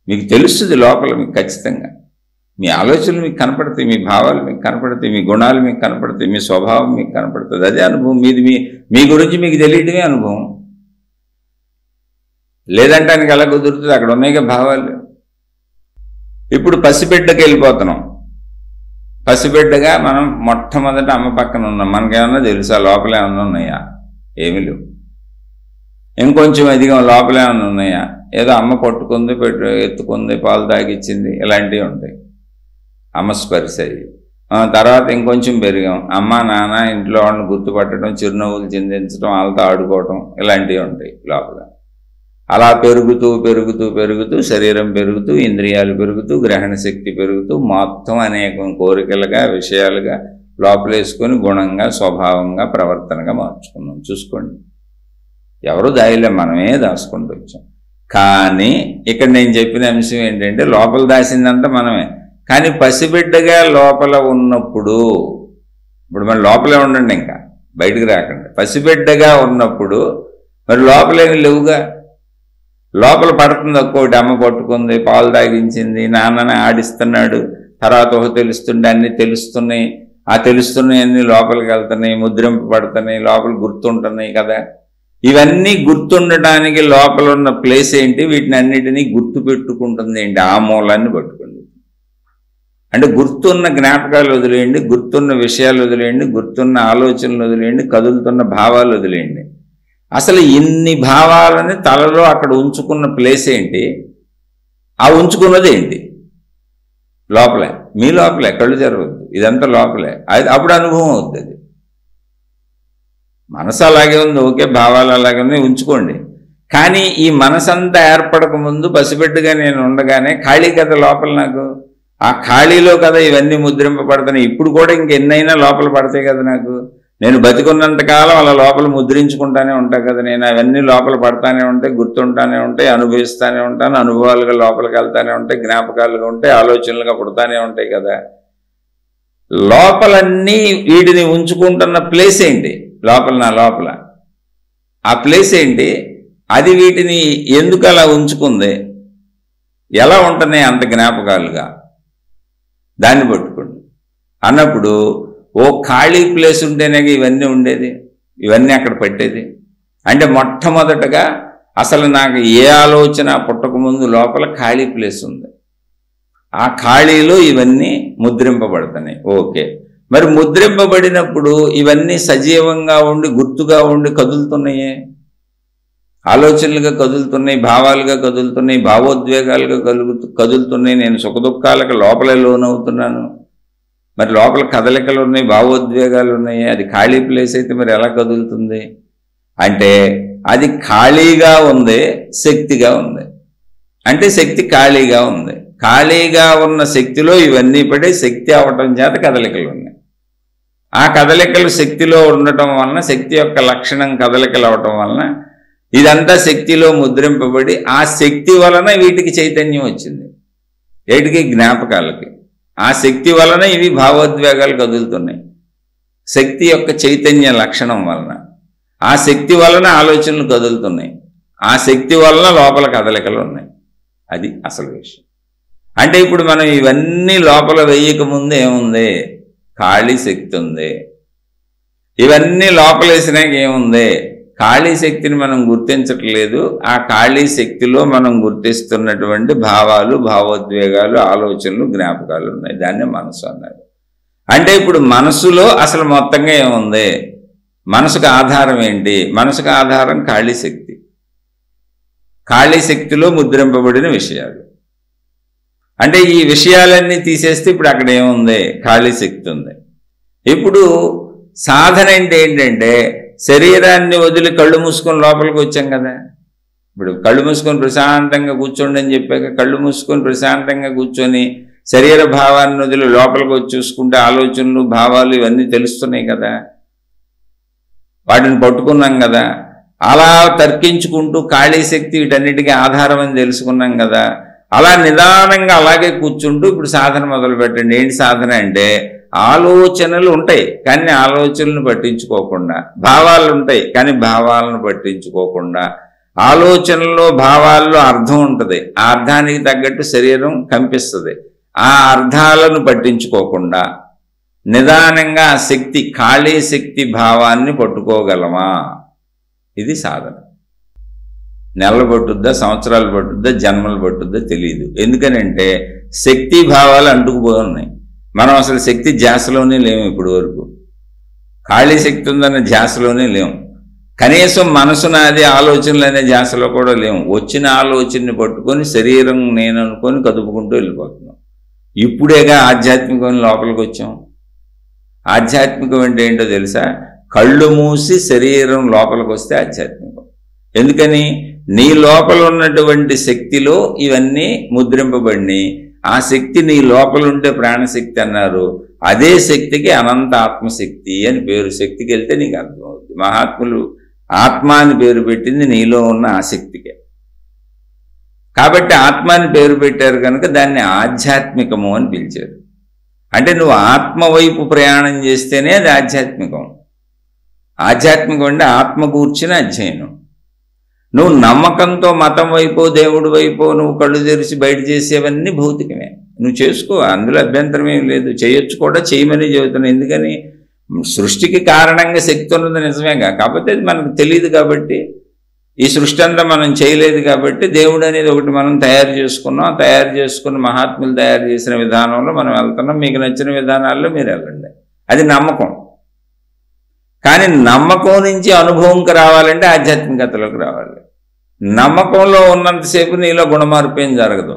మీకు తెలుస్తుంది లోపల. మీకు ఖచ్చితంగా మీ ఆలోచనలు మీకు కనపడతాయి, మీ భావాలు మీకు కనపడతాయి, మీ గుణాలు మీకు కనపడతాయి, మీ స్వభావం మీకు కనపడుతుంది. అదే అనుభవం. మీది మీ గురించి మీకు తెలియటమే అనుభవం. లేదంటానికి ఎలా కుదురుతుంది? అక్కడ ఉన్నాయిగా భావాలు. ఇప్పుడు పసిబిడ్డకి వెళ్ళిపోతున్నాం. పసిబిడ్డగా మనం మొట్టమొదట అమ్మ పక్కన ఉన్నాం. మనకేమన్నా తెలుసా లోపల ఏమన్నా ఉన్నాయా? ఏమీ లేవు. ఇంకొంచెం అధికం లోపల ఏమన్నా ఉన్నాయా? ఏదో అమ్మ పట్టుకుంది, ఎత్తుకుంది, పాలు తాగిచ్చింది, ఇలాంటివి ఉంటాయి. అమ్మ స్పర్శ అయ్యి. తర్వాత ఇంకొంచెం పెరిగాం. అమ్మ నాన్న ఇంట్లో వాళ్ళని గుర్తుపట్టడం, చిరునవ్వులు చిందించడం, వాళ్ళతో ఆడుకోవటం, ఇలాంటివి ఉంటాయి లోపల. అలా పెరుగుతూ పెరుగుతూ పెరుగుతూ శరీరం పెరుగుతూ, ఇంద్రియాలు పెరుగుతూ, గ్రహణ శక్తి పెరుగుతూ, మొత్తం అనేకం కోరికలుగా, విషయాలుగా లోపలేసుకొని గుణంగా, స్వభావంగా, ప్రవర్తనగా మార్చుకున్నాం. చూసుకోండి, ఎవరు దాయిలే, మనమే దాచుకుంటూ వచ్చాం. కానీ ఇక్కడ నేను చెప్పిన అంశం ఏంటంటే లోపల దాసిందంతా మనమే. కానీ పసిబిడ్డగా లోపల ఉన్నప్పుడు, ఇప్పుడు మన లోపలే ఉండండి, ఇంకా బయటకు రాకండి. పసిబిడ్డగా ఉన్నప్పుడు మరి లోపలేమి లేవుగా. లోపల పడుతుంది ఒక్కోటి. అమ్మ పట్టుకుంది, పాలు తాగించింది, నాన్నని ఆడిస్తున్నాడు, తర్వాత ఒక తెలుస్తుండే అన్నీ తెలుస్తున్నాయి. ఆ తెలుస్తున్నాయి అన్నీ లోపలికి వెళ్తున్నాయి, ముద్రింపబడుతున్నాయి, లోపల గుర్తుంటున్నాయి కదా. ఇవన్నీ గుర్తుండటానికి లోపల ఉన్న ప్లేస్ ఏంటి? వీటిని అన్నిటినీ గుర్తు పెట్టుకుంటుంది ఏంటి? ఆ మూలాన్ని పట్టుకోండి. అంటే గుర్తున్న జ్ఞాపకాలు వదిలేయండి, గుర్తున్న విషయాలు వదిలేయండి, గుర్తున్న ఆలోచనలు వదిలేయండి, కదులుతున్న భావాలు వదిలేయండి. అసలు ఇన్ని భావాలని తలలో అక్కడ ఉంచుకున్న ప్లేస్ ఏంటి? ఆ ఉంచుకున్నది ఏంటి? లోపలే, మీ లోపలే. కళ్ళు తెరవద్దు, ఇదంతా లోపలే. అప్పుడు అనుభవం అవుతుంది. మనసు అలాగే ఉంది, ఓకే, భావాలు అలాగే ఉన్నాయి, ఉంచుకోండి. కానీ ఈ మనసంతా ఏర్పడక ముందు పసిబిడ్డగా నేను ఉండగానే ఖాళీ కదా లోపల. నాకు ఆ ఖాళీలో కదా ఇవన్నీ ముద్రింపబడతాయి. ఇప్పుడు కూడా ఇంకెన్నైనా లోపల పడతాయి కదా. నాకు నేను బతికున్నంతకాలం అలా లోపల ముద్రించుకుంటానే ఉంటా కదా. నేను అవన్నీ లోపల పడతానే ఉంటాయి, గుర్తుంటానే ఉంటాయి, అనుభవిస్తానే ఉంటాను, అనుభవాలుగా లోపలికి వెళ్తానే ఉంటాయి, జ్ఞాపకాలుగా ఉంటాయి, ఆలోచనలుగా పుడతానే ఉంటాయి కదా. లోపలన్నీ వీటిని ఉంచుకుంటున్న ప్లేస్ ఏంటి? లోపల, నా లోపల ఆ ప్లేస్ ఏంటి? అది వీటిని ఎందుకు అలా ఉంచుకుంది? ఎలా ఉంటున్నాయి అంత జ్ఞాపకాలుగా? దాన్ని పట్టుకోండి. అన్నప్పుడు ఓ ఖాళీ ప్లేస్ ఉంటేనే ఇవన్నీ ఉండేది, ఇవన్నీ అక్కడ పెట్టేది. అంటే మొట్టమొదటగా అసలు నాకు ఏ ఆలోచన పుట్టకముందు లోపల ఖాళీ ప్లేస్ ఉంది. ఆ ఖాళీలో ఇవన్నీ ముద్రింపబడుతున్నాయి. ఓకే, మరి ముద్రింపబడినప్పుడు ఇవన్నీ సజీవంగా ఉండి, గుర్తుగా ఉండి కదులుతున్నాయే. ఆలోచనలుగా కదులుతున్నాయి, భావాలుగా కదులుతున్నాయి, భావోద్వేగాలుగా కదులుతున్నాయి. నేను సుఖదుఖాలకు లోపలే లోనవుతున్నాను. మరి లోపల కదలికలు ఉన్నాయి, భావోద్వేగాలు ఉన్నాయి. అది ఖాళీ ప్లేస్ అయితే మరి ఎలా కదులుతుంది? అంటే అది ఖాళీగా ఉంది, శక్తిగా ఉంది. అంటే శక్తి ఖాళీగా ఉంది. ఖాళీగా ఉన్న శక్తిలో ఇవన్నీ పడి శక్తి అవటం చేత కదలికలు ఉన్నాయి. ఆ కదలికలు శక్తిలో ఉండటం వలన, శక్తి యొక్క లక్షణం కదలికలు అవటం వలన ఇదంతా శక్తిలో ముద్రింపబడి, ఆ శక్తి వలన వీటికి చైతన్యం వచ్చింది. వీటికి జ్ఞాపకాలకి ఆ శక్తి వలన ఇవి భావోద్వేగాలు కదులుతున్నాయి. శక్తి యొక్క చైతన్య లక్షణం వలన, ఆ శక్తి వలన ఆలోచనలు కదులుతున్నాయి. ఆ శక్తి వలన లోపల కదలికలు ఉన్నాయి. అది అసలు విషయం. అంటే ఇప్పుడు మనం ఇవన్నీ లోపల వేయక ముందు ఏముంది? ఖాళీ శక్తి ఉంది. ఇవన్నీ లోపలేసినాక ఏముంది? ఖాళీ శక్తిని మనం గుర్తించట్లేదు. ఆ ఖాళీ శక్తిలో మనం గుర్తిస్తున్నటువంటి భావాలు, భావోద్వేగాలు, ఆలోచనలు, జ్ఞాపకాలు ఉన్నాయి. దాన్నే మనసు అన్నారు. అంటే ఇప్పుడు మనసులో అసలు మొత్తంగా ఏముంది? మనసుకు ఆధారం ఏంటి? మనసుకు ఆధారం ఖాళీ శక్తి. ఖాళీ శక్తిలో ముద్రింపబడిన విషయాలు. అంటే ఈ విషయాలన్నీ తీసేస్తే ఇప్పుడు అక్కడ ఏముంది? ఖాళీ శక్తి ఉంది. ఇప్పుడు సాధన అంటే ఏంటంటే శరీరాన్ని వదిలి కళ్ళు మూసుకొని లోపలికి వచ్చాం కదా. ఇప్పుడు కళ్ళు మూసుకొని ప్రశాంతంగా కూర్చోండి అని చెప్పాక కళ్ళు మూసుకొని ప్రశాంతంగా కూర్చొని శరీర భావాన్ని వదిలి లోపలికి వచ్చి చూసుకుంటే ఆలోచనలు భావాలు ఇవన్నీ తెలుస్తున్నాయి కదా, వాటిని పట్టుకున్నాం కదా. అలా తర్కించుకుంటూ ఖాళీ శక్తి వీటన్నిటికీ ఆధారం అని తెలుసుకున్నాం కదా. అలా నిదానంగా అలాగే కూర్చుంటూ ఇప్పుడు సాధన మొదలు పెట్టండి. ఏంటి సాధన అంటే ఆలోచనలు ఉంటాయి కానీ ఆలోచనలను పట్టించుకోకుండా, భావాలు ఉంటాయి కానీ భావాలను పట్టించుకోకుండా, ఆలోచనల్లో భావాల్లో అర్థం ఉంటుంది, ఆ అర్థానికి తగ్గట్టు శరీరం కంపిస్తుంది, ఆ అర్థాలను పట్టించుకోకుండా నిదానంగా ఆ శక్తి ఖాళీ శక్తి భావాన్ని పట్టుకోగలమా? ఇది సాధన. నెలలు పట్టుద్దా, సంవత్సరాలు పట్టుద్దా, జన్మలు పట్టుద్దా తెలియదు. ఎందుకనంటే శక్తి భావాలు అంటుకుపోతున్నాయి. మనం అసలు శక్తి ధ్యాసలోనే లేము. ఇప్పుడు వరకు ఖాళీ శక్తి ఉందన్న ధ్యాసలోనే లేము. కనీసం మనసు నాది ఆలోచనలు అనే ధ్యాసలో కూడా లేము. వచ్చిన ఆలోచనని పట్టుకొని శరీరం నేను అనుకొని కదుపుకుంటూ వెళ్ళిపోతున్నాం. ఇప్పుడేగా ఆధ్యాత్మికం లోపలికి వచ్చాం. ఆధ్యాత్మికం అంటే ఏంటో తెలుసా? కళ్ళు మూసి శరీరం లోపలికి వస్తే ఆధ్యాత్మికం. ఎందుకని? నీ లోపల ఉన్నటువంటి శక్తిలో ఇవన్నీ ముద్రింపబడినాయి. ఆ శక్తి నీ లోపల ఉంటే ప్రాణశక్తి అన్నారు. అదే శక్తికి అనంత ఆత్మశక్తి అని పేరు. శక్తికి వెళ్తే నీకు అర్థమవుతుంది. మహాత్ములు ఆత్మ అని పేరు పెట్టింది నీలో ఉన్న ఆ శక్తికే. కాబట్టి ఆత్మ అని పేరు పెట్టారు కనుక దాన్ని ఆధ్యాత్మికము అని పిలిచారు. అంటే నువ్వు ఆత్మ వైపు ప్రయాణం చేస్తేనే అది ఆధ్యాత్మికం. ఆధ్యాత్మికం అంటే ఆత్మ కూర్చిన అధ్యయనం. నువ్వు నమ్మకంతో మతం వైపు దేవుడి వైపు నువ్వు కళ్ళు తెరిచి బయట చేసేవన్నీ భౌతికమే. నువ్వు చేసుకో, అందులో అభ్యంతరం ఏం లేదు. చేయొచ్చు కూడా, చేయమని చెబుతున్నావు. ఎందుకని? సృష్టికి కారణంగా శక్తి ఉన్నది నిజమేగా, కాకపోతే అది మనకు తెలియదు కాబట్టి, ఈ సృష్టి అంతా మనం చేయలేదు కాబట్టి దేవుడు అనేది ఒకటి మనం తయారు చేసుకున్నాం. తయారు చేసుకున్న మహాత్ములు తయారు చేసిన విధానంలో మనం వెళ్తున్నాం. మీకు నచ్చిన విధానాల్లో మీరు వెళ్ళండి. అది నమ్మకం. కానీ నమ్మకం నుంచి అనుభవంకి రావాలంటే ఆధ్యాత్మికతలోకి రావాలి. నమ్మకంలో ఉన్నంతసేపు నీలో గుణమార్పు ఏం జరగదు,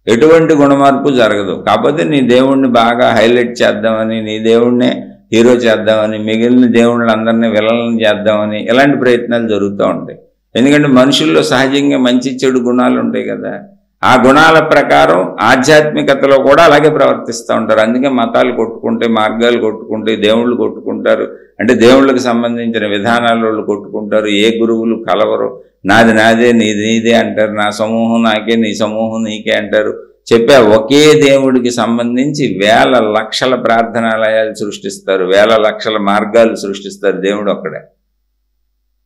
ఎటువంటి గుణమార్పు జరగదు. కాకపోతే నీ దేవుణ్ణి బాగా హైలైట్ చేద్దామని, నీ దేవుణ్ణే హీరో చేద్దామని, మిగిలిన దేవుళ్ళందరినీ విలన్లను చేద్దామని ఇలాంటి ప్రయత్నాలు జరుగుతూ ఉంటాయి. ఎందుకంటే మనుషుల్లో సహజంగా మంచి చెడు గుణాలు ఉంటాయి కదా. ఆ గుణాల ప్రకారం ఆధ్యాత్మికతలో కూడా అలాగే ప్రవర్తిస్తూ ఉంటారు. అందుకే మతాలు కొట్టుకుంటే, మార్గాలు కొట్టుకుంటే, దేవుళ్ళు కొట్టుకుంటారు. అంటే దేవుళ్ళకి సంబంధించిన విధానాల వాళ్ళు కొట్టుకుంటారు. ఏ గురువులు కలవరు. నాది నాదే, నీది నీదే అంటారు. నా సమూహం నాకే, నీ సమూహం నీకే అంటారు. చెప్పే ఒకే దేవుడికి సంబంధించి వేల లక్షల ప్రార్థనాలయాలు సృష్టిస్తారు, వేల లక్షల మార్గాలు సృష్టిస్తారు. దేవుడు ఒక్కడే.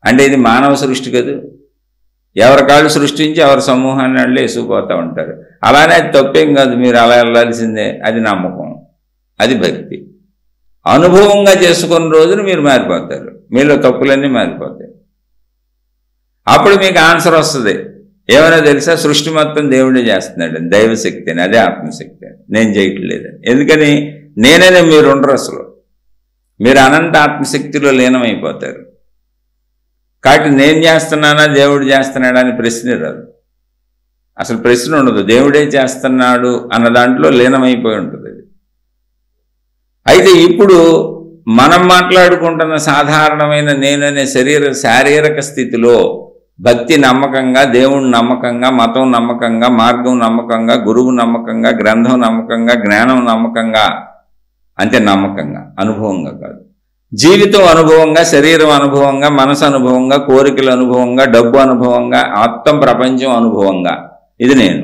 అంటే ఇది మానవ సృష్టి కదా. ఎవరి కాళ్ళు సృష్టించి ఎవరి సమూహాన్ని వాళ్ళు వేసుకుపోతూ ఉంటారు. అలానే అది తప్పేం కాదు, మీరు అలా వెళ్ళాల్సిందే. అది నమ్మకం, అది భక్తి. అనుభవంగా చేసుకున్న రోజున మీరు మారిపోతారు, మీలో తప్పులన్నీ మారిపోతాయి. అప్పుడు మీకు ఆన్సర్ వస్తుంది. ఏమైనా తెలుసా? సృష్టి మొత్తం దేవుడే చేస్తున్నాడు, దైవశక్తి అని, అదే ఆత్మశక్తి అని, నేను చేయట్లేదని. ఎందుకని? నేననే మీరు ఉండరు. అసలు మీరు అనంత ఆత్మశక్తిలో లీనమైపోతారు. కాబట్టి నేను చేస్తున్నానా దేవుడు చేస్తున్నాడా అని ప్రశ్న రాదు. అసలు ప్రశ్న ఉండదు. దేవుడే చేస్తున్నాడు అన్న దాంట్లో లీనమైపోయి ఉంటుంది. అయితే ఇప్పుడు మనం మాట్లాడుకుంటున్న సాధారణమైన నేననే శారీరక స్థితిలో భక్తి నమ్మకంగా, దేవుడు నమ్మకంగా, మతం నమ్మకంగా, మార్గం నమ్మకంగా, గురువు నమ్మకంగా, గ్రంథం నమ్మకంగా, జ్ఞానం నమ్మకంగా, అంటే నమ్మకంగా, అనుభవంగా కాదు. జీవితం అనుభవంగా, శరీరం అనుభవంగా, మనసు అనుభవంగా, కోరికల అనుభవంగా, డబ్బు అనుభవంగా, మొత్తం ప్రపంచం అనుభవంగా. ఇది నేను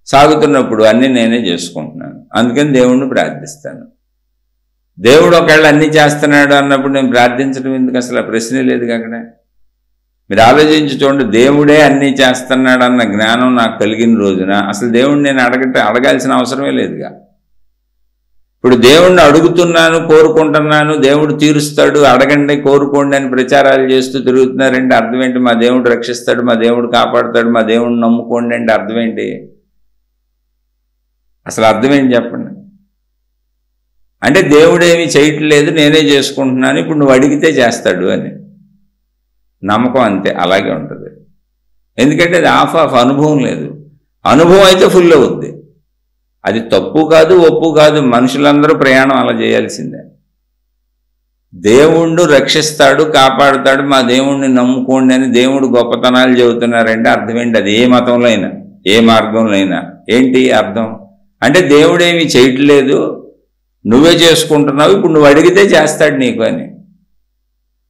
సాగుతున్నప్పుడు అన్నీ నేనే చేసుకుంటున్నాను. అందుకని దేవుణ్ణి ప్రార్థిస్తాను. దేవుడు ఒకవేళ అన్నీ చేస్తున్నాడు అన్నప్పుడు నేను ప్రార్థించడం ఎందుకు? అసలు ఆ ప్రశ్నే లేదు అక్కడ. మీరు ఆలోచించి చూడండి. దేవుడే అన్నీ చేస్తున్నాడు అన్న జ్ఞానం నాకు కలిగిన రోజున అసలు దేవుడిని నేను అడగాల్సిన అవసరమే లేదుగా. ఇప్పుడు దేవుణ్ణి అడుగుతున్నాను, కోరుకుంటున్నాను, దేవుడు తీరుస్తాడు, అడగండి, కోరుకోండి అని ప్రచారాలు చేస్తూ తిరుగుతున్నారంటే అర్థం ఏంటి? మా దేవుడు రక్షిస్తాడు, మా దేవుడు కాపాడుతాడు, మా దేవుడిని నమ్ముకోండి అంటే అర్థం ఏంటి? అసలు అర్థమేంటి చెప్పండి? అంటే దేవుడేమి చేయట్లేదు, నేనే చేసుకుంటున్నాను, ఇప్పుడు నువ్వు అడిగితే చేస్తాడు అని నమ్మకం. అంతే, అలాగే ఉంటుంది. ఎందుకంటే అది ఆఫ్ అనుభవం లేదు. అనుభవం అయితే ఫుల్ అవుద్ది. అది తప్పు కాదు, ఒప్పు కాదు. మనుషులందరూ ప్రయాణం అలా చేయాల్సిందే. దేవుణ్ణి రక్షిస్తాడు, కాపాడుతాడు, మా దేవుణ్ణి నమ్ముకోండి అని దేవుడు గొప్పతనాలు చెబుతున్నారంటే అర్థం ఏంటి? అది ఏ మతంలో అయినా, ఏ మార్గంలో అయినా ఏంటి అర్థం? అంటే దేవుడేమి చేయట్లేదు, నువ్వే చేసుకుంటున్నావు, ఇప్పుడు నువ్వు అడిగితే చేస్తాడు నీకు అని.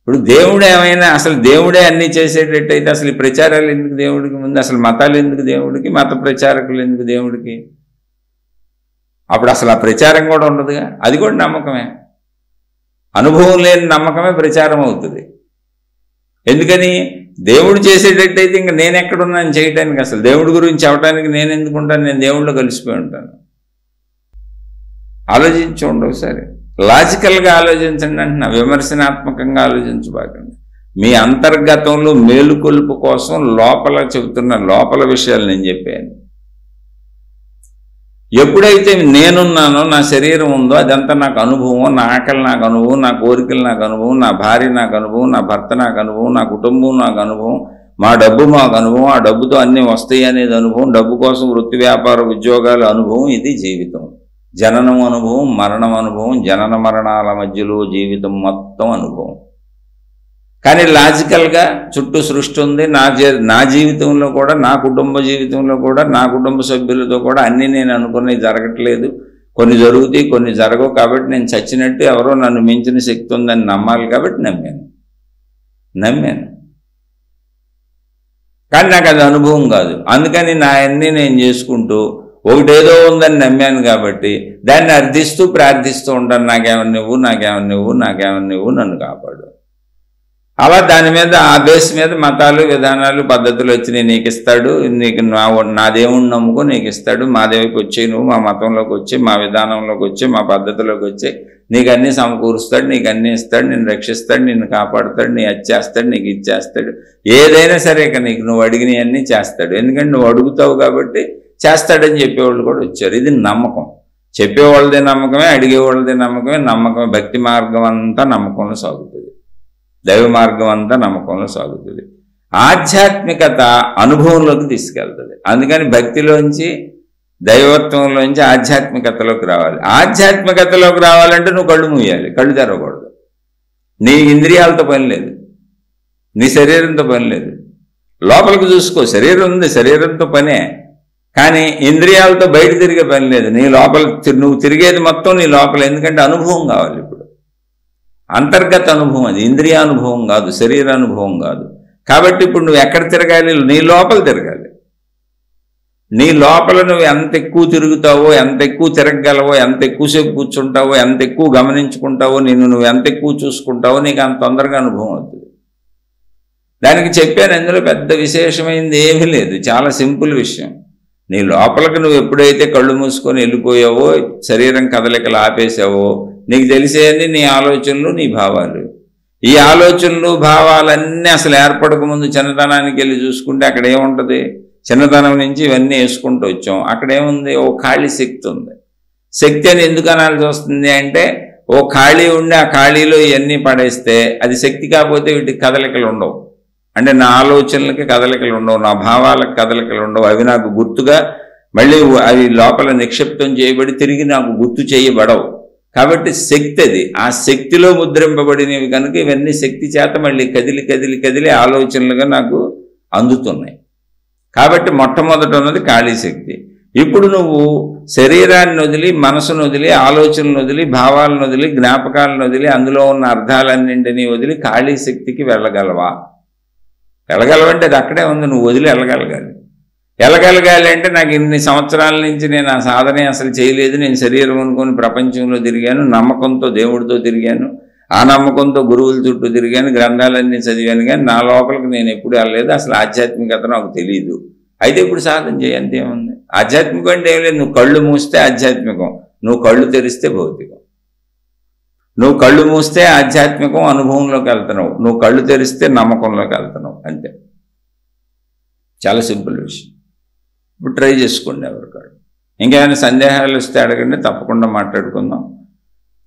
ఇప్పుడు దేవుడు ఏమైనా, అసలు దేవుడే అన్నీ చేసేటట్టయితే అసలు ఈ ప్రచారాలు ఎందుకు దేవుడికి ముందు? అసలు మతాలు ఎందుకు దేవుడికి? మత ప్రచారకులు ఎందుకు దేవుడికి? అప్పుడు అసలు ఆ ప్రచారం కూడా ఉండదుగా. అది కూడా నమ్మకమే. అనుభవం లేని నమ్మకమే ప్రచారం అవుతుంది. ఎందుకని? దేవుడు చేసేటట్టయితే ఇంకా నేను ఎక్కడున్నాను చేయటానికి? అసలు దేవుడి గురించి చెప్పడానికి నేను ఎందుకుంటాను? నేను దేవుళ్ళో కలిసిపోయి ఉంటాను. ఆలోచించండి ఒకసారి, లాజికల్గా ఆలోచించండి అంటున్నా, విమర్శనాత్మకంగా ఆలోచించబాకండి. మీ అంతర్గతంలో మేలుకొలుపు కోసం లోపల చెబుతున్న లోపల విషయాలు నేను చెప్పాను. ఎప్పుడైతే నేనున్నానో, నా శరీరం ఉందో, అదంతా నాకు అనుభవం, నా ఆకలి నాకు అనుభవం, నా కోరికలు నాకు అనుభవం, నా భార్య నాకు అనుభవం, నా భర్త నాకు అనుభవం, నా కుటుంబం నాకు అనుభవం, మా డబ్బు మాకు అనుభవం, ఆ డబ్బుతో అన్నీ వస్తాయి అనేది అనుభవం, డబ్బు కోసం వృత్తి వ్యాపార ఉద్యోగాల అనుభవం. ఇది జీవితం. జననం అనుభవం, మరణం అనుభవం, జనన మరణాల మధ్యలో జీవితం మొత్తం అనుభవం. కానీ లాజికల్గా చుట్టూ సృష్టి ఉంది. నా జీవితంలో కూడా, నా కుటుంబ జీవితంలో కూడా, నా కుటుంబ సభ్యులతో కూడా అన్నీ నేను అనుకున్నవి జరగట్లేదు. కొన్ని జరుగుతాయి, కొన్ని జరగవు. కాబట్టి నేను చచ్చినట్టు ఎవరో నన్ను మించిన శక్తి ఉందని నమ్మాలి. కాబట్టి నమ్మాను. కానీ నాకు అది అనుభవం కాదు. అందుకని నా అన్నీ నేను చేసుకుంటూ ఒకటేదో ఉందని నమ్మాను కాబట్టి దాన్ని అర్థిస్తూ ప్రార్థిస్తూ ఉంటాను. నాకేమని నువ్వు నన్ను కాపాడు. అలా దాని మీద, ఆ బేస్ మీద మతాలు, విధానాలు, పద్ధతులు వచ్చి నీకు ఇస్తాడు, నీకు నా దేవుణ్ణి నమ్ముకో, నీకు ఇస్తాడు, మా దేవుడికి వచ్చి నువ్వు మా మతంలోకి వచ్చి, మా విధానంలోకి వచ్చి, మా పద్ధతిలోకి వచ్చి నీకు అన్నీ సమకూరుస్తాడు, నీకు అన్నీ ఇస్తాడు, నిన్ను రక్షిస్తాడు, నిన్ను కాపాడుతాడు, నీ అది చేస్తాడు, నీకు ఇది చేస్తాడు, ఏదైనా సరే ఇక నీకు నువ్వు అడిగినవన్నీ చేస్తాడు. ఎందుకంటే నువ్వు అడుగుతావు కాబట్టి చేస్తాడని చెప్పేవాళ్ళు కూడా వచ్చారు. ఇది నమ్మకం. చెప్పేవాళ్ళదే నమ్మకమే, అడిగేవాళ్ళదే నమ్మకమే. భక్తి మార్గం అంతా నమ్మకంలో సాగుతుంది, దైవ మార్గం అంతా నమ్మకంలో సాగుతుంది. ఆధ్యాత్మికత అనుభవంలోకి తీసుకెళ్తుంది. అందుకని భక్తిలోంచి, దైవత్వంలోంచి ఆధ్యాత్మికతలోకి రావాలి. ఆధ్యాత్మికతలోకి రావాలంటే నువ్వు కళ్ళు మూయాలి, కళ్ళు తెరవకూడదు. నీ ఇంద్రియాలతో పని లేదు, నీ శరీరంతో పని లేదు. లోపలికి చూసుకో, శరీరం ఉంది, శరీరంతో పనే, కానీ ఇంద్రియాలతో బయట తిరిగే పని లేదు. నీ లోపల నువ్వు తిరిగేది మొత్తం నీ లోపల. ఎందుకంటే అనుభవం కావాలి. ఇప్పుడు అంతర్గత అనుభవం, అది ఇంద్రియానుభవం కాదు, శరీరానుభవం కాదు. కాబట్టి ఇప్పుడు నువ్వు ఎక్కడ తిరగాలి? నీ లోపల తిరగాలి. నీ లోపల నువ్వు ఎంత ఎక్కువ తిరుగుతావో, ఎంత ఎక్కువ తిరగగలవో, ఎంత ఎక్కువసేపు కూర్చుంటావో, ఎంత ఎక్కువ గమనించుకుంటావో, నువ్వు ఎంత ఎక్కువ చూసుకుంటావో నీకు అంత తొందరగా అనుభవం అవుతుంది. దానికి చెప్పాను, అందులో పెద్ద విశేషమైంది ఏమీ లేదు, చాలా సింపుల్ విషయం. నీ లోపలికి నువ్వు ఎప్పుడైతే కళ్ళు మూసుకొని వెళ్ళిపోయావో, శరీరం కదలికలు ఆపేసావో, నీకు తెలిసేయని నీ ఆలోచనలు, నీ భావాలు. ఈ ఆలోచనలు, భావాలన్నీ అసలు ఏర్పడకముందు చిన్నతనానికి వెళ్ళి చూసుకుంటే అక్కడ ఏముంటుంది? చిన్నతనం నుంచి ఇవన్నీ వేసుకుంటూ వచ్చాం. అక్కడ ఏముంది? ఓ ఖాళీ శక్తి ఉంది. శక్తి అని ఎందుకు అనాల్సి వస్తుంది అంటే, ఓ ఖాళీ ఉండి ఆ ఖాళీలో ఇవన్నీ పడేస్తే అది శక్తి. కాకపోతే వీటికి కదలికలు ఉండవు. అంటే నా ఆలోచనలకి కదలికలు ఉండవు, నా భావాలకు కదలికలు ఉండవు. అవి నాకు గుర్తుగా మళ్ళీ అవి లోపల నిక్షిప్తం చేయబడి తిరిగి నాకు గుర్తు చేయబడవు. కాబట్టి శక్తి అది. ఆ శక్తిలో ముద్రింపబడినవి కనుక ఇవన్నీ శక్తి చేత మళ్ళీ కదిలి ఆలోచనలుగా నాకు అందుతున్నాయి. కాబట్టి మొట్టమొదట ఉన్నది ఖాళీ శక్తి. ఇప్పుడు నువ్వు శరీరాన్ని వదిలి, మనసును వదిలి, ఆలోచనలు వదిలి, భావాలను వదిలి, జ్ఞాపకాలను వదిలి, అందులో ఉన్న అర్థాలన్నింటినీ వదిలి ఖాళీ శక్తికి వెళ్ళగలవా? వెళ్ళగలవంటే అది అక్కడే ఉంది, నువ్వు వదిలి వెళ్ళగలగాలి అంటే నాకు ఇన్ని సంవత్సరాల నుంచి నేను ఆ సాధనే అసలు చేయలేదు, నేను శరీరం అనుకొని ప్రపంచంలో తిరిగాను, నమ్మకంతో దేవుడితో తిరిగాను, ఆ నమ్మకంతో గురువుల చుట్టూ తిరిగాను, గ్రంథాలన్నీ చదివాను, కానీ నా లోపలికి నేను ఎప్పుడు వెళ్ళలేదు, అసలు ఆధ్యాత్మికత నాకు తెలియదు. అయితే ఇప్పుడు సాధన చేయి, అంతేముంది. ఆధ్యాత్మికం అంటే ఏం లేదు, నువ్వు కళ్ళు మూస్తే ఆధ్యాత్మికం, నువ్వు కళ్ళు తెరిస్తే భౌతికం. నువ్వు కళ్ళు మూస్తే ఆధ్యాత్మికం అనుభవంలోకి వెళ్తున్నావు, నువ్వు కళ్ళు తెరిస్తే నమ్మకంలోకి వెళ్తున్నావు, అంతే. చాలా సింపుల్ విషయం. ఇప్పుడు ట్రై చేసుకోండి ఎవరికాడు. ఇంకేమైనా సందేహాలు వస్తే అడగండి, తప్పకుండా మాట్లాడుకుందాం.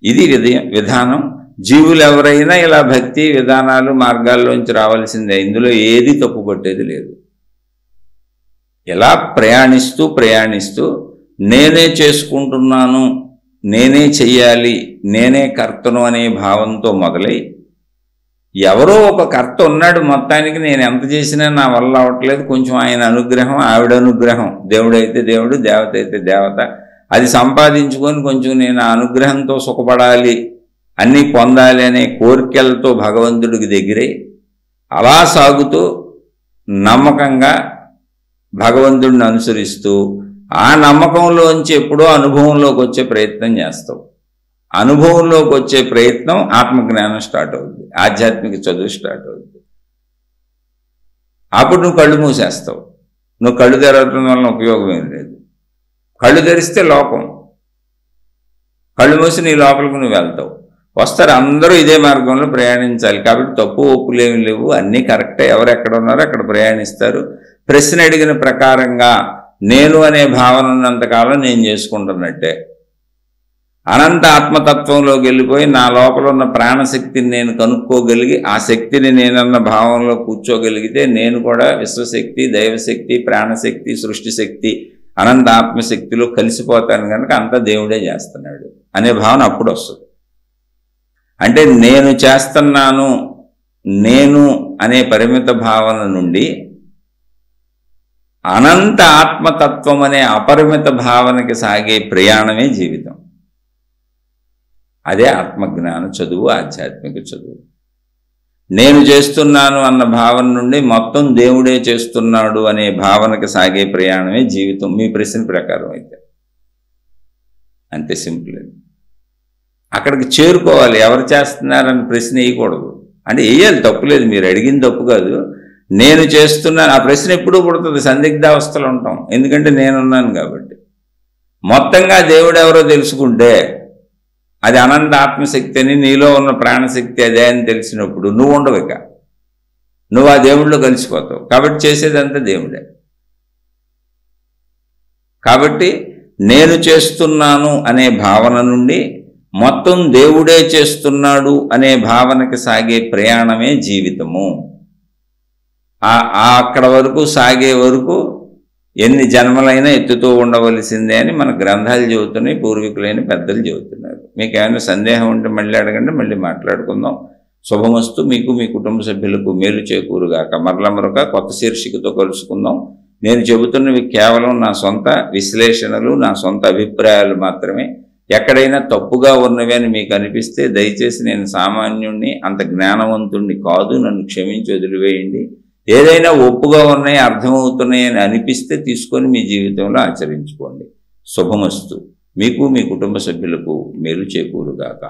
ఇది విధానం. జీవులు ఎవరైనా ఇలా భక్తి విధానాలు మార్గాల్లోంచి రావాల్సిందే. ఇందులో ఏది తప్పు పట్టేది లేదు. ఇలా ప్రయాణిస్తూ నేనే చేసుకుంటున్నాను నేనే చెయ్యాలి, నేనే కర్తను అనే భావంతో మొదలై ఎవరో ఒక కర్త ఉన్నాడు, మొత్తానికి నేను ఎంత చేసినా నా వల్ల అవట్లేదు, కొంచెం ఆయన అనుగ్రహం, ఆవిడ అనుగ్రహం, దేవుడైతే దేవుడు, దేవత అయితే దేవత, అది సంపాదించుకొని కొంచెం నేను ఆ అనుగ్రహంతో సుఖపడాలి, అన్నీ పొందాలి అనే కోరికలతో భగవంతుడికి దగ్గరై అలా సాగుతూ నమ్మకంగా భగవంతుడిని అనుసరిస్తూ ఆ నమ్మకంలోంచి ఎప్పుడో అనుభవంలోకి వచ్చే ప్రయత్నం చేస్తావు. అనుభవంలోకి వచ్చే ప్రయత్నం ఆత్మజ్ఞానం స్టార్ట్ అవుతుంది, ఆధ్యాత్మిక చదువు స్టార్ట్ అవుతుంది. అప్పుడు నువ్వు కళ్ళు మూసేస్తావు. నువ్వు కళ్ళు తెరవడం వలన ఉపయోగం ఏం లేదు. కళ్ళు తెరిస్తే లోకం, కళ్ళు మూసి నీ లోపలికి నువ్వు వెళ్తావు. వస్తారు అందరూ ఇదే మార్గంలో ప్రయాణించాలి. కాబట్టి తప్పు ఒప్పులేమి లేవు, అన్నీ కరెక్టే. ఎవరు ఎక్కడ ఉన్నారో అక్కడ ప్రయాణిస్తారు. ప్రశ్న అడిగిన ప్రకారంగా నేను అనే భావన ఉన్నంతకాలం నేను చేసుకుంటున్నట్టే. అనంత ఆత్మతత్వంలోకి వెళ్ళిపోయి నా లోపల ఉన్న ప్రాణశక్తిని నేను కనుక్కోగలిగి ఆ శక్తిని నేనన్న భావంలో కూర్చోగలిగితే నేను కూడా విశ్వశక్తి, దైవశక్తి, ప్రాణశక్తి, సృష్టి శక్తి, అనంత ఆత్మశక్తిలో కలిసిపోతాను కనుక అంతా దేవుడే చేస్తున్నాడు అనే భావన అప్పుడు వస్తుంది. అంటే నేను చేస్తున్నాను, నేను అనే పరిమిత భావన నుండి అనంత ఆత్మతత్వం అనే అపరిమిత భావనకి సాగే ప్రయాణమే జీవితం. అదే ఆత్మజ్ఞాన చదువు, ఆధ్యాత్మిక చదువు. నేను చేస్తున్నాను అన్న భావన నుండి మొత్తం దేవుడే చేస్తున్నాడు అనే భావనకి సాగే ప్రయాణమే జీవితం. మీ ప్రశ్న ప్రకారం అయితే అంతే సింపుల్. అక్కడికి చేరుకోవాలి. ఎవరు చేస్తున్నారని ప్రశ్న వేయకూడదు. అంటే వేయాలి, తప్పులేదు, మీరు అడిగింది తప్పు కాదు. నేను చేస్తున్నాను ఆ ప్రశ్న ఎప్పుడూ పుడుతుంది, సందిగ్ధావస్థలు ఉంటాం. ఎందుకంటే నేనున్నాను కాబట్టి. మొత్తంగా దేవుడు ఎవరో తెలుసుకుంటే అది అనంత ఆత్మశక్తి అని, నీలో ఉన్న ప్రాణశక్తి అదే అని తెలిసినప్పుడు నువ్వు ఉండవు, ఇక నువ్వు ఆ దేవుడిలో కలిసిపోతావు. కాబట్టి చేసేదంతా దేవుడే. కాబట్టి నేను చేస్తున్నాను అనే భావన నుండి మొత్తం దేవుడే చేస్తున్నాడు అనే భావనకి సాగే ప్రయాణమే జీవితము. అక్కడ వరకు సాగే వరకు ఎన్ని జన్మలైనా ఎత్తుతూ ఉండవలసిందే అని మన గ్రంథాలు చెబుతున్నాయి, పూర్వీకులైన పెద్దలు చెబుతున్నారు. మీకు ఏమైనా సందేహం ఉంటే మళ్ళీ అడగండి, మళ్ళీ మాట్లాడుకుందాం. శుభమస్తు. మీకు మీ కుటుంబ సభ్యులకు మేలు చేకూరుగాక. మరొక కొత్త శీర్షికతో కలుసుకుందాం. నేను చెబుతున్నవి కేవలం నా సొంత విశ్లేషణలు, నా సొంత అభిప్రాయాలు మాత్రమే. ఎక్కడైనా తప్పుగా ఉన్నవి అని మీకు అనిపిస్తే దయచేసి నేను సామాన్యుణ్ణి, అంత జ్ఞానవంతుణ్ణి కాదు, నన్ను క్షమించి వదిలివేయండి. ఏదైనా ఒప్పుగా ఉన్నాయి, అర్థమవుతున్నాయి అని అనిపిస్తే తీసుకొని మీ జీవితంలో ఆచరించుకోండి. శుభమస్తు. మీకు మీ కుటుంబ సభ్యులకు మేలు చేకూరుగాక.